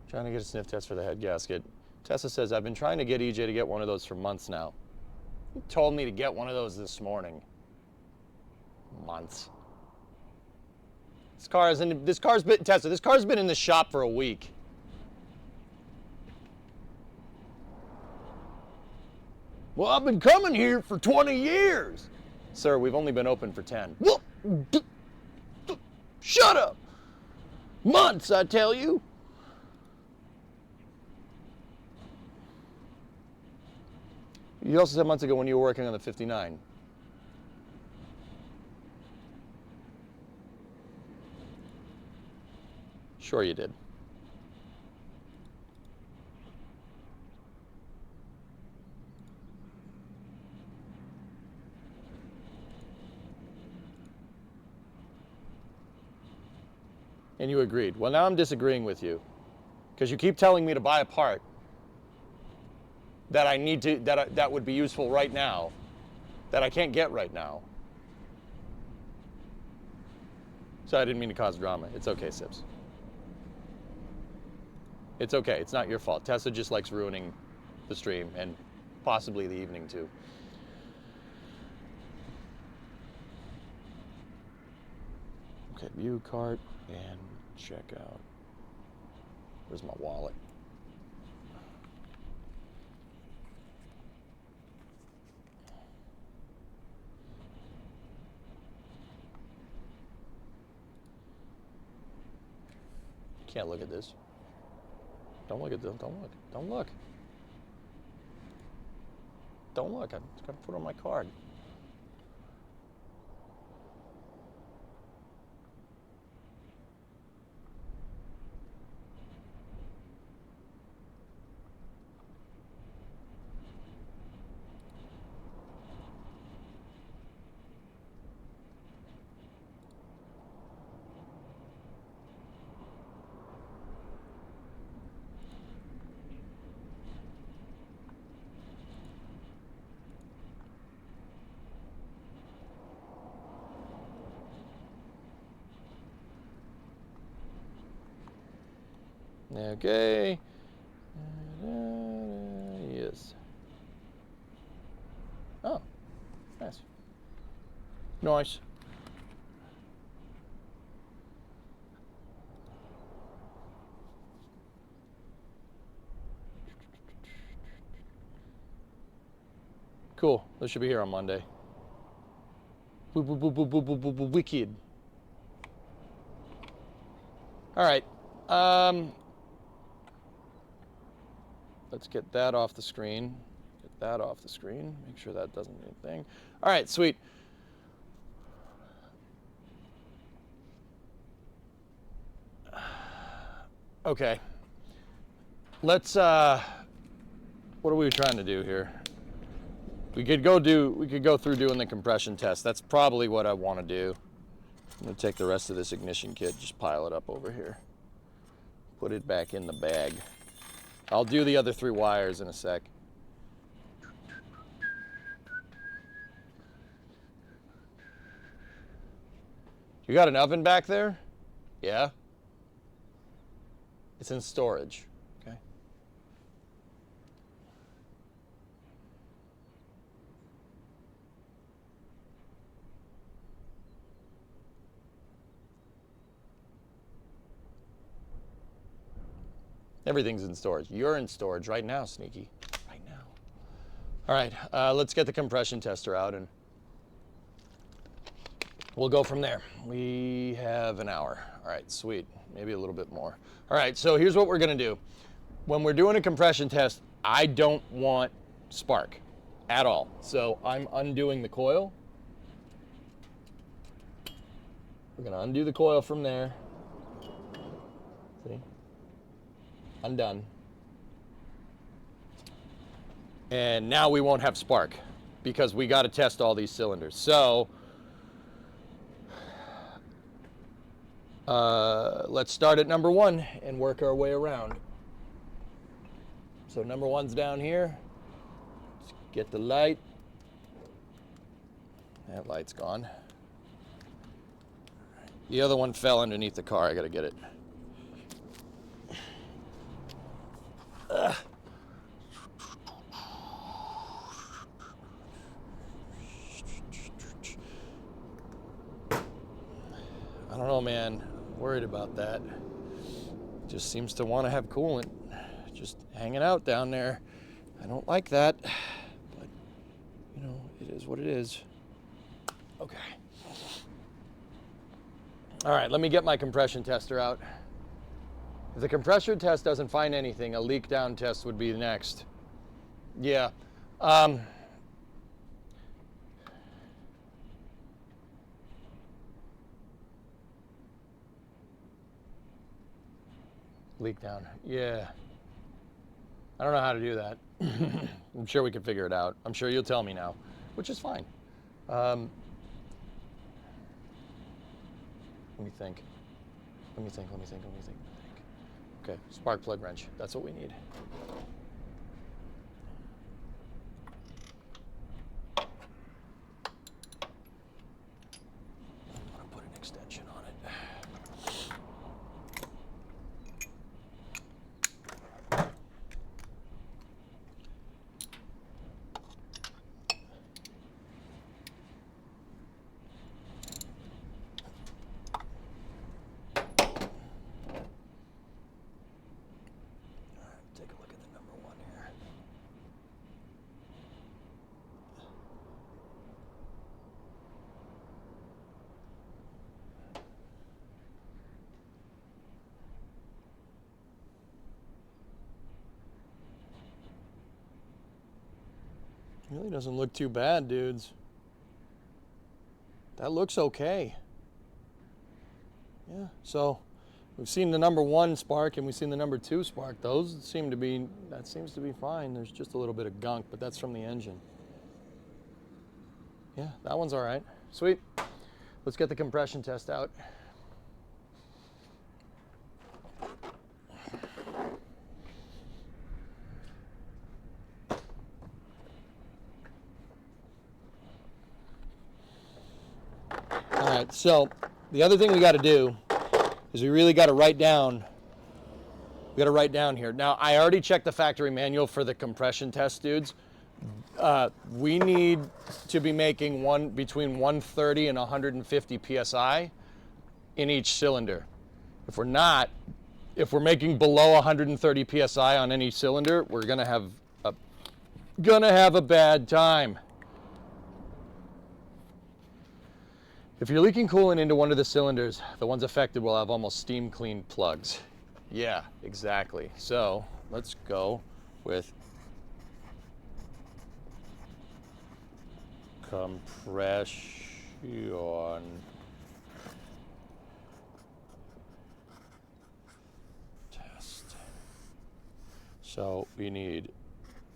Trying to get a sniff test for the head gasket. Tessa says, I've been trying to get EJ to get one of those for months now. He told me to get one of those this morning. Months. This car's been in the shop for a week. Well, I've been coming here for 20 years. Sir, we've only been open for 10. Well, shut up. Months, I tell you. You also said months ago when you were working on the 59. Sure you did. And you agreed. Well, now I'm disagreeing with you because you keep telling me to buy a part that I need to, that would be useful right now, that I can't get right now. So I didn't mean to cause drama. It's okay, Sips. It's okay. It's not your fault. Tessa just likes ruining the stream and possibly the evening too. Okay, view cart and check out. Where's my wallet? Can't look at this. Don't look at this. Don't look. Don't look. Don't look. I'm just gonna put on my card. Okay. Yes. Oh, nice. Nice. Cool. This should be here on Monday. Wicked. All right. Let's get that off the screen. Get that off the screen. Make sure that doesn't do anything. All right, sweet. Okay. Let's, what are we trying to do here? We could go through doing the compression test. That's probably what I want to do. I'm gonna take the rest of this ignition kit, just pile it up over here. Put it back in the bag. I'll do the other 3 wires in a sec. You got an oven back there? Yeah? It's in storage, okay? Everything's in storage. You're in storage right now, Sneaky. Right now. All right, let's get the compression tester out and we'll go from there. We have an hour. All right, sweet. Maybe a little bit more. All right, so here's what we're gonna do. When we're doing a compression test, I don't want spark at all. So I'm undoing the coil. We're gonna undo the coil from there. See? Undone. And now we won't have spark because we gotta test all these cylinders. So let's start at number 1 and work our way around. So number 1's down here. Let's get the light. That light's gone. The other one fell underneath the car. I gotta get it. I don't know, man. Worried about that. Just seems to want to have coolant just hanging out down there. I don't like that, but you know, it is what it is. Okay. All right, let me get my compression tester out. If the compression test doesn't find anything, a leak down test would be next. Yeah. Leak down. Yeah. I don't know how to do that. I'm sure we can figure it out. I'm sure you'll tell me now, which is fine. Let me think. Let me think. Okay, spark plug wrench. That's what we need. I'm gonna put an extension on it. Take a look at the number 1 here. Really doesn't look too bad, dudes. That looks okay. Yeah, so we've seen the number 1 spark and we've seen the number 2 spark. That seems to be fine. There's just a little bit of gunk, but that's from the engine. Yeah, that one's all right. Sweet. Let's get the compression test out. All right, so the other thing we got to do is we really got to write down. We got to write down here. Now, I already checked the factory manual for the compression test, dudes. We need to be making between 130 and 150 psi in each cylinder. If we're not, if we're making below 130 psi on any cylinder, we're gonna have a bad time. If you're leaking coolant into one of the cylinders, the ones affected will have almost steam clean plugs. Yeah, exactly. So let's go with compression test. So we need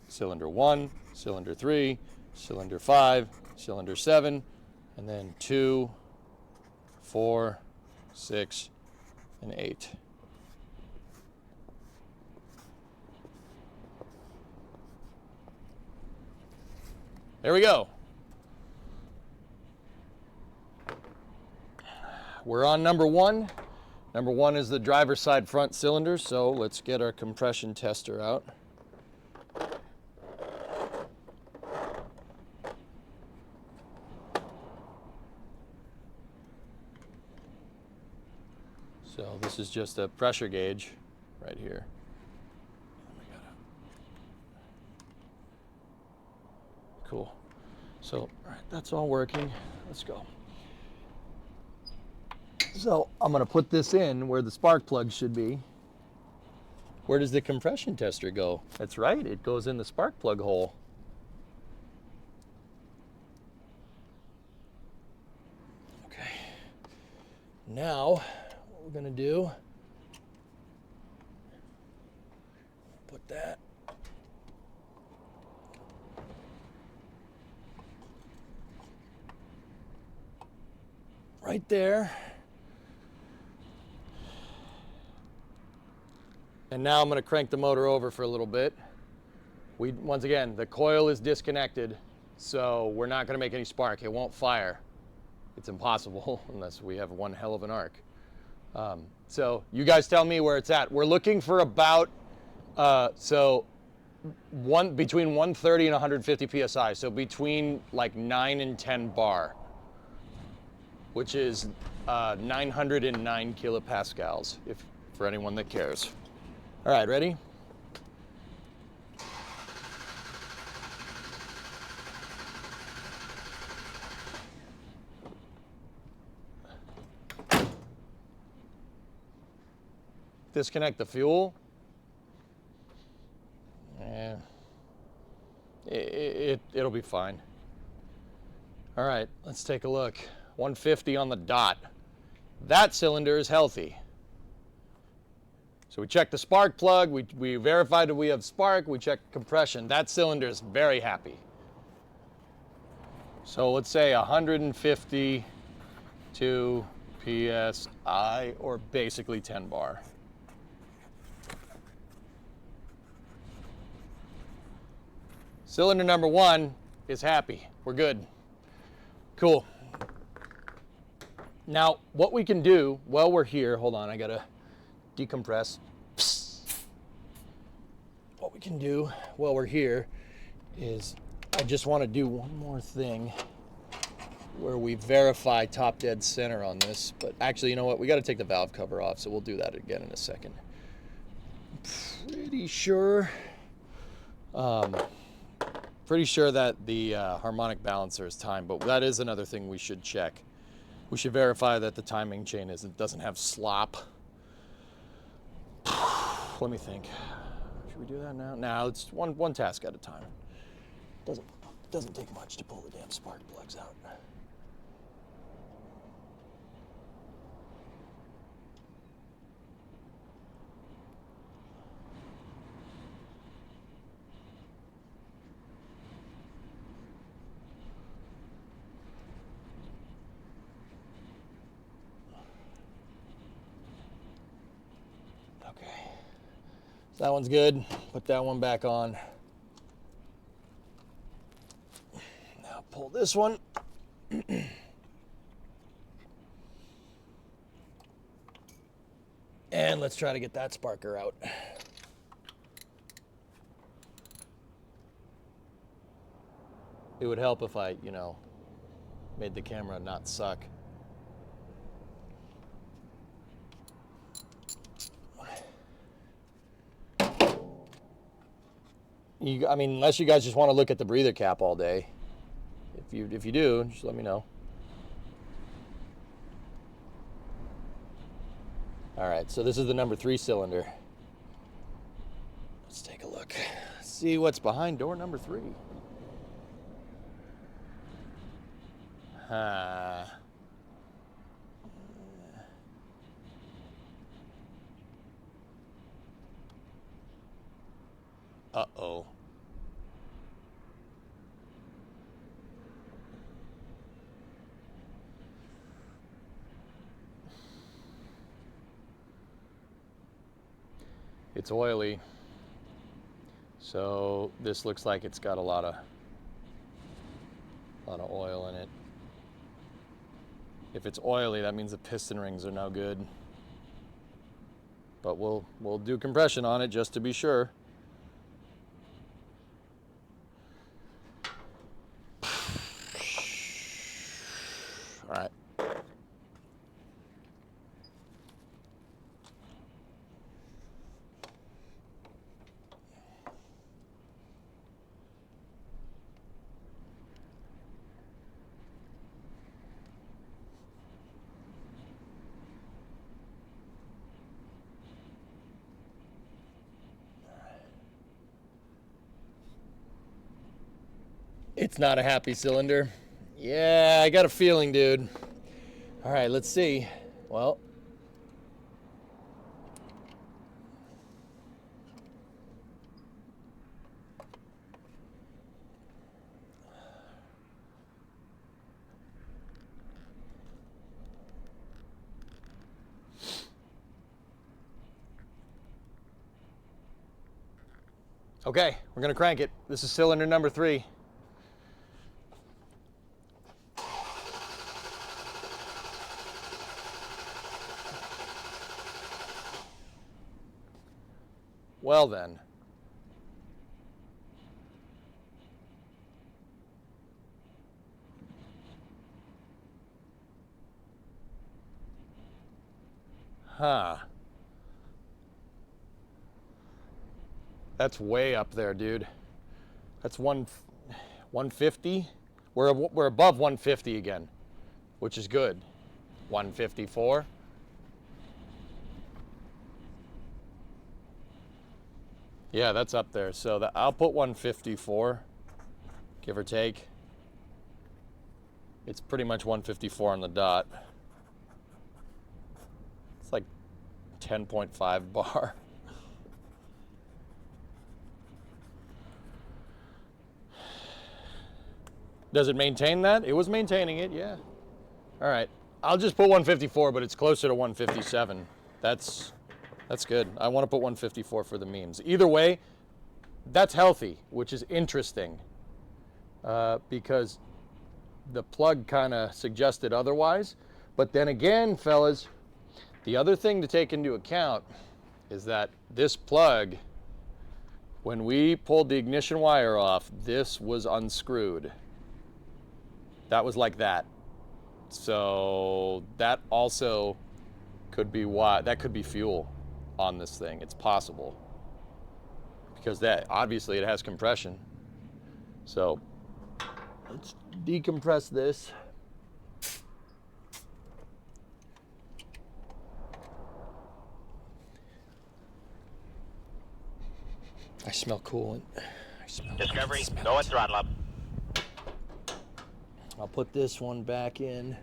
cylinder 1, cylinder 3, cylinder 5, cylinder 7, and then 2, 4, 6, and 8. There we go. We're on number 1. Number 1 is the driver's side front cylinder, so let's get our compression tester out. So this is just a pressure gauge right here. Cool. So, all right, that's all working. Let's go. So I'm going to put this in where the spark plug should be. Where does the compression tester go? That's right, it goes in the spark plug hole. Okay. Now, what we're going to do, put that right there. And now I'm going to crank the motor over for a little bit. Once again, the coil is disconnected, so we're not going to make any spark. It won't fire. It's impossible unless we have one hell of an arc. So you guys tell me where it's at. We're looking for about between 130 and 150 psi. So between like 9 and 10 bar, which is 909 kilopascals, for anyone that cares. All right, ready? Disconnect the fuel. Yeah, it'll be fine. All right, let's take a look. 150 on the dot. That cylinder is healthy. So we checked the spark plug, we verified that we have spark, we checked compression. That cylinder is very happy. So let's say 152 psi, or basically 10 bar. Cylinder number 1 is happy. We're good. Cool. Now, what we can do while we're here, hold on, I gotta decompress. What we can do while we're here is, I just want to do one more thing where we verify top dead center on this. But actually, you know what? We got to take the valve cover off, so we'll do that again in a second. Pretty sure that the harmonic balancer is timed, but that is another thing we should check. We should verify that the timing chain doesn't have slop. Let me think. Should we do that now? Now it's one task at a time. Doesn't take much to pull the damn spark plugs out. Okay. So that one's good. Put that one back on. Now pull this one. And let's try to get that sparker out. It would help if I, made the camera not suck. Unless you guys just want to look at the breather cap all day. If you do, just let me know. All right, so this is the number 3 cylinder. Let's take a look. See what's behind door number 3. Uh-oh. It's oily. So this looks like it's got a lot of oil in it. If it's oily, that means the piston rings are no good. But we'll do compression on it just to be sure. All right. It's not a happy cylinder. Yeah, I got a feeling, dude. All right, let's see. Well, okay, we're gonna crank it. This is cylinder number 3. Well then. Huh. That's way up there, dude. That's 150. We're above 150 again, which is good. 154. Yeah, that's up there. So I'll put 154, give or take. It's pretty much 154 on the dot. It's like 10.5 bar. Does it maintain that? It was maintaining it, yeah. All right, I'll just put 154, but it's closer to 157. That's good. I want to put 154 for the memes. Either way, that's healthy, which is interesting because the plug kind of suggested otherwise. But then again, fellas, the other thing to take into account is that this plug, when we pulled the ignition wire off, this was unscrewed. That was like that. So that also could be why, that could be fuel on this thing. It's possible. Because that, obviously it has compression. So let's decompress this. I smell coolant. Discovery, go at throttle up. I'll put this one back in.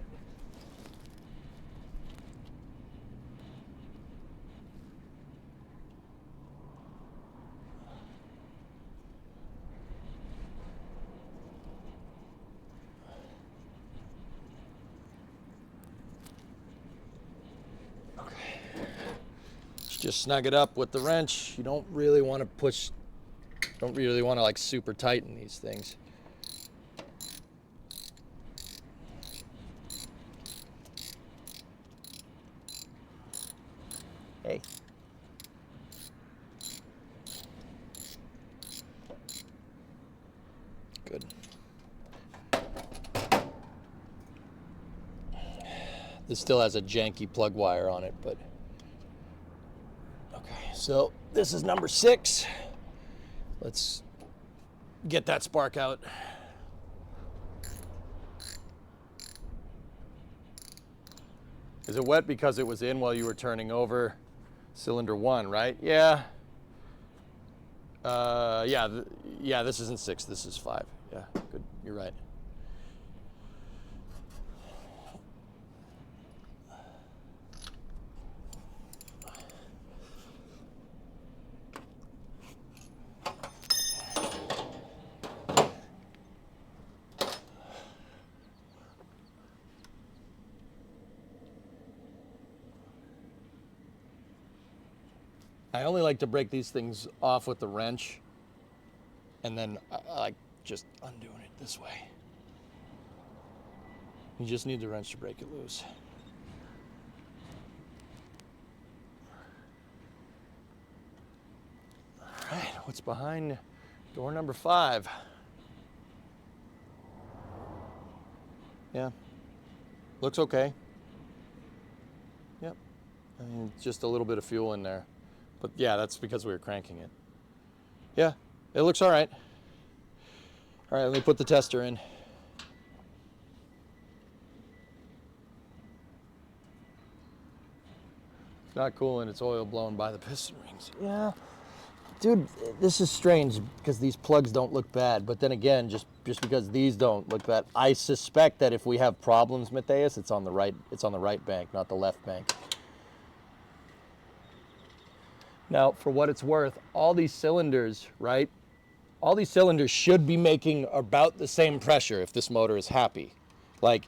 Okay. Just snug it up with the wrench. You don't really want to push, don't really want to like super tighten these things. Hey. Good. This still has a janky plug wire on it, but okay. So this is number 6. Let's get that spark out. Is it wet because it was in while you were turning over cylinder 1, right? Yeah. Yeah, this isn't 6, this is 5. Yeah, good, you're right. I only like to break these things off with the wrench, and then I like just undoing it this way. You just need the wrench to break it loose. All right, what's behind door number 5? Yeah, looks okay. Yep, I mean, just a little bit of fuel in there. But yeah, that's because we were cranking it. Yeah, it looks all right. All right, let me put the tester in. It's not cool and it's oil blown by the piston rings. Yeah, dude, this is strange because these plugs don't look bad. But then again, just because these don't look bad, I suspect that if we have problems, Matthias, it's on the right bank, not the left bank. Now, for what it's worth, all these cylinders, right? All these cylinders should be making about the same pressure if this motor is happy. Like,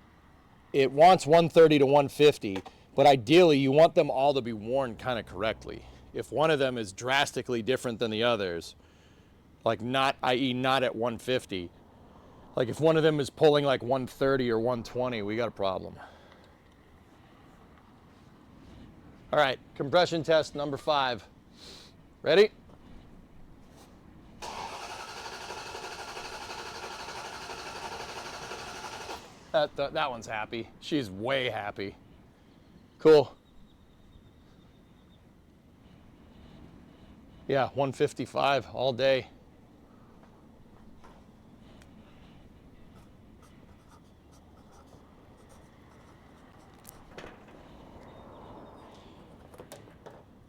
it wants 130 to 150, but ideally you want them all to be worn kind of correctly. If one of them is drastically different than the others, like not, i.e. not at 150, like if one of them is pulling like 130 or 120, we got a problem. All right, compression test number 5. Ready? That one's happy. She's way happy. Cool. Yeah, 155 all day.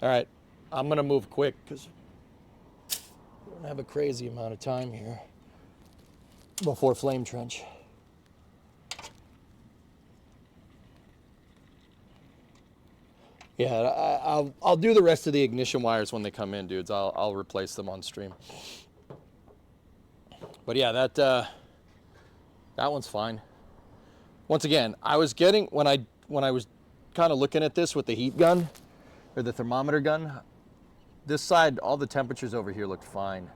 All right, I'm gonna move quick because we don't have a crazy amount of time here before flame trench. Yeah, I'll do the rest of the ignition wires when they come in, dudes. I'll replace them on stream. But yeah, that one's fine. Once again, I was getting when I was kind of looking at this with the heat gun or the thermometer gun, this side, all the temperatures over here looked fine.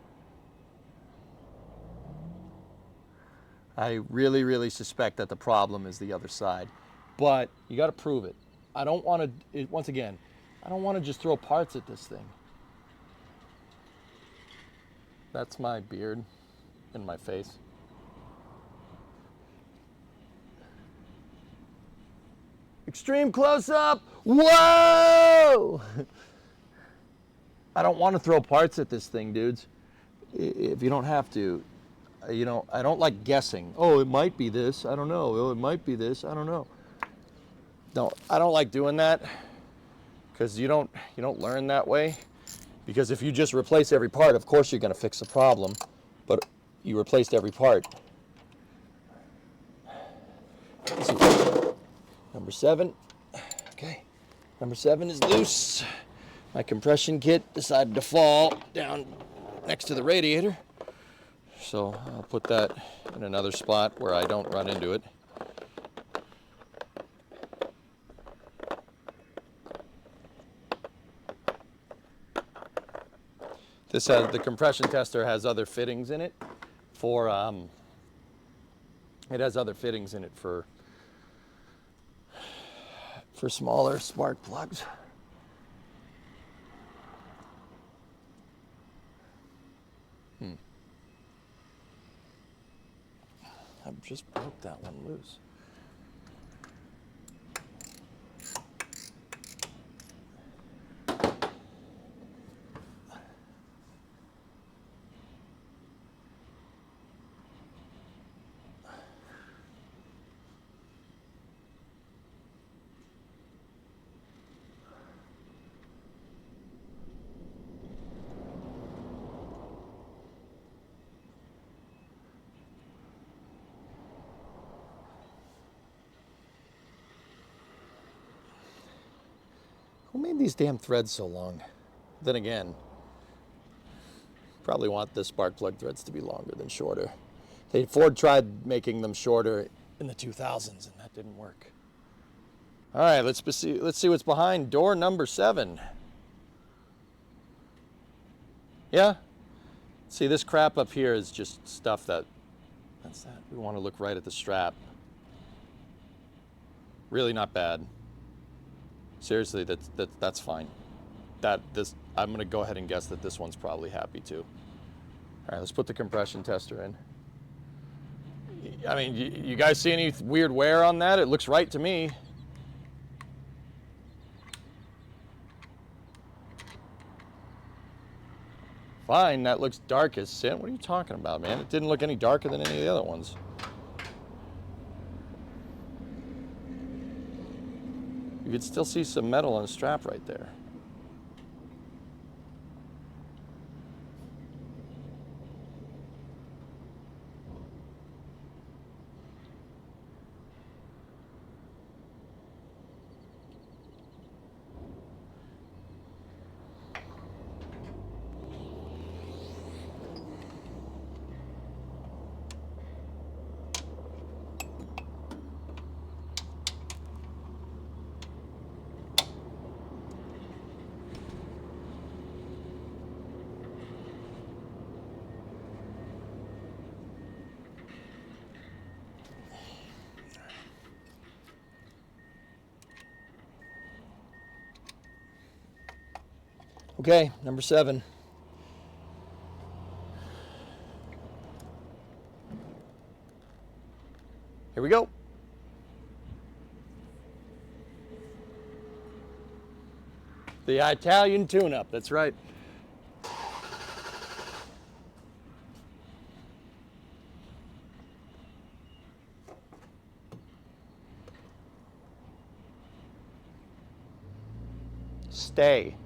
I really, really suspect that the problem is the other side, but you got to prove it. I don't want to, once again, I don't want to just throw parts at this thing. That's my beard and my face. Extreme close-up. Whoa! I don't want to throw parts at this thing, dudes. If you don't have to. You know, I don't like guessing. Oh, it might be this. I don't know. Oh, it might be this. I don't know. No, I don't like doing that because you don't learn that way. Because if you just replace every part, of course you're going to fix the problem, but you replaced every part. Let's see. Number 7. Okay. Number 7 is loose. My compression kit decided to fall down next to the radiator. So I'll put that in another spot where I don't run into it. This has, the compression tester has other fittings in it for, it has other fittings in it for smaller spark plugs. I just broke that one loose. Who made these damn threads so long? Then again, probably want the spark plug threads to be longer than shorter. Ford tried making them shorter in the 2000s and that didn't work. All right, let's see what's behind door number 7. Yeah. See, this crap up here is just stuff that's that. We want to look right at the strap. Really not bad. Seriously, that's fine. I'm gonna go ahead and guess that this one's probably happy too. All right, let's put the compression tester in. I mean, you guys see any weird wear on that? It looks right to me. Fine, that looks dark as sin. What are you talking about, man? It didn't look any darker than any of the other ones. You could still see some metal on the strap right there. Okay, number 7. Here we go. The Italian tune-up, that's right. Stay.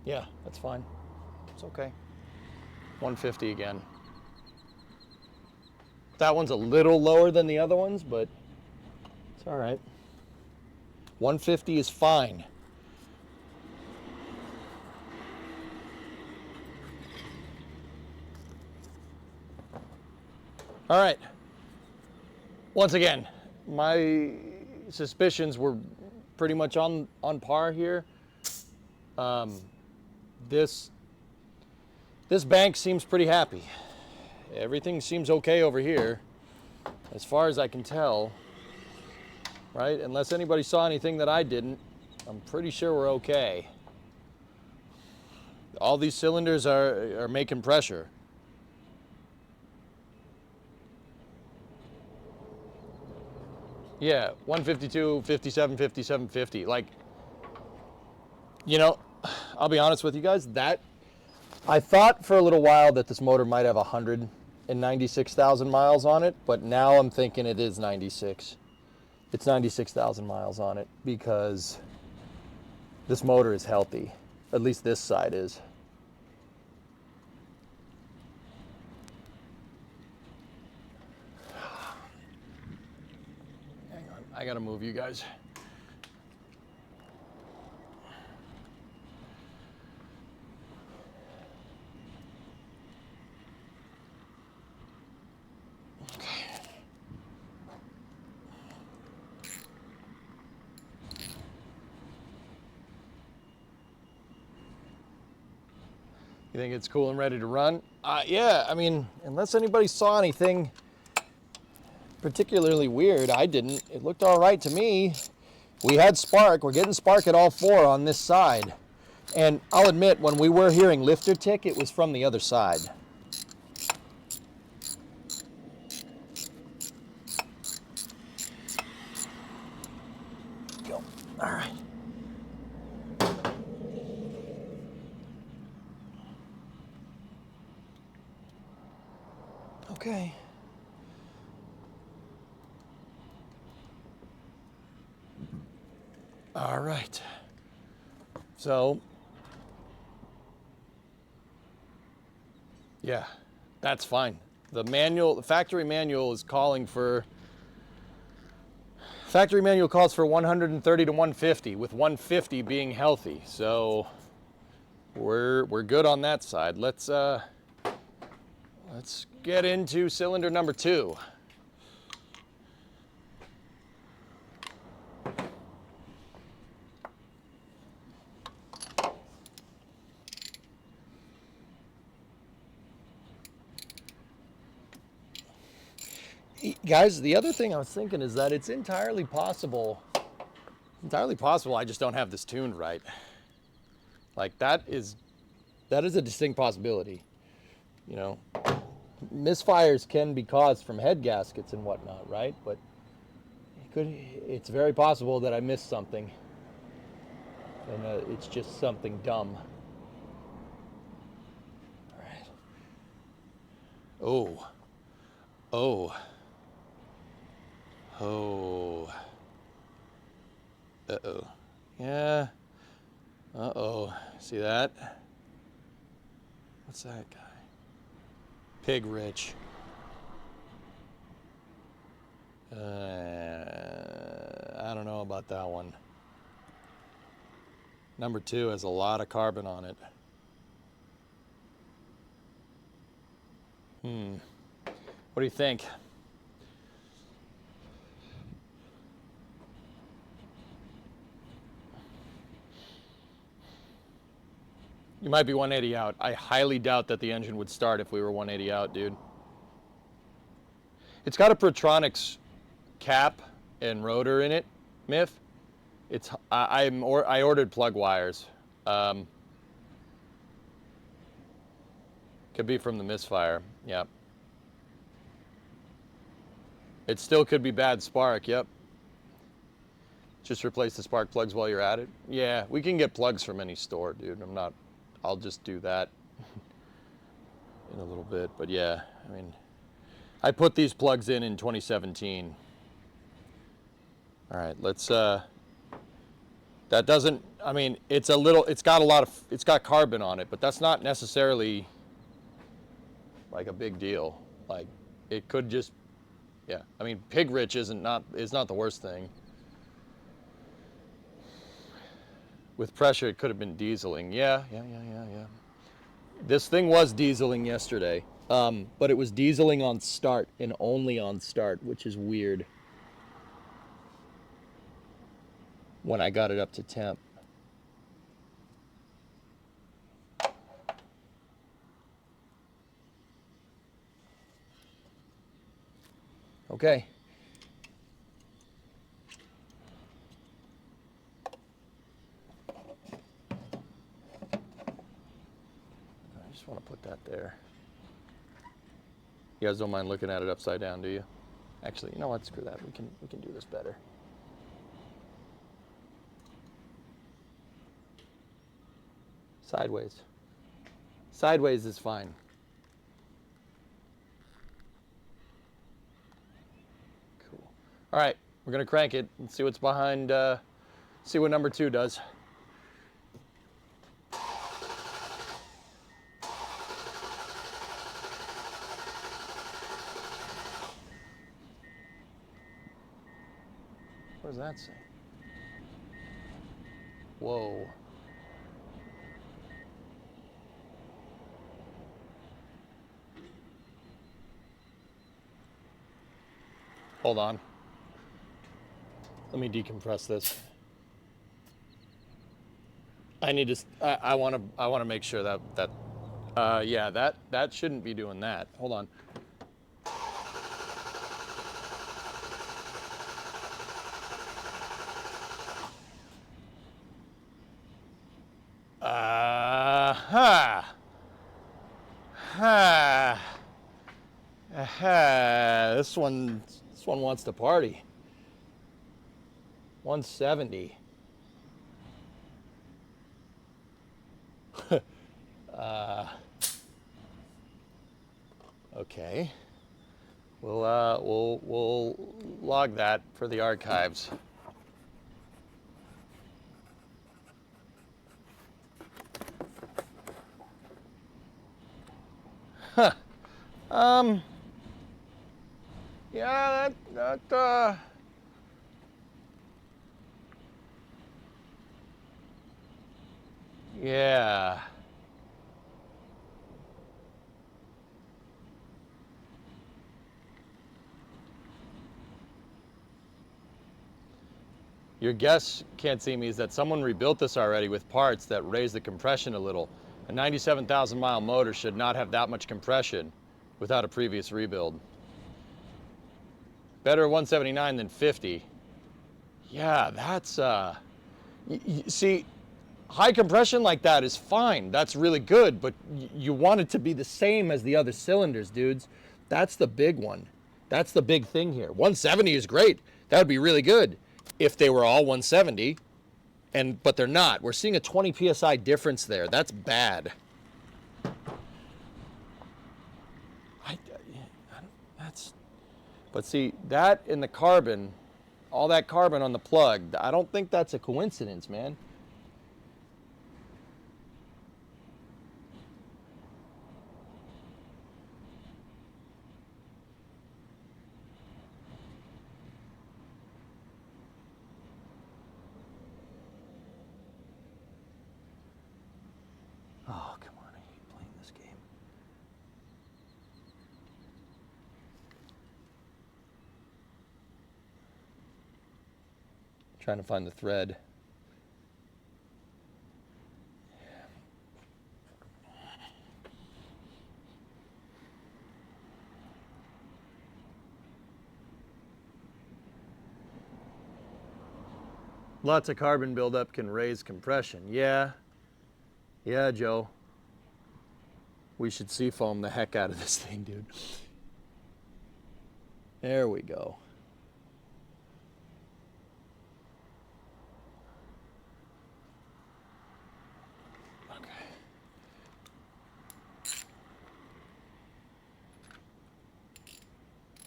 Yeah, that's fine. It's okay. 150 again. That one's a little lower than the other ones, but it's all right. 150 is fine. All right. Once again, my suspicions were pretty much on par here. This bank seems pretty happy. Everything seems okay over here, as far as I can tell, right? Unless anybody saw anything that I didn't, I'm pretty sure we're okay. All these cylinders are making pressure. Yeah, 152, 57, 57, 50. Like, you know, I'll be honest with you guys, I thought for a little while that this motor might have 196,000 miles on it, but now I'm thinking it is 96. It's 96,000 miles on it because this motor is healthy. At least this side is. Hang on, I gotta move you guys. You think it's cool and ready to run? Yeah, I mean, unless anybody saw anything particularly weird, I didn't. It looked all right to me. We had spark. We're getting spark at all 4 on this side. And I'll admit, when we were hearing lifter tick, it was from the other side. Go. All right. Okay. All right. So, yeah, that's fine. The factory manual calls for 130 to 150, with 150 being healthy. So we're good on that side. Let's Let's get into cylinder number 2. Guys, the other thing I was thinking is that it's entirely possible I just don't have this tuned right. Like that is a distinct possibility. You know, misfires can be caused from head gaskets and whatnot, right? But it's very possible that I missed something, and it's just something dumb. All right. Oh. Uh-oh. Yeah. Uh-oh. See that? What's that guy? Pig Rich. I don't know about that one. Number 2 has a lot of carbon on it. What do you think? You might be 180 out. I highly doubt that the engine would start if we were 180 out, dude. It's got a Protronics cap and rotor in it, Miff. I ordered plug wires. Could be from the misfire. Yep. It still could be bad spark. Yep. Just replace the spark plugs while you're at it. Yeah, we can get plugs from any store, dude. I'll just do that in a little bit. But yeah, I mean, I put these plugs in 2017. All right, let's, that doesn't, I mean, it's got carbon on it, but that's not necessarily like a big deal. Like, it could just, yeah. I mean, Pig Rich is not the worst thing. With pressure, it could have been dieseling. Yeah. This thing was dieseling yesterday, but it was dieseling on start and only on start, which is weird when I got it up to temp. Okay. I just want to put that there. You guys don't mind looking at it upside down, do you? Actually, you know what? Screw that. We can do this better. Sideways. Sideways is fine. Cool. All right, we're gonna crank it and see what's behind. See what number 2 does. What does that say? Whoa. Hold on. Let me decompress this. I need to. I want to make sure that yeah, that shouldn't be doing that. Hold on. This one wants to party. 170. Okay. We'll log that for the archives. Huh. Yeah, that yeah. Your guess, Can't See Me, is that someone rebuilt this already with parts that raised the compression a little. A 97,000 mile motor should not have that much compression without a previous rebuild. Better 179 than 50. Yeah, that's, see, high compression like that is fine. That's really good, but you want it to be the same as the other cylinders, dudes. That's the big one. That's the big thing here. 170 is great. That would be really good if they were all 170, but they're not. We're seeing a 20 PSI difference there. That's bad. But see, that in the carbon, all that carbon on the plug, I don't think that's a coincidence, man. Oh, come on, I hate playing this game. Trying to find the thread. Lots of carbon buildup can raise compression. Yeah, Joe. We should seafoam the heck out of this thing, dude. There we go. Okay.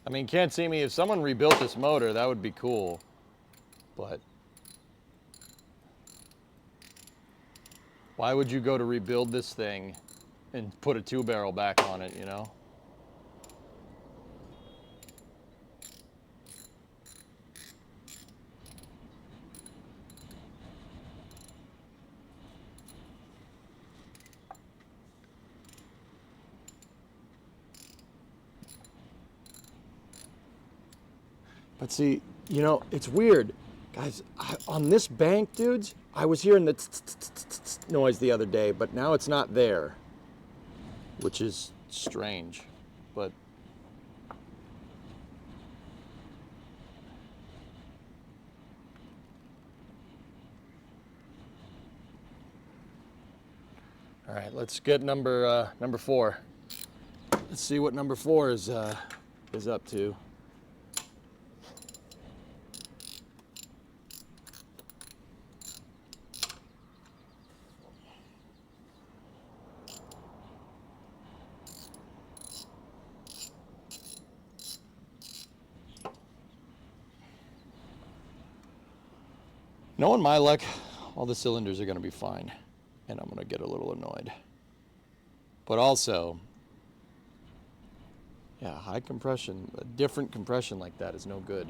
I mean, Can't See Me, if someone rebuilt this motor, that would be cool. But why would you go to rebuild this thing and put a 2-barrel back on it, you know? But see, you know, it's weird. Guys, on this bank, dudes, I was hearing the noise the other day, but now it's not there, which is strange. But all right, let's get number 4. Let's see what number 4 is up to. Knowing my luck, all the cylinders are going to be fine, and I'm going to get a little annoyed. But also, yeah, high compression, a different compression like that is no good.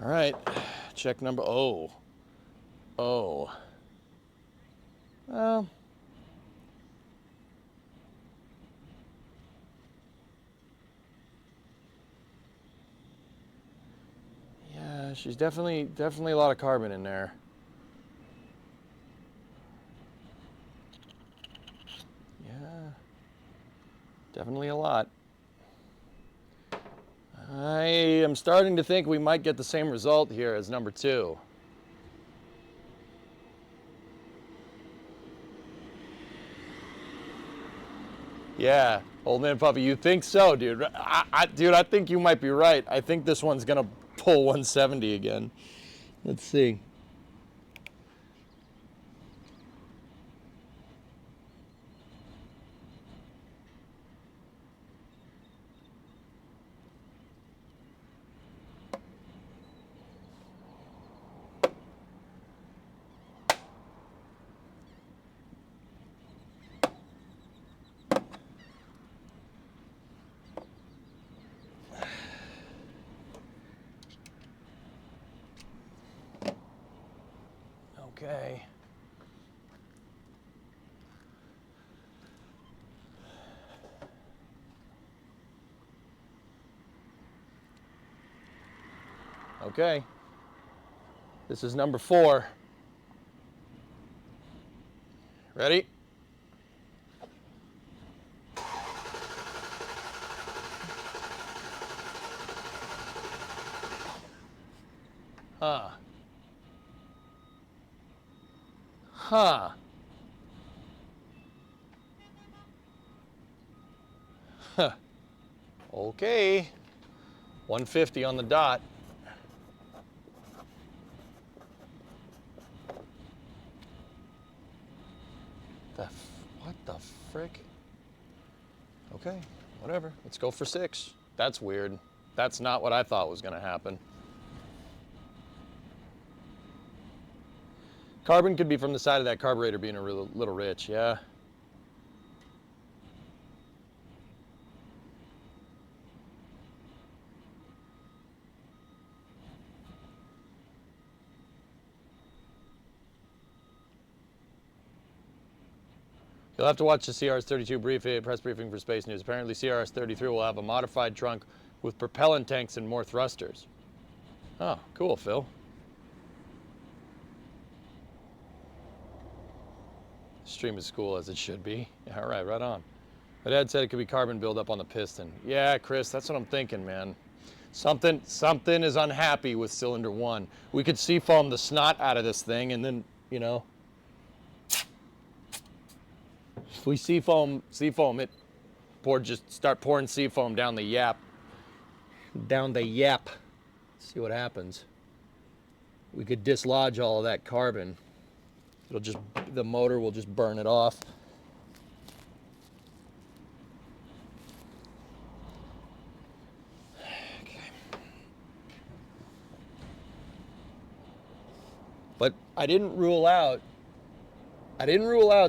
All right, check number, oh. Well, yeah, she's definitely a lot of carbon in there. Yeah, definitely a lot. I am starting to think we might get the same result here as number 2. Yeah, old man puppy, you think so, dude? Dude, I think you might be right. I think this one's gonna pull 170 again. Let's see. Okay. Okay. This is number 4. Ready? Huh. Huh. Huh. Okay. 150 on the dot. What the frick? Okay, whatever. Let's go for 6. That's weird. That's not what I thought was going to happen. Carbon could be from the side of that carburetor being a little rich, yeah. You'll have to watch the CRS-32 press briefing for Space News. Apparently CRS-33 will have a modified trunk with propellant tanks and more thrusters. Oh, cool, Phil. Stream is cool as it should be. All right, right on. My dad said it could be carbon buildup on the piston. Yeah, Chris, that's what I'm thinking, man. Something is unhappy with cylinder 1. We could seafoam the snot out of this thing, and then, you know, if we seafoam it, just start pouring seafoam down the yap. See what happens. We could dislodge all of that carbon. The motor will just burn it off. Okay. But I didn't rule out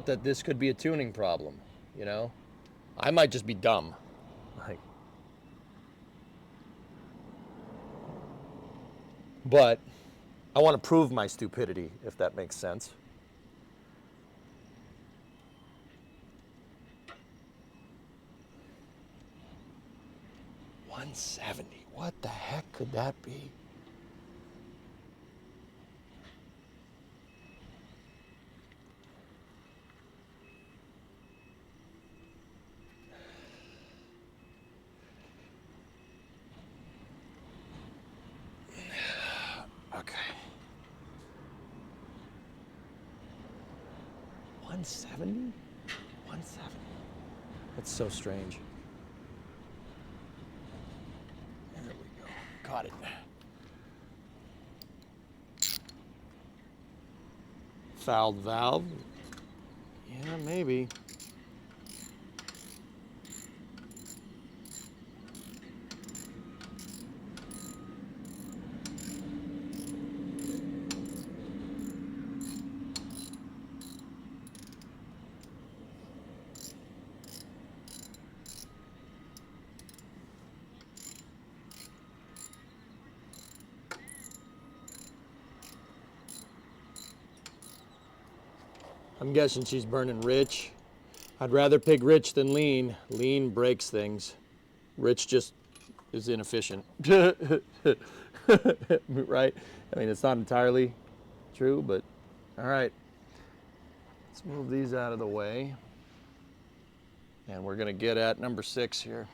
that this could be a tuning problem, you know? I might just be dumb. But I want to prove my stupidity, if that makes sense. $170. What the heck could that be? Okay. 170? 170. That's so strange. There we go. Caught it. Fouled valve? Yeah, maybe. I'm guessing she's burning rich. I'd rather pick rich than lean. Lean breaks things. Rich just is inefficient. Right? I mean, it's not entirely true, but all right. Let's move these out of the way. And we're gonna get at number 6 here.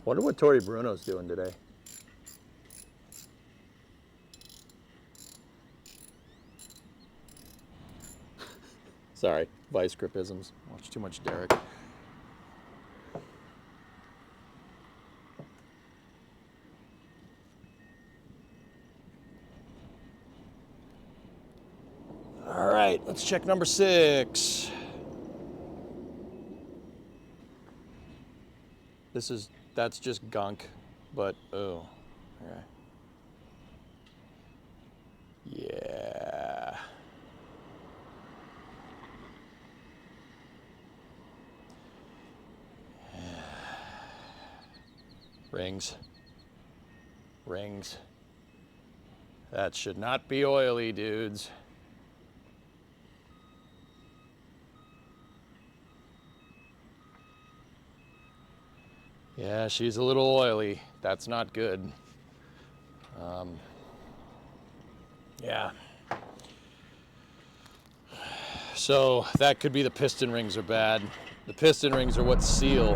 Wonder what Tori Bruno's doing today. Sorry, vice gripisms. Watch too much Derek. All right, let's check number 6. That's just gunk, but oh, okay. Yeah. Rings. Rings. That should not be oily, dudes. Yeah, she's a little oily. That's not good. Yeah. So that could be the piston rings are bad. The piston rings are what seal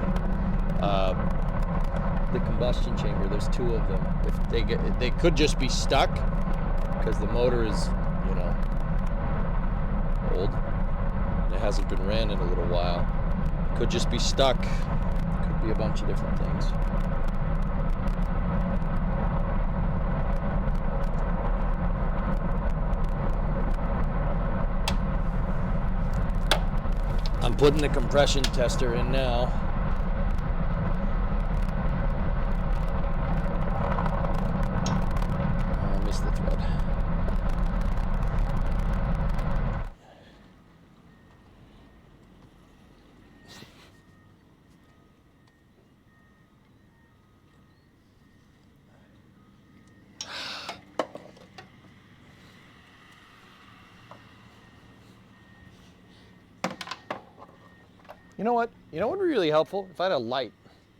the combustion chamber. There's two of them. If they could just be stuck because the motor is, you know, old. It hasn't been ran in a little while. Could just be stuck. Could be a bunch of different things. I'm putting the compression tester in now. Oh, I missed the thread. You know what? You know what would be really helpful? If I had a light.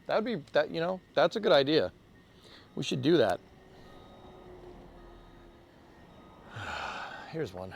That would be, that, you know, that's a good idea. We should do that. Here's one.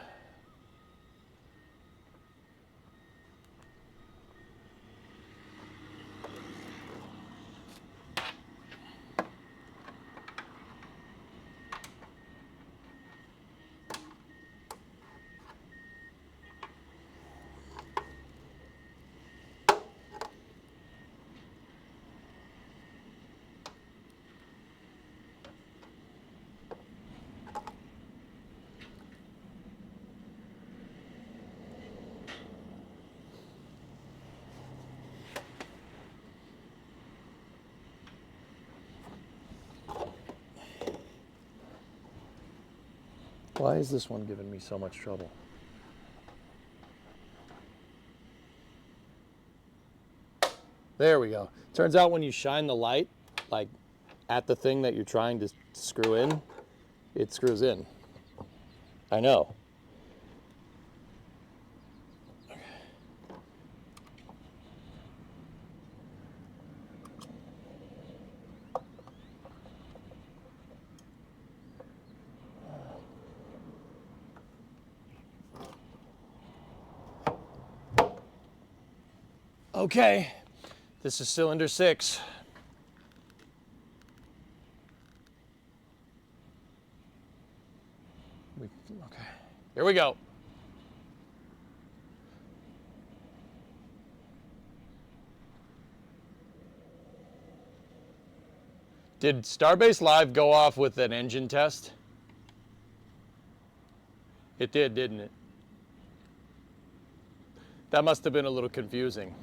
Why is this one giving me so much trouble? There we go. Turns out when you shine the light, like at the thing that you're trying to screw in, it screws in. I know. Okay, this is cylinder 6. Okay, here we go. Did Starbase Live go off with an engine test? It did, didn't it? That must have been a little confusing.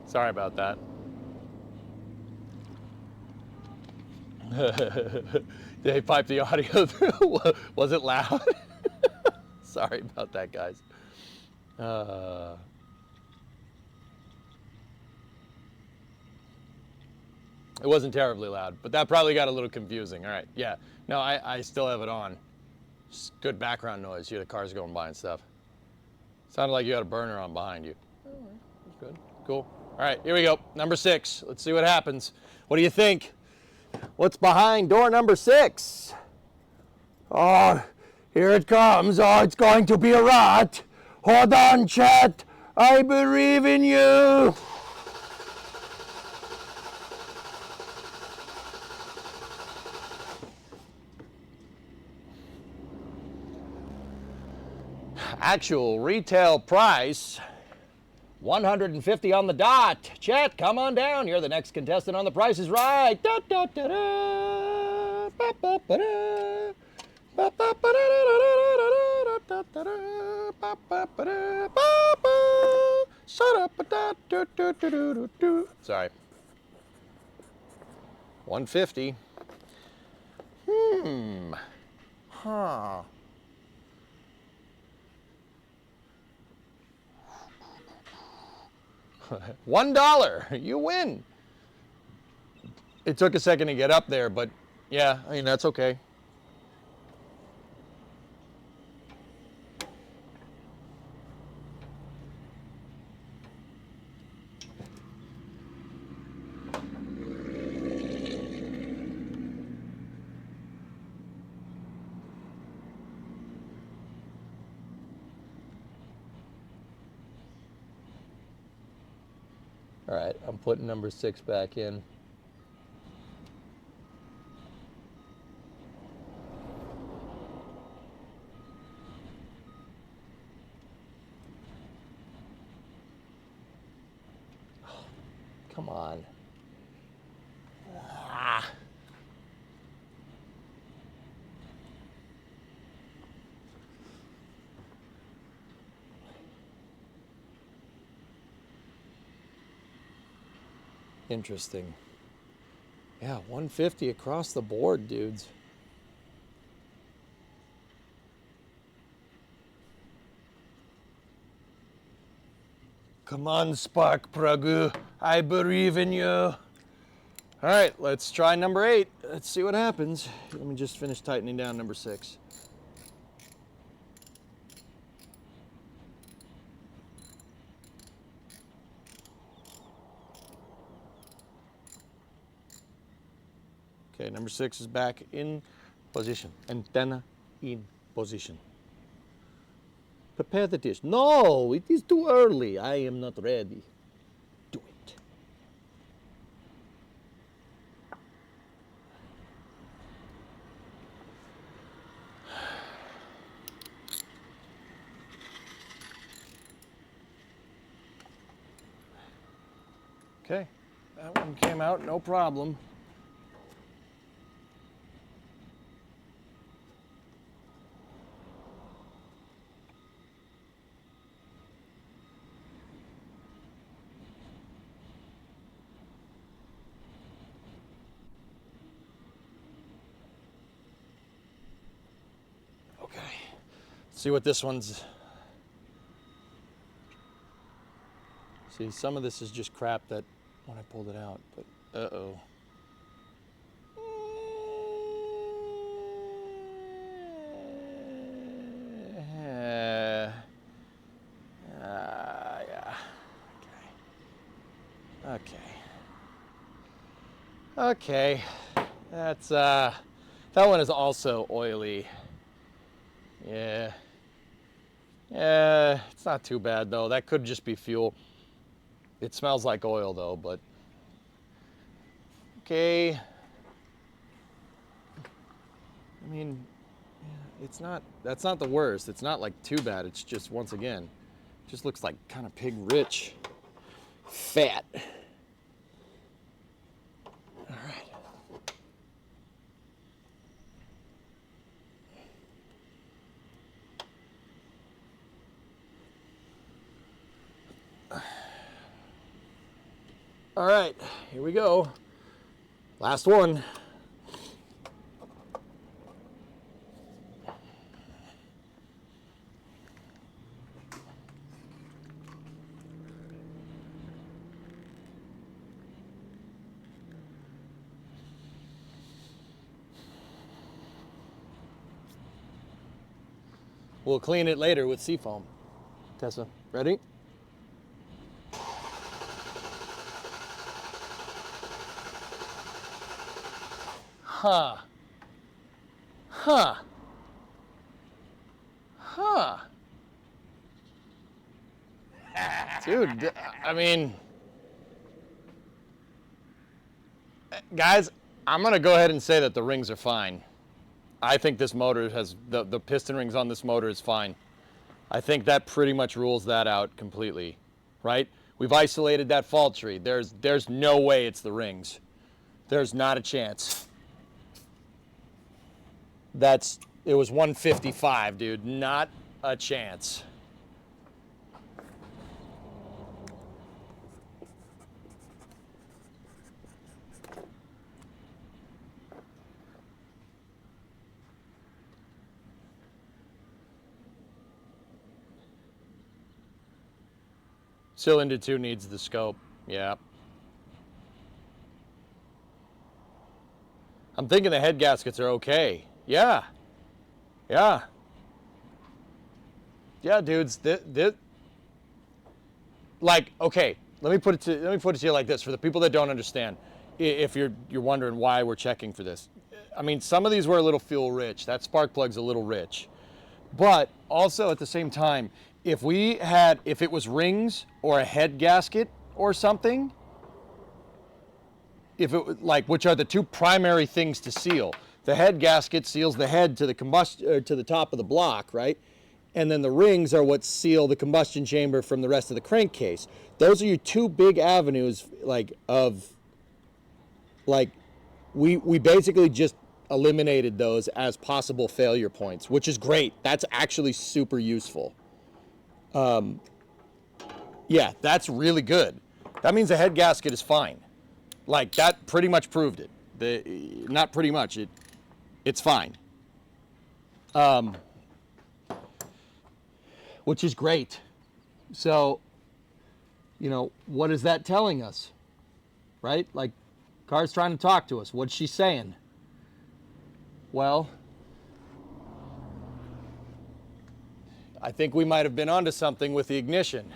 Sorry about that. Did they pipe the audio through? Was it loud? Sorry about that, guys. It wasn't terribly loud, but that probably got a little confusing. All right, yeah. No, I still have it on. Just good background noise. You hear the cars going by and stuff. Sounded like you had a burner on behind you. All right, that's good. Cool. All right, here we go. Number 6. Let's see what happens. What do you think? What's behind door number 6? Oh, here it comes. Oh, it's going to be a rat. Hold on, chat. I believe in you. Actual retail price, $150 on the dot. Chat, come on down. You're the next contestant on The Price is Right. Da, da, da, da. Ba, ba, ba, da. Ba, ba, ba, da, da, da, da, da, da, da. Ba, ba, ba, da. Ba, ba. Shut up. Da, do, do, do, do, do, do. Sorry. 150. Huh. $1. You win. It took a second to get up there, but yeah, I mean, that's okay. All right, I'm putting number 6 back in. Come on. Ah. Interesting. Yeah, 150 across the board, dudes. Come on, Spark Pragu. I believe in you. All right, let's try number 8. Let's see what happens. Let me just finish tightening down number 6. Okay, number 6 is back in position. Antenna in position. Prepare the dish. No, it is too early. I am not ready. Do it. Okay, that one came out, no problem. Okay, let's see what this one's. See, some of this is just crap that when I pulled it out, but uh-oh. Yeah. Okay. Okay. That's that one is also oily. Yeah. Yeah, it's not too bad though. That could just be fuel. It smells like oil though, but okay. I mean, yeah, it's not, that's not the worst. It's not like too bad. It's just, once again, just looks like kind of pig rich. Fat. All right. All right, here we go. Last one. We'll clean it later with seafoam. Tessa, ready? Huh. Huh. Huh. Dude, I mean, guys, I'm going to go ahead and say that the rings are fine. I think this motor has, the piston rings on this motor is fine. I think that pretty much rules that out completely, right? We've isolated that fault tree. There's no way it's the rings. There's not a chance. It was 155, dude. Not a chance. Cylinder 2 needs the scope. Yeah. I'm thinking the head gaskets are okay. Yeah. Yeah. Yeah, dudes. Like, okay, let me put it to you like this for the people that don't understand. If you're wondering why we're checking for this. I mean, some of these were a little fuel rich. That spark plug's a little rich. But also at the same time, if it was rings or a head gasket or something, which are the two primary things to seal. The head gasket seals the head to the to the top of the block, right? And then the rings are what seal the combustion chamber from the rest of the crankcase. Those are your two big avenues, we basically just eliminated those as possible failure points, which is great. That's actually super useful. Yeah, that's really good. That means the head gasket is fine. Like, that pretty much proved it. Not pretty much, it's fine. Which is great. So, what is that telling us? Right? Like, car's trying to talk to us. What's she saying? Well, I think we might have been onto something with the ignition.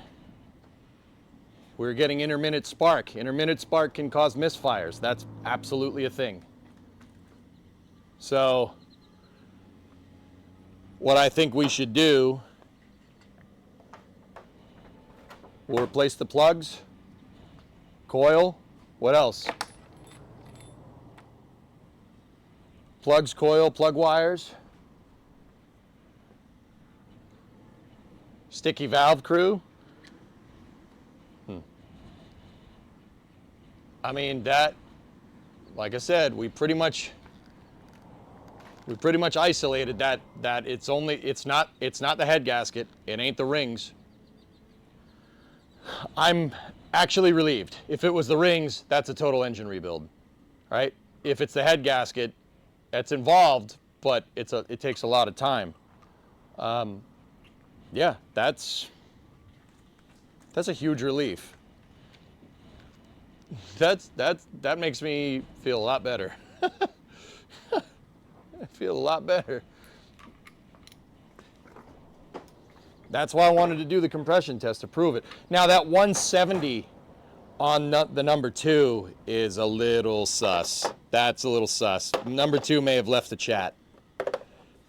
We're getting intermittent spark. Intermittent spark can cause misfires. That's absolutely a thing. So, what I think we should do, we'll replace the plugs, coil, what else? Plugs, coil, plug wires, sticky valve crew. I mean, that, like I said, we pretty much isolated that it's not the head gasket, it ain't the rings. I'm actually relieved. If it was the rings, that's a total engine rebuild, right? If it's the head gasket, that's involved, but it takes a lot of time. Yeah, that's a huge relief. That makes me feel a lot better. I feel a lot better. That's why I wanted to do the compression test to prove it. Now that 170 on the number 2 is a little sus. That's a little sus. Number 2 may have left the chat.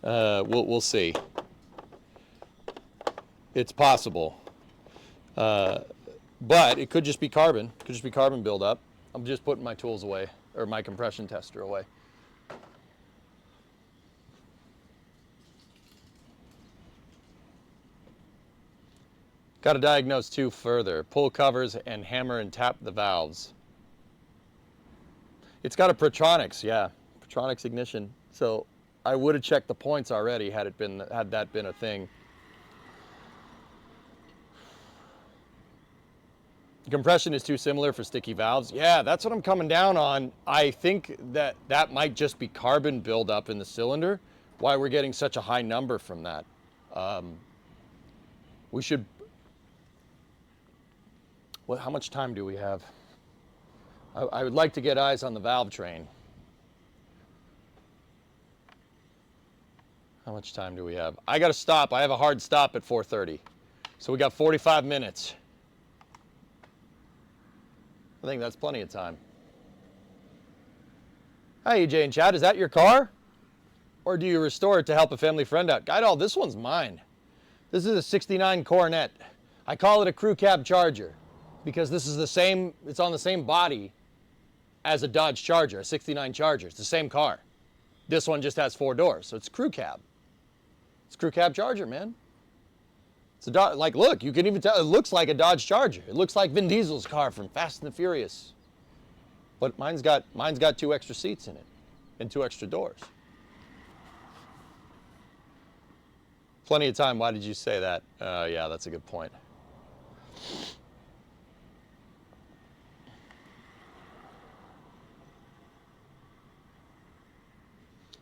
We'll see. It's possible. But it could just be carbon. It could just be carbon buildup. I'm just putting my tools away, or my compression tester away. Got to diagnose 2 further. Pull covers and hammer and tap the valves. It's got a Protronics, yeah. Protronics ignition. So I would have checked the points already had that been a thing. Compression is too similar for sticky valves. Yeah, that's what I'm coming down on. I think that might just be carbon buildup in the cylinder, why we're getting such a high number from that. We should... how much time do we have? I would like to get eyes on the valve train. How much time do we have? I got to stop. I have a hard stop at 4:30. So we got 45 minutes. I think that's plenty of time. Hi, EJ and Chad. Is that your car? Or do you restore it to help a family friend out? Guidall, this one's mine. This is a 69 Coronet. I call it a crew cab Charger because this is it's on the same body as a Dodge Charger, a 69 Charger. It's the same car. This one just has 4 doors, so it's crew cab. It's crew cab Charger, man. It's a like, look, you can even tell it looks like a Dodge Charger. It looks like Vin Diesel's car from Fast and the Furious. But mine's got 2 extra seats in it and 2 extra doors. Plenty of time. Why did you say that? Yeah, that's a good point.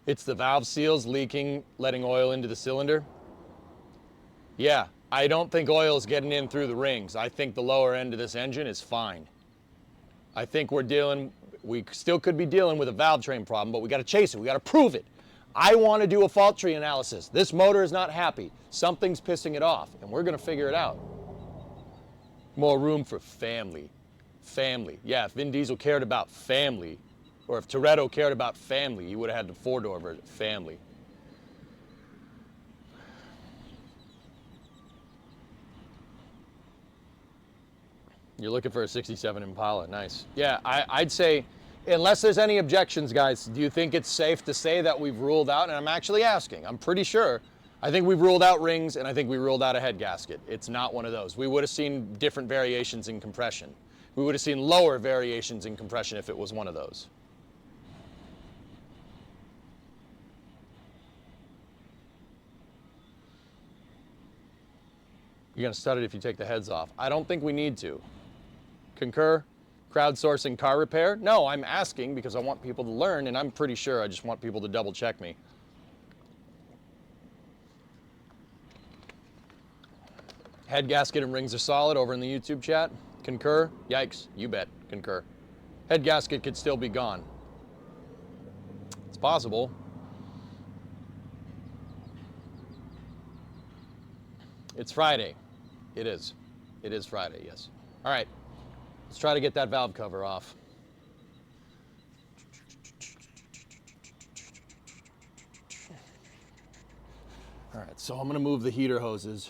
It's the valve seals leaking, letting oil into the cylinder. Yeah. I don't think oil is getting in through the rings. I think the lower end of this engine is fine. I think we're dealing We still could be dealing with a valve train problem, but we got to chase it. We got to prove it. I want to do a fault tree analysis. This motor is not happy. Something's pissing it off, and we're going to figure it out. More room for family. Family. Yeah, if Vin Diesel cared about family, or if Toretto cared about family, he would have had the four-door version. Family. You're looking for a 67 Impala. Nice. Yeah, I'd say, unless there's any objections, guys, do you think it's safe to say that we've ruled out, and I'm actually asking, I'm pretty sure, I think we've ruled out rings, and I think we ruled out a head gasket. It's not one of those. We would have seen different variations in compression. We would have seen lower variations in compression if it was one of those. You're going to stud it if you take the heads off. I don't think we need to. Concur? Crowdsourcing car repair? No, I'm asking because I want people to learn, and I'm pretty sure I just want people to double check me. Head gasket and rings are solid over in the YouTube chat. Concur? Yikes, you bet. Concur. Head gasket could still be gone. It's possible. It's Friday. It is. It is Friday, yes. All right. Let's try to get that valve cover off. All right, so I'm gonna move the heater hoses.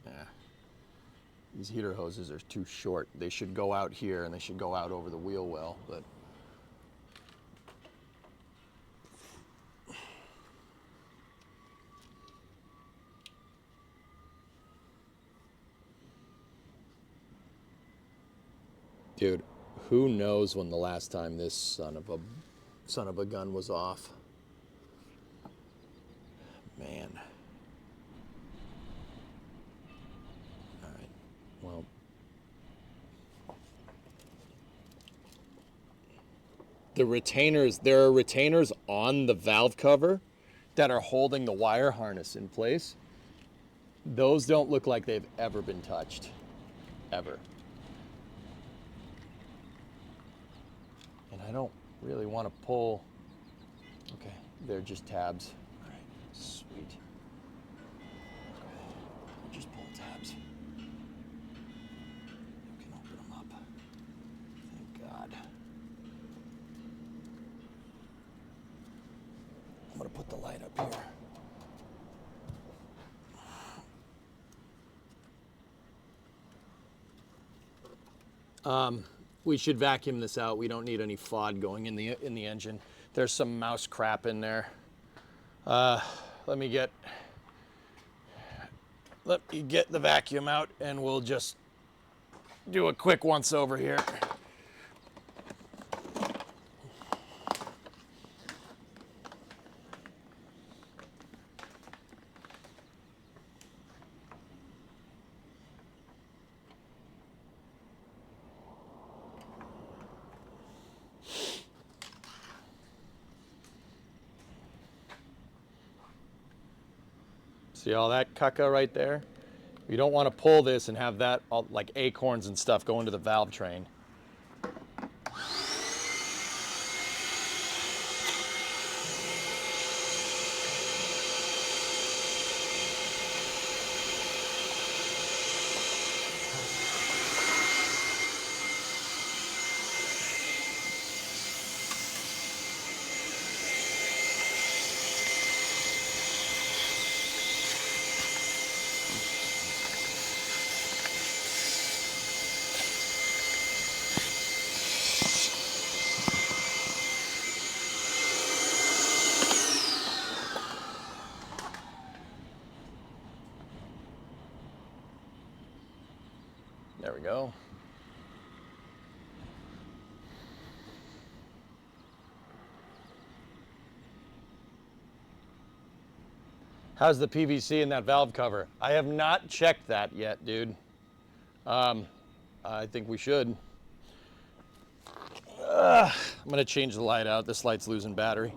Yeah. These heater hoses are too short. They should go out here and they should go out over the wheel well, but dude, who knows when the last time this son of a gun was off? Man. All right. Well, the retainers, there are retainers on the valve cover that are holding the wire harness in place. Those don't look like they've ever been touched. Ever. I don't really want to pull. Okay, they're just tabs. All right, sweet. Okay, just pull tabs. You can open them up. Thank God. I'm gonna put the light up here. We should vacuum this out. We don't need any FOD going in the engine. There's some mouse crap in there. Let me get the vacuum out and we'll just do a quick once over here. See all that caca right there? You don't want to pull this and have that, all, like acorns and stuff, go into the valve train. There we go. How's the PVC in that valve cover? I have not checked that yet, dude. I think we should. I'm gonna change the light out. This light's losing battery.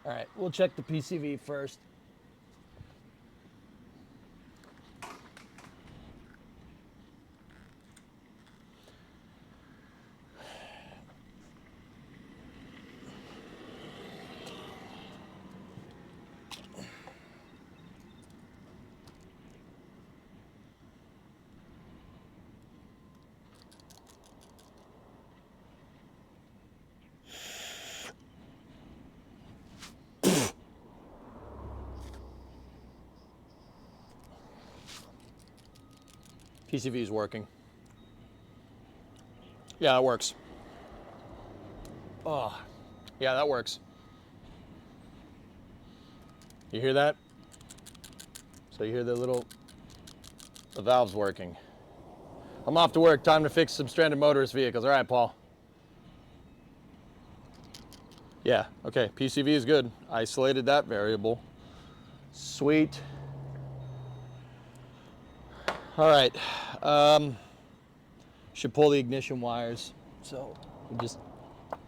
All right, we'll check the PCV first. PCV is working. Yeah, that works. Oh, yeah, that works. You hear that? So you hear the valve's working. I'm off to work. Time to fix some stranded motorist vehicles. All right, Paul. Yeah, okay, PCV is good. Isolated that variable. Sweet. All right, should pull the ignition wires. So we just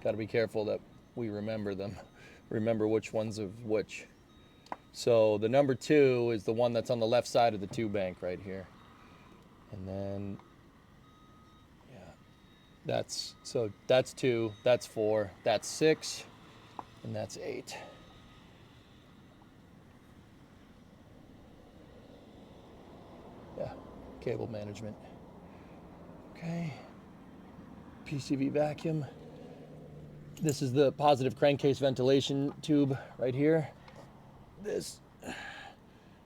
gotta be careful that we remember them. Remember which ones of which. So the number 2 is the one that's on the left side of the 2 bank right here. And then, yeah, that's 2, that's 4, that's 6, and that's 8. Yeah, cable management. Okay, PCV vacuum. This is the positive crankcase ventilation tube right here. This,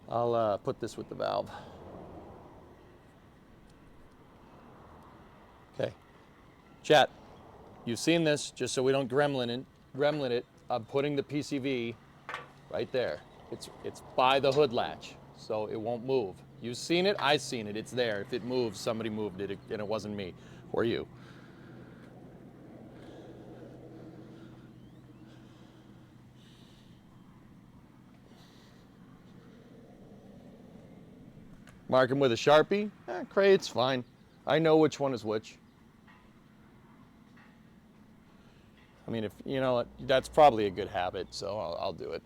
I'll put this with the valve. Okay, chat, you've seen this, just so we don't gremlin it, I'm putting the PCV right there. It's by the hood latch, so it won't move. You've seen it, I've seen it, it's there. If it moves, somebody moved it, and it wasn't me or you. Mark him with a Sharpie. Crate's fine. I know which one is which. I mean, if you know, that's probably a good habit, so I'll do it.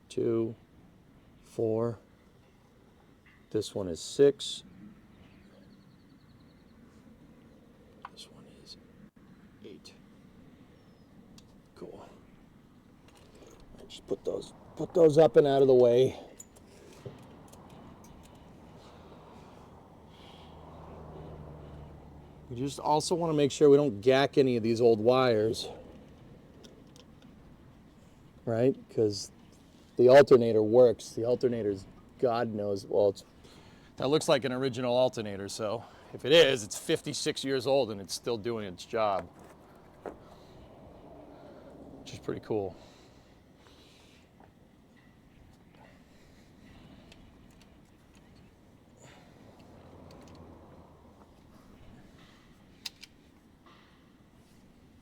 Two, 4. This one is 6. This one is 8. Cool. I just put those up and out of the way. We just also want to make sure we don't gack any of these old wires, right? Because the alternator works. The alternator's, God knows, well, that looks like an original alternator, so if it is, it's 56 years old and it's still doing its job, which is pretty cool.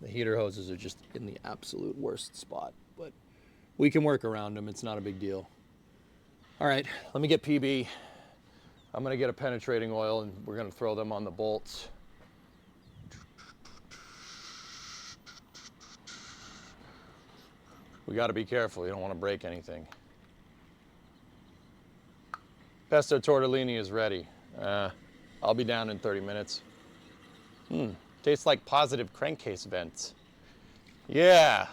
The heater hoses are just in the absolute worst spot, but we can work around them. It's not a big deal. All right, let me get PB. I'm gonna get a penetrating oil and we're gonna throw them on the bolts. We gotta be careful, you don't wanna break anything. Pesto tortellini is ready. I'll be down in 30 minutes. Tastes like positive crankcase vents. Yeah.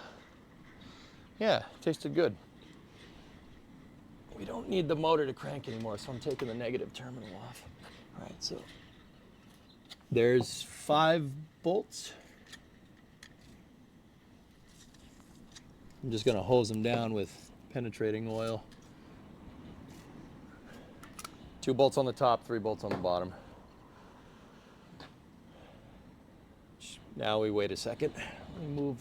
Yeah, tasted good. We don't need the motor to crank anymore, so I'm taking the negative terminal off. All right, so there's 5 bolts. I'm just gonna hose them down with penetrating oil. 2 bolts on the top, 3 bolts on the bottom. Now we wait a second. Let me move.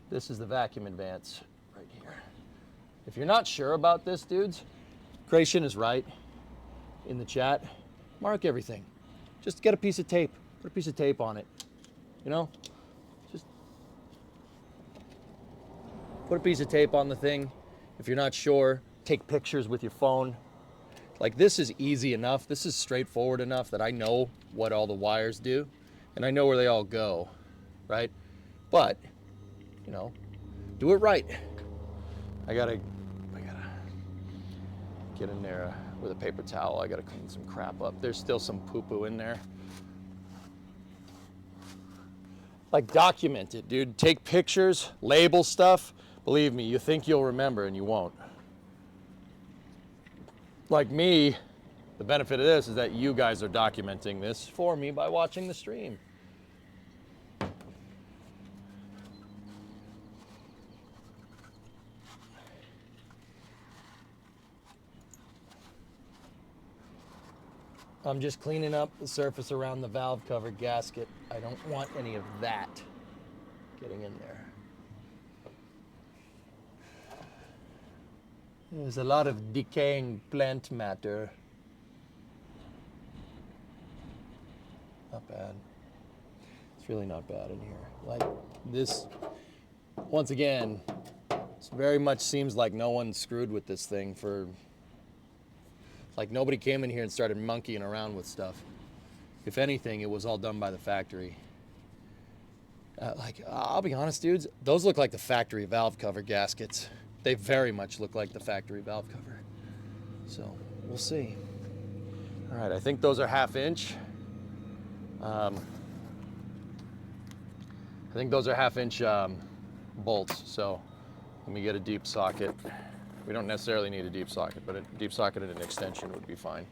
This is the vacuum advance right here. If you're not sure about this, dudes, Creation is right in the chat. Mark everything. Just get a piece of tape. Put a piece of tape on it. You know? Just put a piece of tape on the thing. If you're not sure, take pictures with your phone. Like, this is easy enough. This is straightforward enough that I know what all the wires do, and I know where they all go, right? But, you know, do it right. I gotta get in there with a paper towel. I gotta clean some crap up. There's still some poo-poo in there. Like, document it, dude. Take pictures, label stuff. Believe me, you think you'll remember and you won't. Like me, the benefit of this is that you guys are documenting this for me by watching the stream. I'm just cleaning up the surface around the valve cover gasket. I don't want any of that getting in there. There's a lot of decaying plant matter. Not bad. It's really not bad in here. Like this, once again, it very much seems like no one screwed with this thing for, like nobody came in here and started monkeying around with stuff. If anything, it was all done by the factory. Like, I'll be honest, dudes, those look like the factory valve cover gaskets. They very much look like the factory valve cover. So, we'll see. All right, I think those are 1/2 inch. I think those are 1/2 inch bolts. So, let me get a deep socket. We don't necessarily need a deep socket, but a deep socket and an extension would be fine.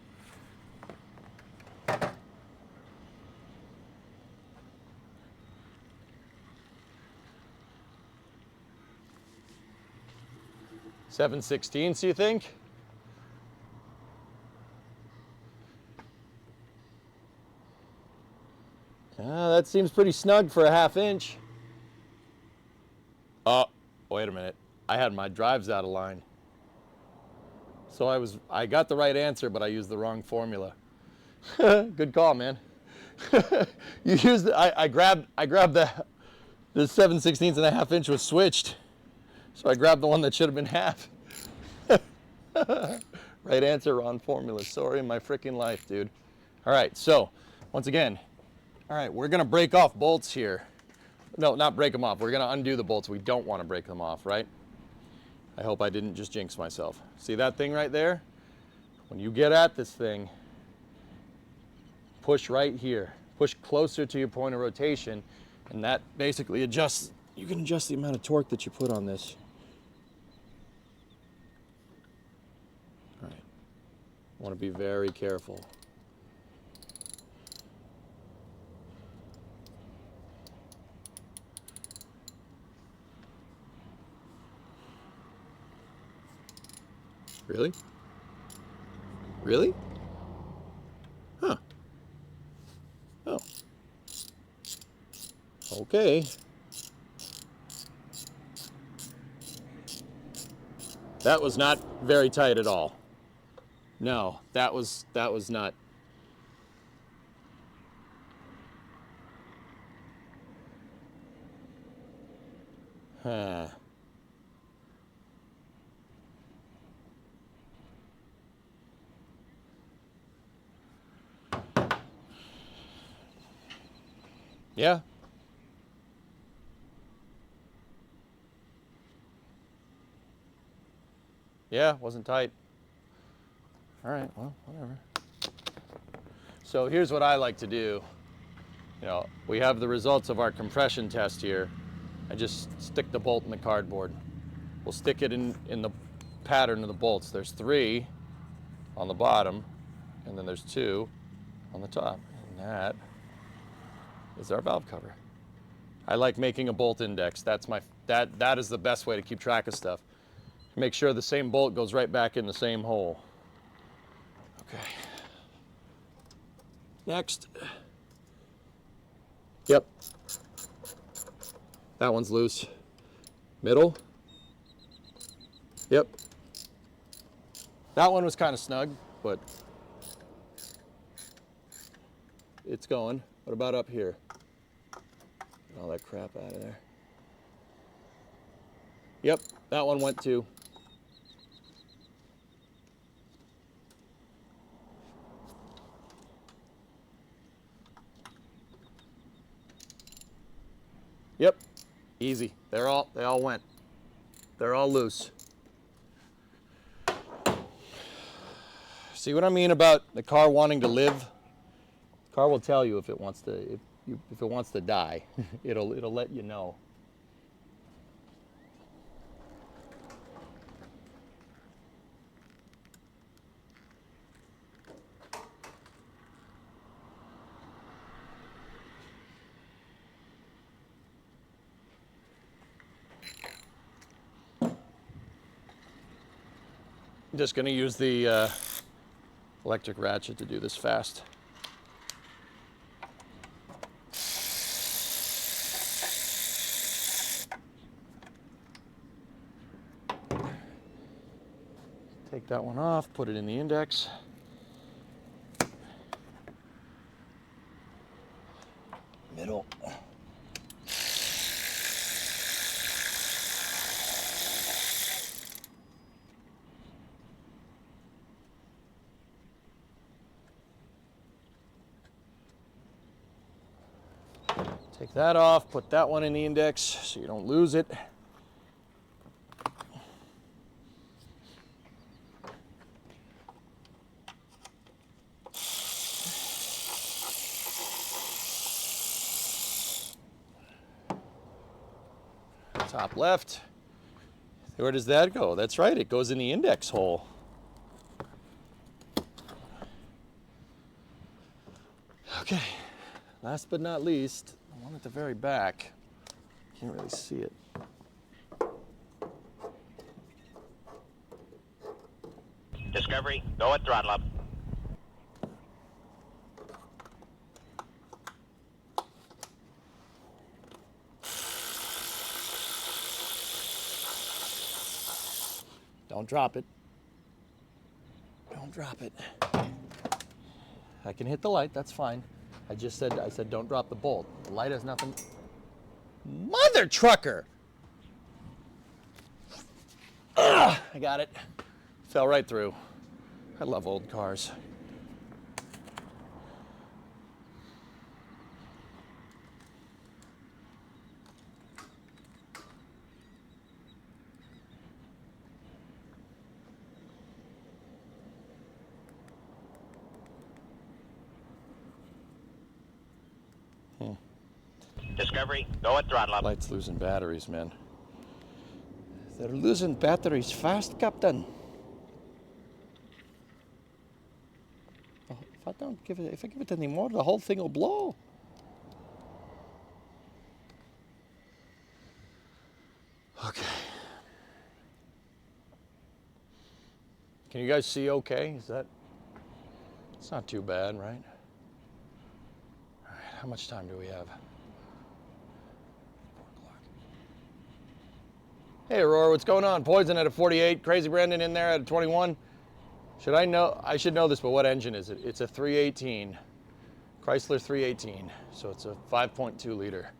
$7/16, you think? That seems pretty snug for a 1/2 inch. Oh, wait a minute. I had my drives out of line. So I got the right answer, but I used the wrong formula. Good call, man. You used I grabbed the 7/16 and a 1/2 inch was switched. So I grabbed the one that should have been 1/2. Right answer, wrong formula. Sorry, my freaking life, dude. All right, so once again, all right, we're gonna break off bolts here. No, not break them off. We're gonna undo the bolts. We don't want to break them off, right? I hope I didn't just jinx myself. See that thing right there? When you get at this thing, push right here. Push closer to your point of rotation, and that basically adjusts. You can adjust the amount of torque that you put on this. All right. I want to be very careful. Really? Really? Huh. Oh. Okay. That was not very tight at all. No, that was not. Huh. Yeah. Yeah, wasn't tight. All right, well, whatever. So here's what I like to do. You know, we have the results of our compression test here. I just stick the bolt in the cardboard. We'll stick it in the pattern of the bolts. There's 3 on the bottom, and then there's 2 on the top. And that is our valve cover. I like making a bolt index. That is the best way to keep track of stuff. Make sure the same bolt goes right back in the same hole. Okay. Next. Yep. That one's loose. Middle. Yep. That one was kind of snug, but it's going. What about up here? Get all that crap out of there. Yep, that one went too. Yep, easy. They all went. They're all loose. See what I mean about the car wanting to live? The car will tell you if it wants to if it wants to die. it'll let you know. I'm just going to use the electric ratchet to do this fast. Take that one off, put it in the index. Middle. Take that off, put that one in the index so you don't lose it. Top left. Where does that go? That's right, it goes in the index hole. Okay, last but not least, the one at the very back. Can't really see it. Discovery, go at throttle up. Don't drop it. Don't drop it. I can hit the light, that's fine. I said don't drop the bolt. The light has nothing. Mother trucker! Ugh, I got it. Fell right through. I love old cars. Discovery, go at throttle up. Light's losing batteries, man. They're losing batteries fast, Captain. Oh, if I give it any more, the whole thing will blow. Okay. Can you guys see okay? It's not too bad, right? All right, how much time do we have? 4 o'clock. Hey, Aurora, what's going on? Poison at a 48, Crazy Brandon in there at a 21. I should know this, but what engine is it? It's a 318, Chrysler 318. So it's a 5.2 liter.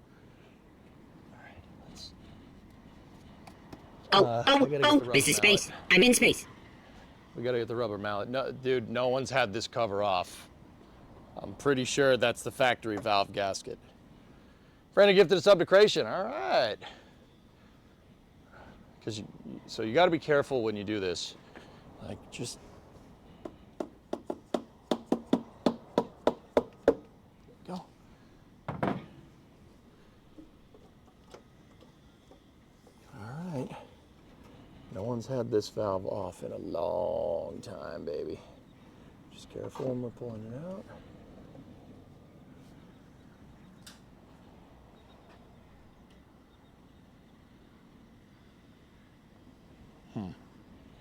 This is space. I'm in space. We gotta get the rubber mallet. No, dude, no one's had this cover off. I'm pretty sure that's the factory valve gasket. Brandon gifted a sub to Creation. All right. So you got to be careful when you do this. Like just. Go. All right. No one's had this valve off in a long time, baby. Just careful when we're pulling it out.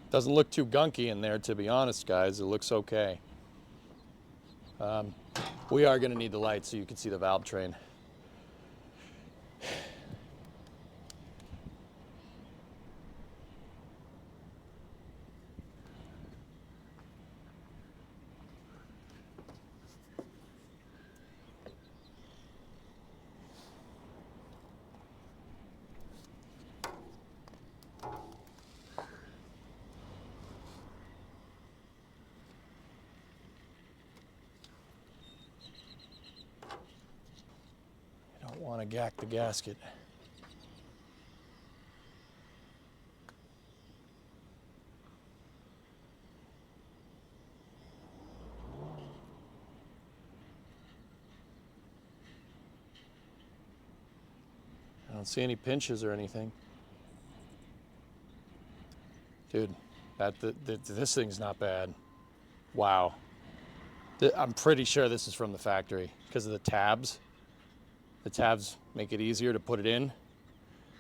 Doesn't look too gunky in there, to be honest, guys. It looks okay. We are going to need the light so you can see the valve train. Want to gack the gasket. don't see any pinches or anything. Dude, this thing's not bad. Wow. I'm pretty sure this is from the factory because of the tabs. The tabs make it easier to put it in.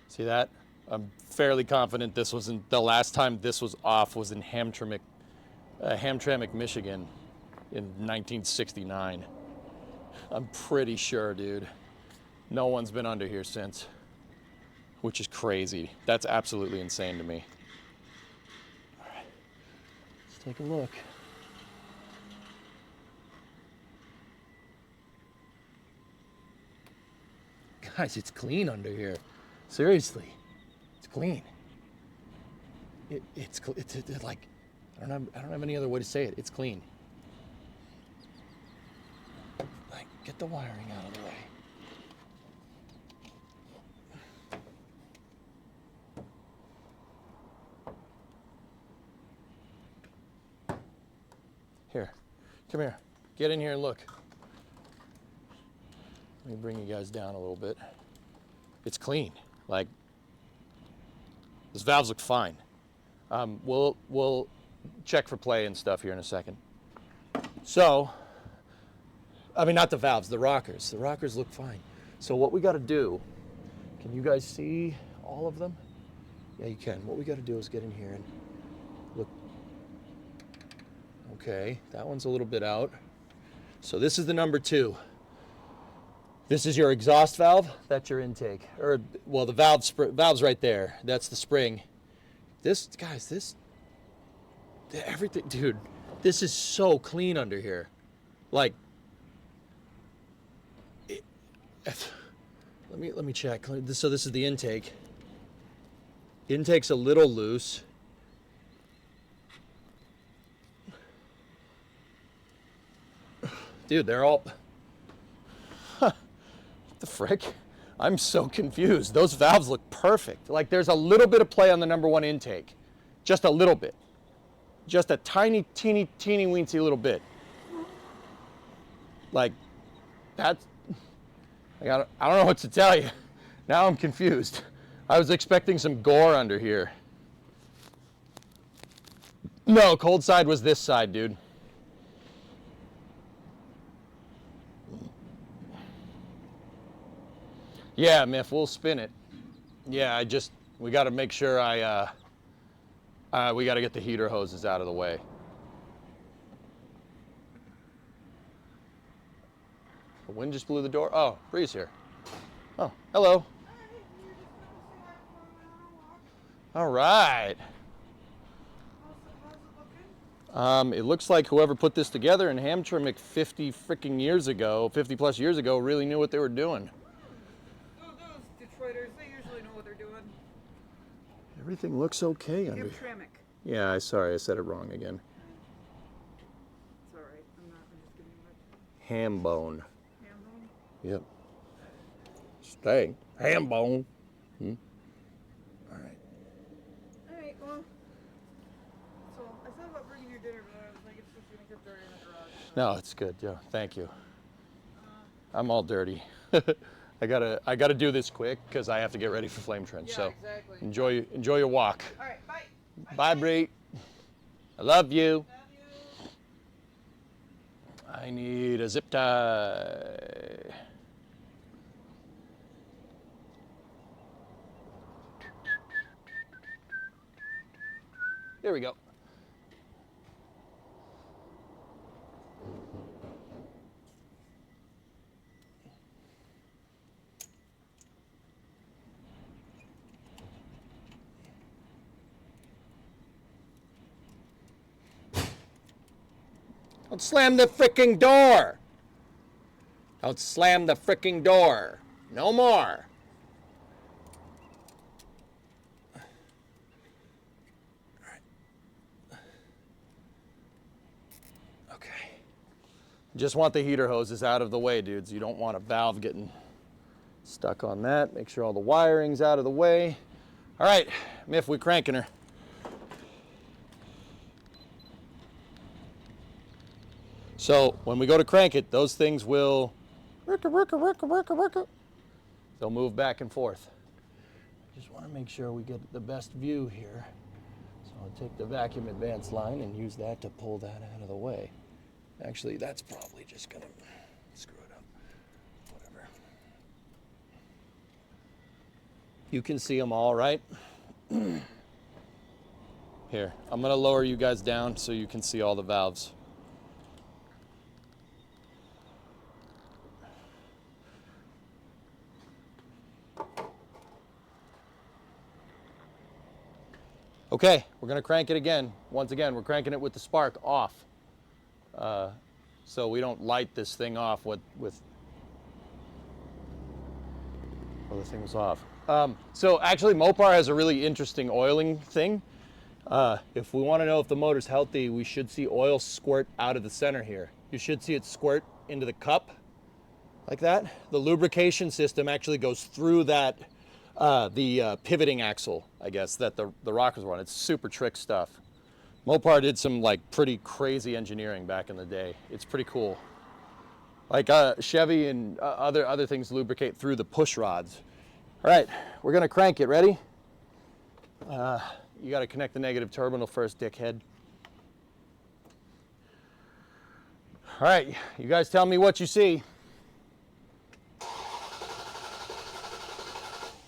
See that? I'm fairly confident this wasn't the last time this was off was in Hamtramck, Michigan in 1969. I'm pretty sure, dude. No one's been under here since, which is crazy. That's absolutely insane to me. All right, let's take a look. Guys, it's clean under here. Seriously, it's clean. It's like, I don't have any other way to say it. It's clean. Like, get the wiring out of the way. Here, come here. Get in here and look. Let me bring you guys down a little bit. It's clean. Like, those valves look fine. We'll check for play and stuff here in a second. So, I mean, not the valves, the rockers. The rockers look fine. So what we got to do, can you guys see all of them? Yeah, you can. What we got to do is get in here and look. Okay, that one's a little bit out. So this is the number 2. This is your exhaust valve. That's your intake. Or, well, the valve's right there. That's the spring. This, guys, everything, dude, this is so clean under here. Like, let me check. So this is the intake. Intake's a little loose. Dude, they're all... What the frick? I'm so confused. Those valves look perfect. Like, there's a little bit of play on the number 1 intake. Just a little bit. Just a tiny, teeny, weensy little bit. Like, that's... I don't know what to tell you. Now I'm confused. I was expecting some gore under here. No, cold side was this side, dude. Yeah, Miff, we'll spin it. Yeah, we got to make sure we got to get the heater hoses out of the way. The wind just blew the door. Oh, Bree's here. Oh, hello. All right. It looks like whoever put this together in Hamtramck 50 plus years ago, really knew what they were doing. Those Detroiters, they usually know what they're doing. Everything looks okay under here. Hamtramck. Yeah, sorry, I said it wrong again. It's all right. I'm just giving you a Ham bone. ham bone. Yep. Stay. Ham bone. All right. All right, well, so I thought about bringing your dinner, but I was like, it's just going to get dirty in the garage. So. No, it's good. Yeah, thank you. I'm all dirty. I gotta do this quick because I have to get ready for Flame Trench. Yeah, so exactly. enjoy your walk. All right, bye. Bye, Bree. I love you. Love you. I need a zip tie. There we go. Don't slam the fricking door. Don't slam the fricking door. No more. Okay. Just want the heater hoses out of the way, dudes. You don't want a valve getting stuck on that. Make sure all the wiring's out of the way. All right, Miff, we're cranking her. So when we go to crank it, those things will, they'll move back and forth. Just want to make sure we get the best view here. So I'll take the vacuum advance line and use that to pull that out of the way. Actually, that's probably just going to screw it up. Whatever. You can see them all, right? Here, I'm going to lower you guys down so you can see all the valves. Okay, we're gonna crank it again. Once again, we're cranking it with the spark off. So we don't light this thing off with well, the thing was off. So actually Mopar has a really interesting oiling thing. If we wanna know if the motor's healthy, we should see oil squirt out of the center here. You should see it squirt into the cup like that. The lubrication system actually goes through that the pivoting axle, I guess, that the rockers were on. It's super trick stuff. Mopar did some like pretty crazy engineering back in the day. It's pretty cool. Like Chevy and other things lubricate through the push rods. All right, we're gonna crank it. Ready? You gotta connect the negative terminal first, dickhead. All right, you guys tell me what you see.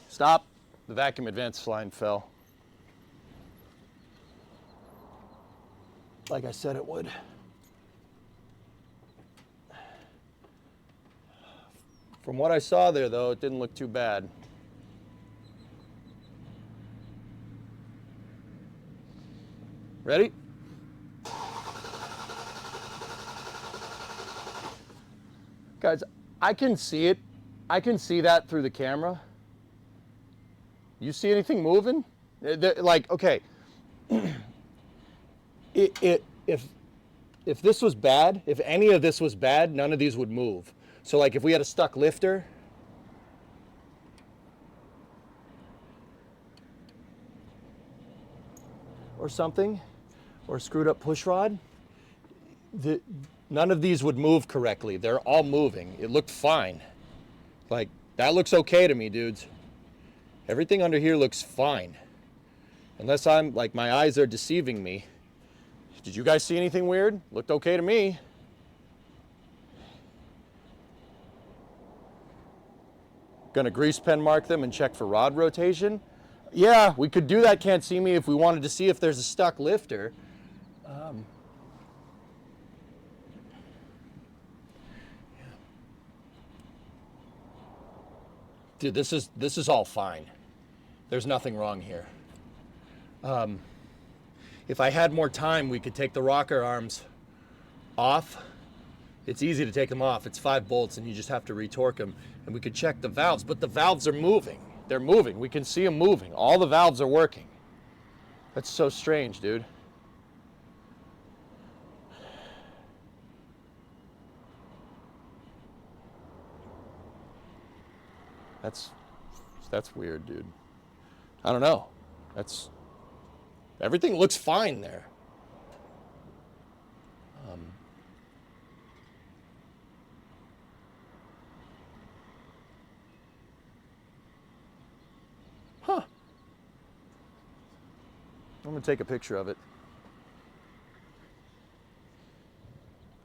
Stop. The vacuum advance line fell. Like I said it would. From what I saw there, though, it didn't look too bad. Ready? Guys, I can see it. I can see that through the camera. You see anything moving? Like, okay, if this was bad, if any of this was bad, none of these would move. So like if we had a stuck lifter, or something, or a screwed up push rod, none of these would move correctly. They're all moving. It looked fine. Like, that looks okay to me, dudes. Everything under here looks fine. Unless I'm, like, my eyes are deceiving me. Did you guys see anything weird? Looked okay to me. Gonna grease pen mark them and check for rod rotation. Yeah, we could do that, can't see me, if we wanted to see if there's a stuck lifter. Dude, this is all fine. There's nothing wrong here. If I had more time, we could take the rocker arms off. It's easy to take them off. It's 5 bolts and you just have to retorque them. And we could check the valves, but the valves are moving. They're moving. We can see them moving. All the valves are working. That's so strange, dude. That's weird, dude. I don't know. Everything looks fine there. Huh. I'm gonna take a picture of it.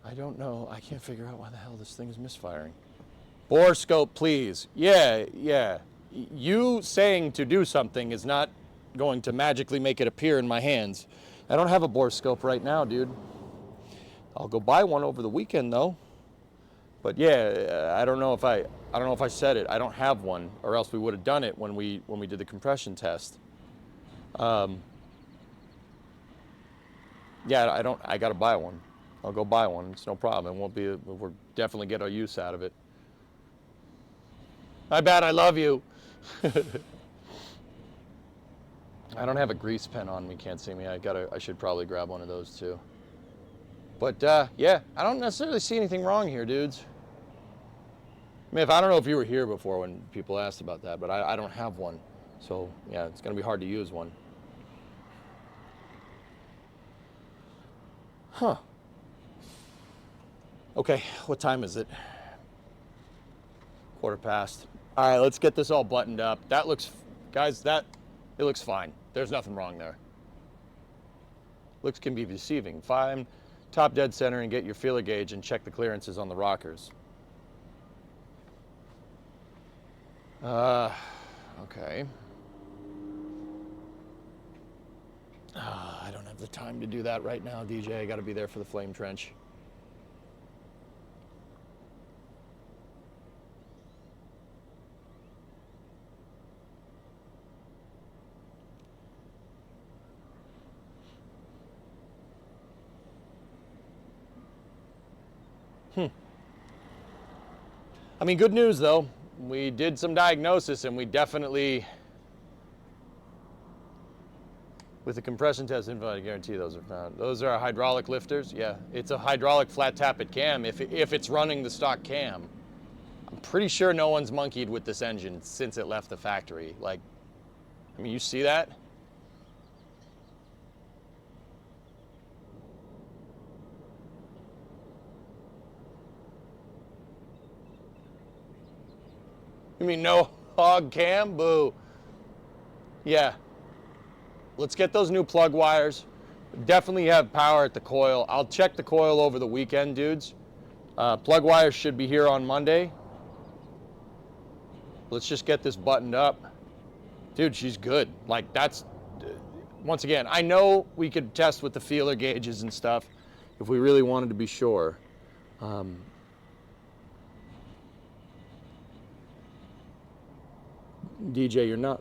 I don't know. I can't figure out why the hell this thing is misfiring. Bore scope, please. Yeah. You saying to do something is not going to magically make it appear in my hands. I don't have a bore scope right now, dude. I'll go buy one over the weekend though. But yeah, I don't know if I said it. I don't have one, or else we would have done it when we did the compression test. Yeah, I gotta buy one. I'll go buy one. It's no problem. We'll definitely get our use out of it. I bet I love you. I don't have a grease pen on me, can't see me. I should probably grab one of those too. But yeah, I don't necessarily see anything wrong here, dudes. I mean, I don't know if you were here before when people asked about that, but I don't have one. So yeah, it's gonna be hard to use one. Huh. Okay, what time is it? 1/4 past. All right, let's get this all buttoned up. That looks Guys, it looks fine. There's nothing wrong there. Looks can be deceiving. Find top dead center and get your feeler gauge and check the clearances on the rockers. Okay. I don't have the time to do that right now, DJ. I got to be there for the flame trench. I mean, good news though. We did some diagnosis and we definitely, with the compression test info, I guarantee those are found. Those are hydraulic lifters. Yeah, it's a hydraulic flat tappet cam if it's running the stock cam. I'm pretty sure no one's monkeyed with this engine since it left the factory. Like, I mean, you see that? You mean no hog cam? Boo. Yeah. Let's get those new plug wires. Definitely have power at the coil. I'll check the coil over the weekend, dudes. Plug wires should be here on Monday. Let's just get this buttoned up. Dude, she's good. Like, that's, once again, I know we could test with the feeler gauges and stuff if we really wanted to be sure. DJ, you're not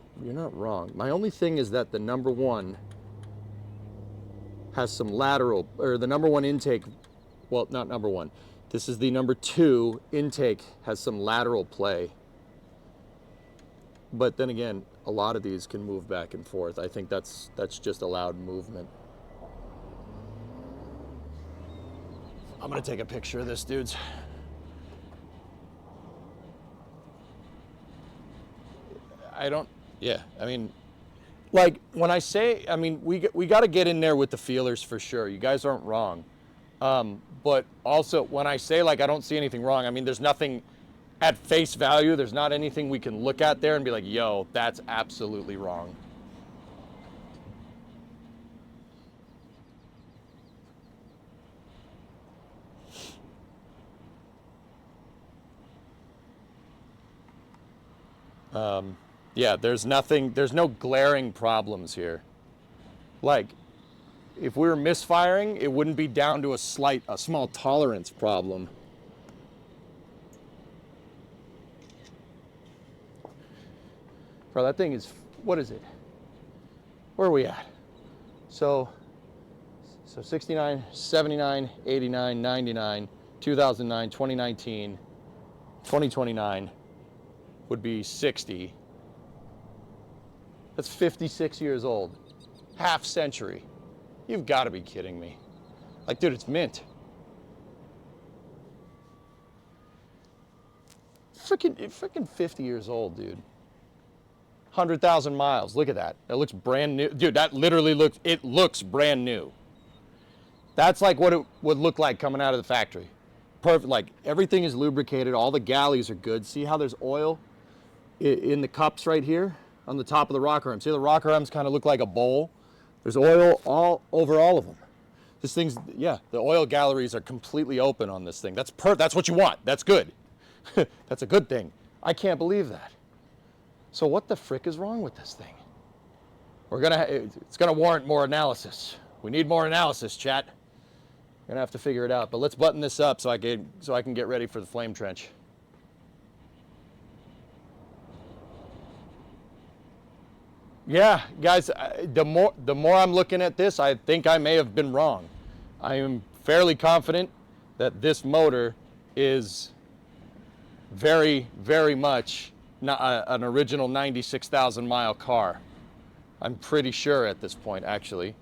wrong. My only thing is that the number one has some lateral, or the number one intake, well, not number one. This is the number two intake has some lateral play. But then again, a lot of these can move back and forth. I think that's just allowed movement. I'm gonna take a picture of this, dudes. Yeah, I mean, like when I say, I mean, we got to get in there with the feelers for sure. You guys aren't wrong. But also when I say like I don't see anything wrong, I mean, there's nothing at face value. There's not anything we can look at there and be like, yo, that's absolutely wrong. Yeah, there's no glaring problems here. Like, if we were misfiring, it wouldn't be down to a small tolerance problem. Bro, that thing is, what is it? Where are we at? So 69, 79, 89, 99, 2009, 2019, 2029 would be 60. That's 56 years old. Half century. You've got to be kidding me. Like, dude, it's mint. Freaking 50 years old, dude. 100,000 miles. Look at that. It looks brand new. Dude, that literally looks brand new. That's like what it would look like coming out of the factory. Perfect. Like, everything is lubricated. All the galleys are good. See how there's oil in the cups right here? On the top of the rocker arm. See, the rocker arms kind of look like a bowl. There's oil all over all of them. This thing's, yeah, the oil galleries are completely open on this thing. That's what you want. That's good. That's a good thing. I can't believe that. So what the frick is wrong with this thing? It's gonna warrant more analysis. We need more analysis, chat. We're gonna have to figure it out. But let's button this up so I can get ready for the flame trench. Yeah, guys, the more I'm looking at this, I think I may have been wrong. I am fairly confident that this motor is very, very much not an original 96,000 mile car. I'm pretty sure at this point, actually.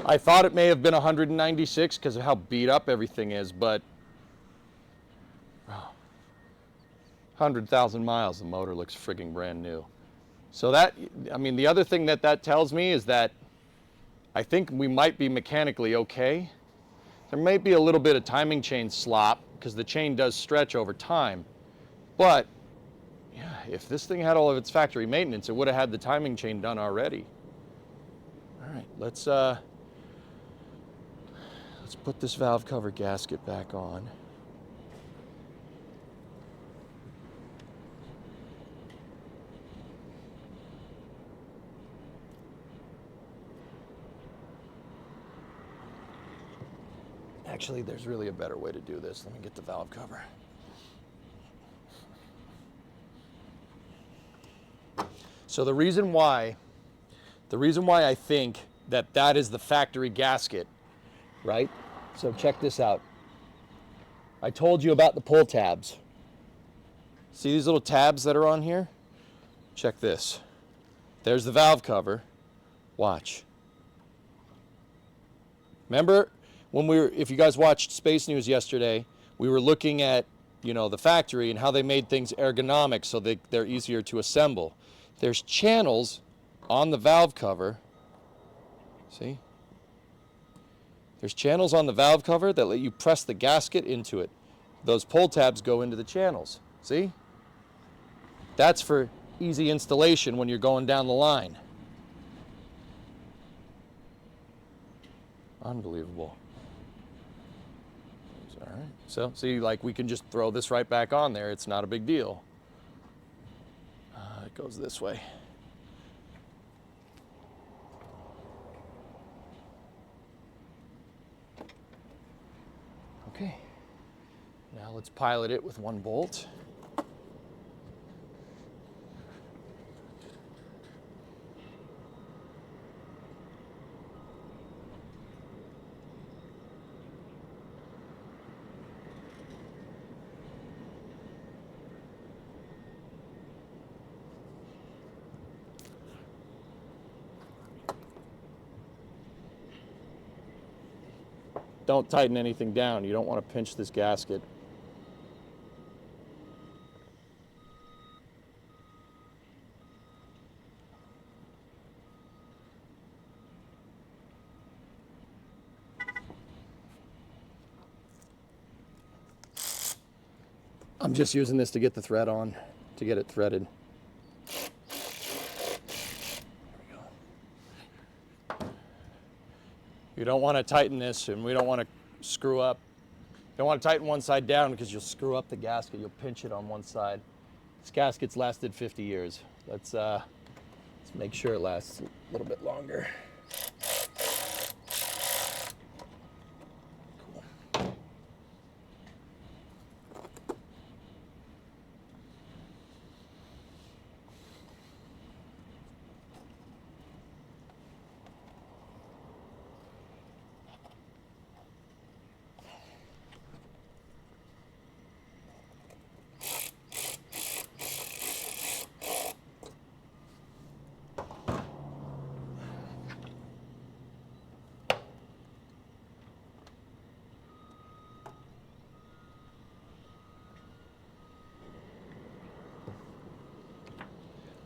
I thought it may have been 196 because of how beat up everything is, but 100,000 miles, the motor looks frigging brand new. So that, I mean, the other thing that tells me is that I think we might be mechanically okay. There may be a little bit of timing chain slop because the chain does stretch over time. But, yeah, If this thing had all of its factory maintenance, it would have had the timing chain done already. All right, let's put this valve cover gasket back on. Actually, there's really a better way to do this. Let me get the valve cover. So the reason why I think that is the factory gasket, right? So check this out. I told you about the pull tabs. See these little tabs that are on here? Check this. There's the valve cover. Watch. Remember when if you guys watched Space News yesterday, we were looking at, the factory and how they made things ergonomic so they're easier to assemble. There's channels on the valve cover. See? There's channels on the valve cover that let you press the gasket into it. Those pull tabs go into the channels. See? That's for easy installation when you're going down the line. Unbelievable. All right. So, see, we can just throw this right back on there. It's not a big deal. It goes this way. Okay. Now let's pilot it with one bolt. Don't tighten anything down. You don't want to pinch this gasket. I'm just using this to get the thread on, to get it threaded. You don't want to tighten this, and we don't want to screw up. You don't want to tighten one side down because you'll screw up the gasket. You'll pinch it on one side. This gasket's lasted 50 years. Let's make sure it lasts a little bit longer. Cool.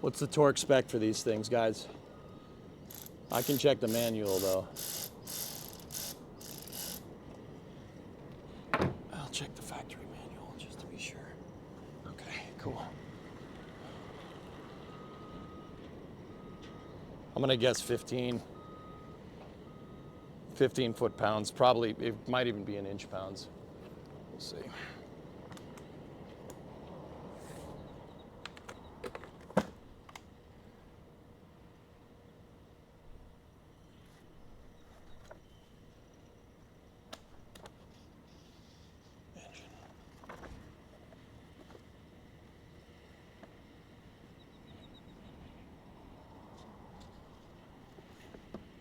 What's the torque spec for these things, guys? I can check the manual, though. I'll check the factory manual just to be sure. Okay, cool. I'm gonna guess 15 foot-pounds. Probably, it might even be in inch-pounds. We'll see.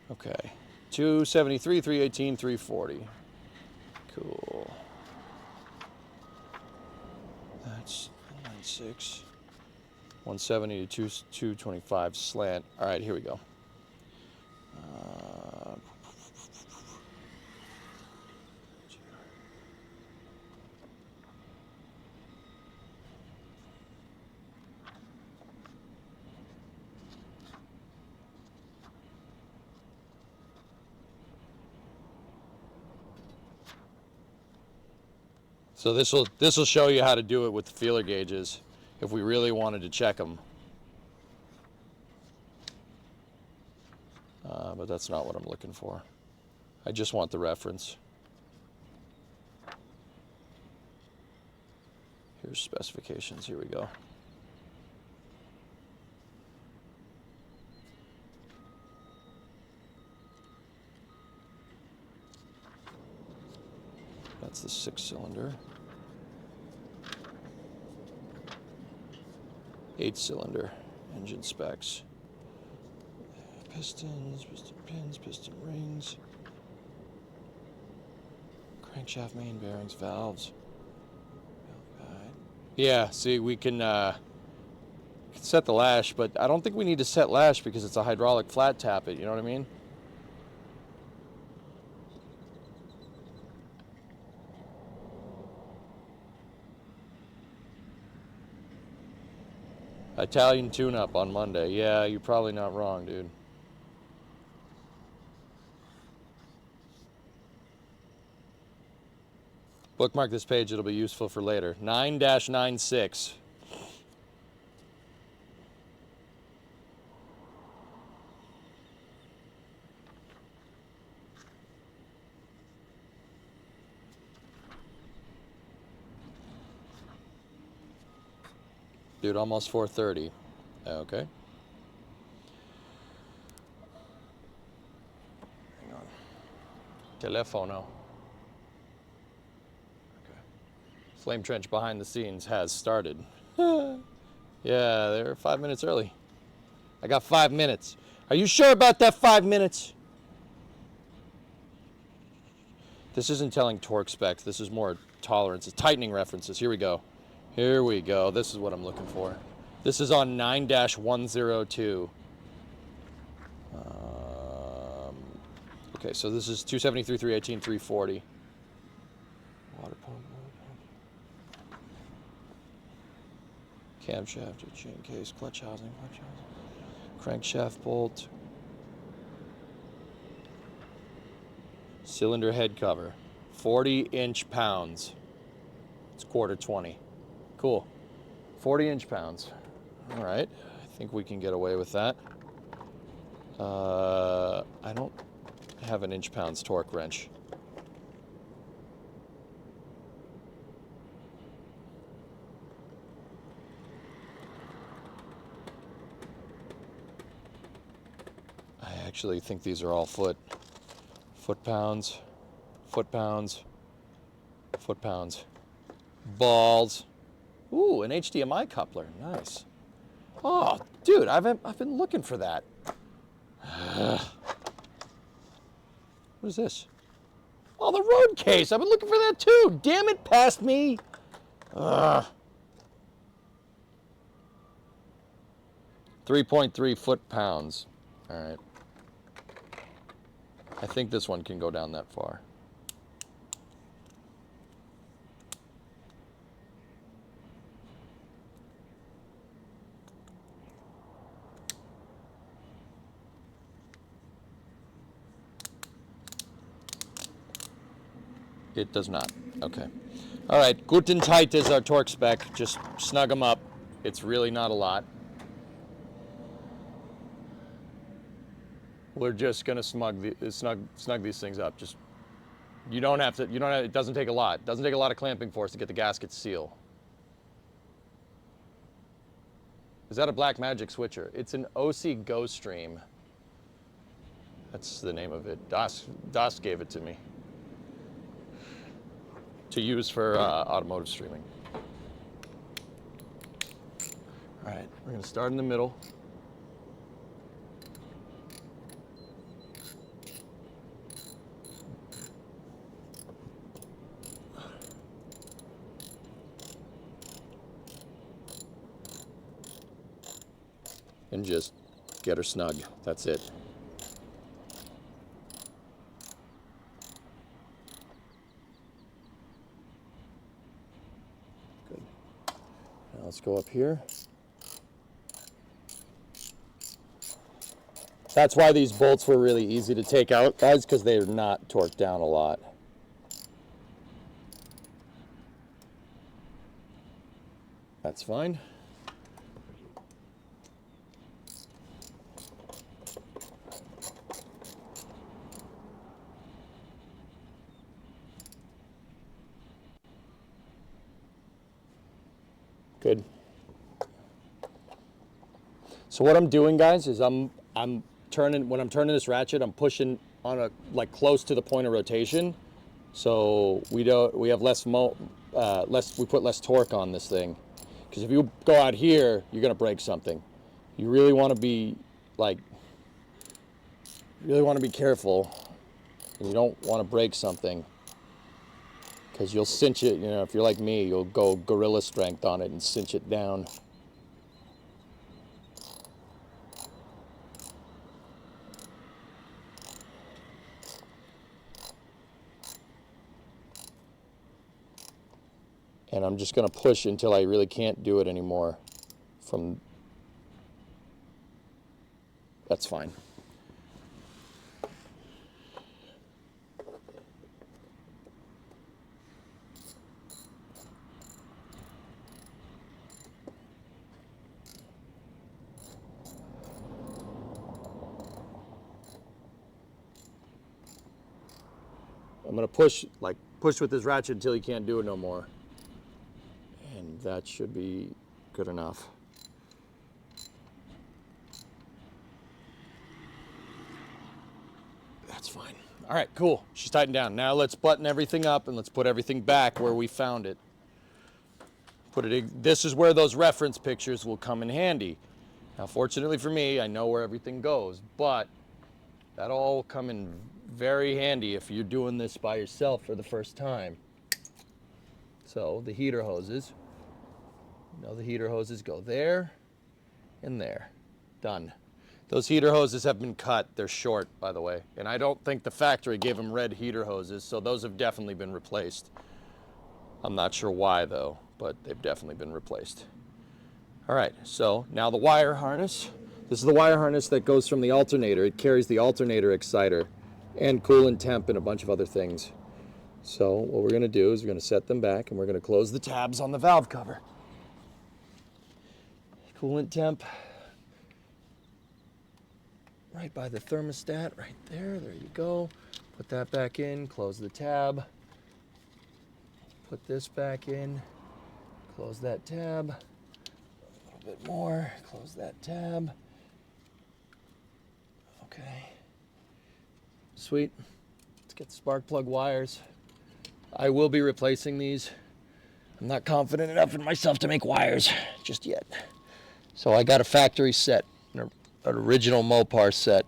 Okay, 273, 318, 340. Cool. That's 96. 170 to 225 slant. All right, here we go. So this will show you how to do it with the feeler gauges. if we really wanted to check them. But that's not what I'm looking for. I just want the reference. Here's specifications. Here we go. That's the 6-cylinder. 8-cylinder engine specs. Pistons, piston pins, piston rings. Crankshaft, main bearings, valves. Yeah, see, we can set the lash, but I don't think we need to set lash because it's a hydraulic flat tappet, you know what I mean? Italian tune-up on Monday. Yeah, you're probably not wrong, dude. Bookmark this page, it'll be useful for later. 9-96. Dude, almost 4:30. Okay. Hang on. Telefono. Okay. Flame trench behind the scenes has started. Yeah, they're 5 minutes early. I got 5 minutes. Are you sure about that 5 minutes? This isn't telling torque specs. This is more tolerances, tightening references. Here we go. Here we go. This is what I'm looking for. This is on 9-102. Okay, so this is 273, 318, 340. Water pump. Camshaft, chain case, clutch housing. Crankshaft bolt. Cylinder head cover. 40-inch pounds. It's quarter 20. Cool. 40-inch pounds. All right. I think we can get away with that. I don't have an inch-pounds torque wrench. I actually think these are all foot-pounds, foot-pounds, foot-pounds. Balls. Ooh, an HDMI coupler. Nice. Oh, dude, I've been looking for that. What is this? Oh, the road case. I've been looking for that too. Damn it, past me. 3.3 foot-pounds. All right. I think this one can go down that far. It does not. Okay. All right. Guten tight is our torque spec. Just snug them up. It's really not a lot. We're just gonna snug these things up. Just you don't have to. It doesn't take a lot. It doesn't take a lot of clamping force to get the gasket seal. Is that a Black Magic switcher? It's an OC Go Stream. That's the name of it. Das gave it to me to use for automotive streaming. All right, we're gonna start in the middle. And just get her snug. That's it. Good. Now let's go up here. That's why these bolts were really easy to take out, guys, because they're not torqued down a lot. That's fine. Good. So what I'm doing, guys, is when I'm turning this ratchet, I'm pushing on a like close to the point of rotation, so we have less we put less torque on this thing. Because if you go out here, you're gonna break something. You really want to be careful. You don't want to break something, because you'll cinch it. You know, if you're like me, you'll go gorilla strength on it and cinch it down. And I'm just gonna push until I really can't do it anymore. That's fine. I'm gonna push with this ratchet until you can't do it no more. And that should be good enough. That's fine. All right, cool. She's tightened down. Now let's button everything up and let's put everything back where we found it. This is where those reference pictures will come in handy. Now, fortunately for me, I know where everything goes, but that'll all come in very handy if you're doing this by yourself for the first time. So the heater hoses, the heater hoses go there and there. Done. Those heater hoses have been cut. They're short, by the way. And I don't think the factory gave them red heater hoses, so those have definitely been replaced. I'm not sure why, though, but they've definitely been replaced. All right, so now the wire harness. This is the wire harness that goes from the alternator. It carries the alternator exciter and coolant temp and a bunch of other things. So what we're gonna do is we're gonna set them back and we're gonna close the tabs on the valve cover. Coolant temp right by the thermostat, right there. There you go. Put that back in, close the tab. Put this back in, close that tab. A little bit more, close that tab. Okay. Sweet. Let's get the spark plug wires. I will be replacing these. I'm not confident enough in myself to make wires just yet. So I got a factory set, an original Mopar set.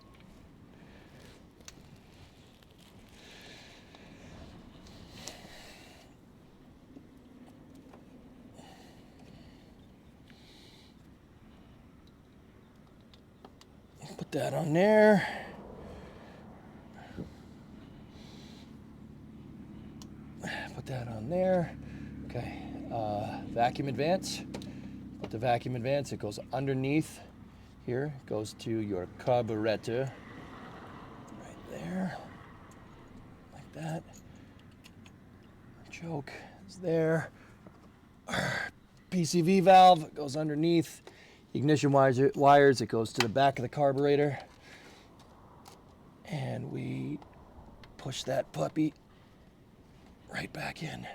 Put that on there. Put that on there. Okay. Vacuum advance. Put the vacuum advance. It goes underneath here. Goes to your carburetor. Right there. Like that. Choke is there. PCV valve goes underneath. Ignition wires, it goes to the back of the carburetor. And we push that puppy right back in.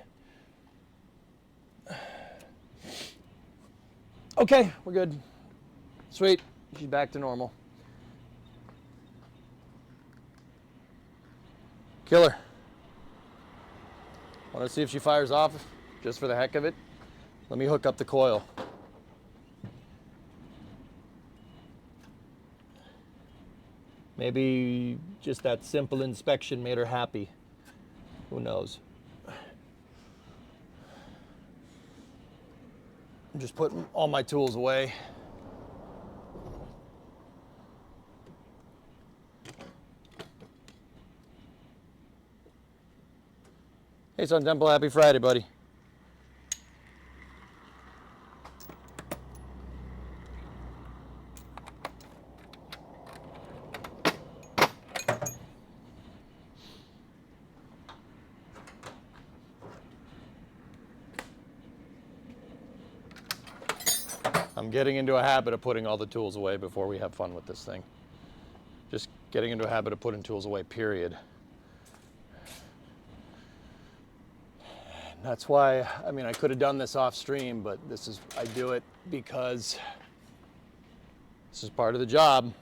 Okay, we're good. Sweet, she's back to normal. Killer. Want to see if she fires off just for the heck of it? Let me hook up the coil. Maybe just that simple inspection made her happy. Who knows? I'm just putting all my tools away. Hey, Sun Temple, happy Friday, buddy. I'm getting into a habit of putting all the tools away before we have fun with this thing. Just getting into a habit of putting tools away, period. That's why, I mean, I could have done this off stream, but I do it because this is part of the job.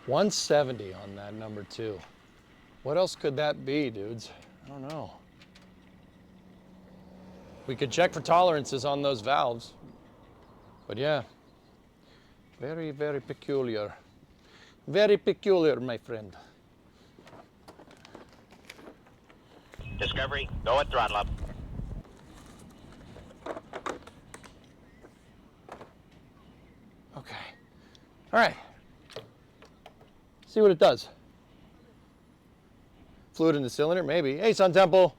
$170 on that number 2. What else could that be, dudes? I don't know. We could check for tolerances on those valves. But yeah, very, very peculiar. Very peculiar, my friend. Discovery, go at throttle up. Okay. All right. See what it does. Fluid in the cylinder, maybe. Hey, Sun Temple.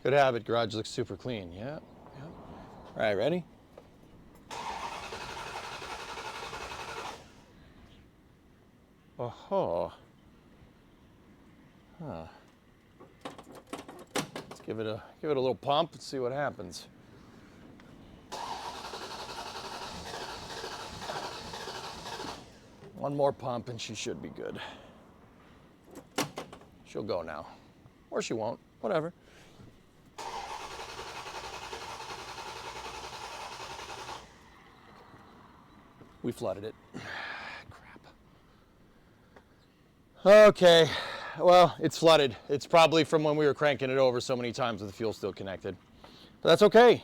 Good habit. Garage looks super clean. Yeah. All right, ready? Oh. Huh. Let's give it a little pump and see what happens. One more pump and she should be good. She'll go now. Or she won't. Whatever. We flooded it. Crap. Okay. Well, it's flooded. It's probably from when we were cranking it over so many times with the fuel still connected. But that's okay.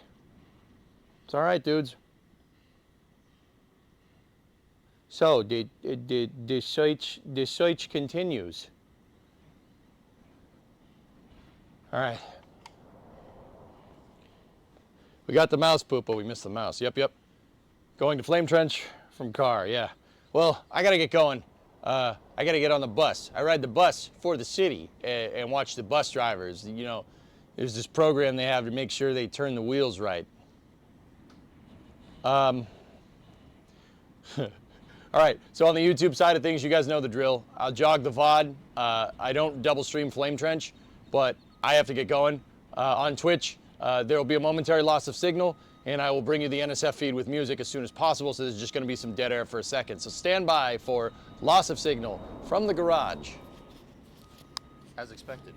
It's all right, dudes. So the search continues. All right. We got the mouse poop, but we missed the mouse. Yep. Going to flame trench from car. Yeah. Well, I gotta get going. I gotta get on the bus. I ride the bus for the city and watch the bus drivers. You know, there's this program they have to make sure they turn the wheels right. All right, so on the YouTube side of things, you guys know the drill. I'll jog the VOD. I don't double stream Flame Trench, but I have to get going. On Twitch, there will be a momentary loss of signal, and I will bring you the NSF feed with music as soon as possible, so there's just gonna be some dead air for a second. So stand by for loss of signal from the garage, as expected.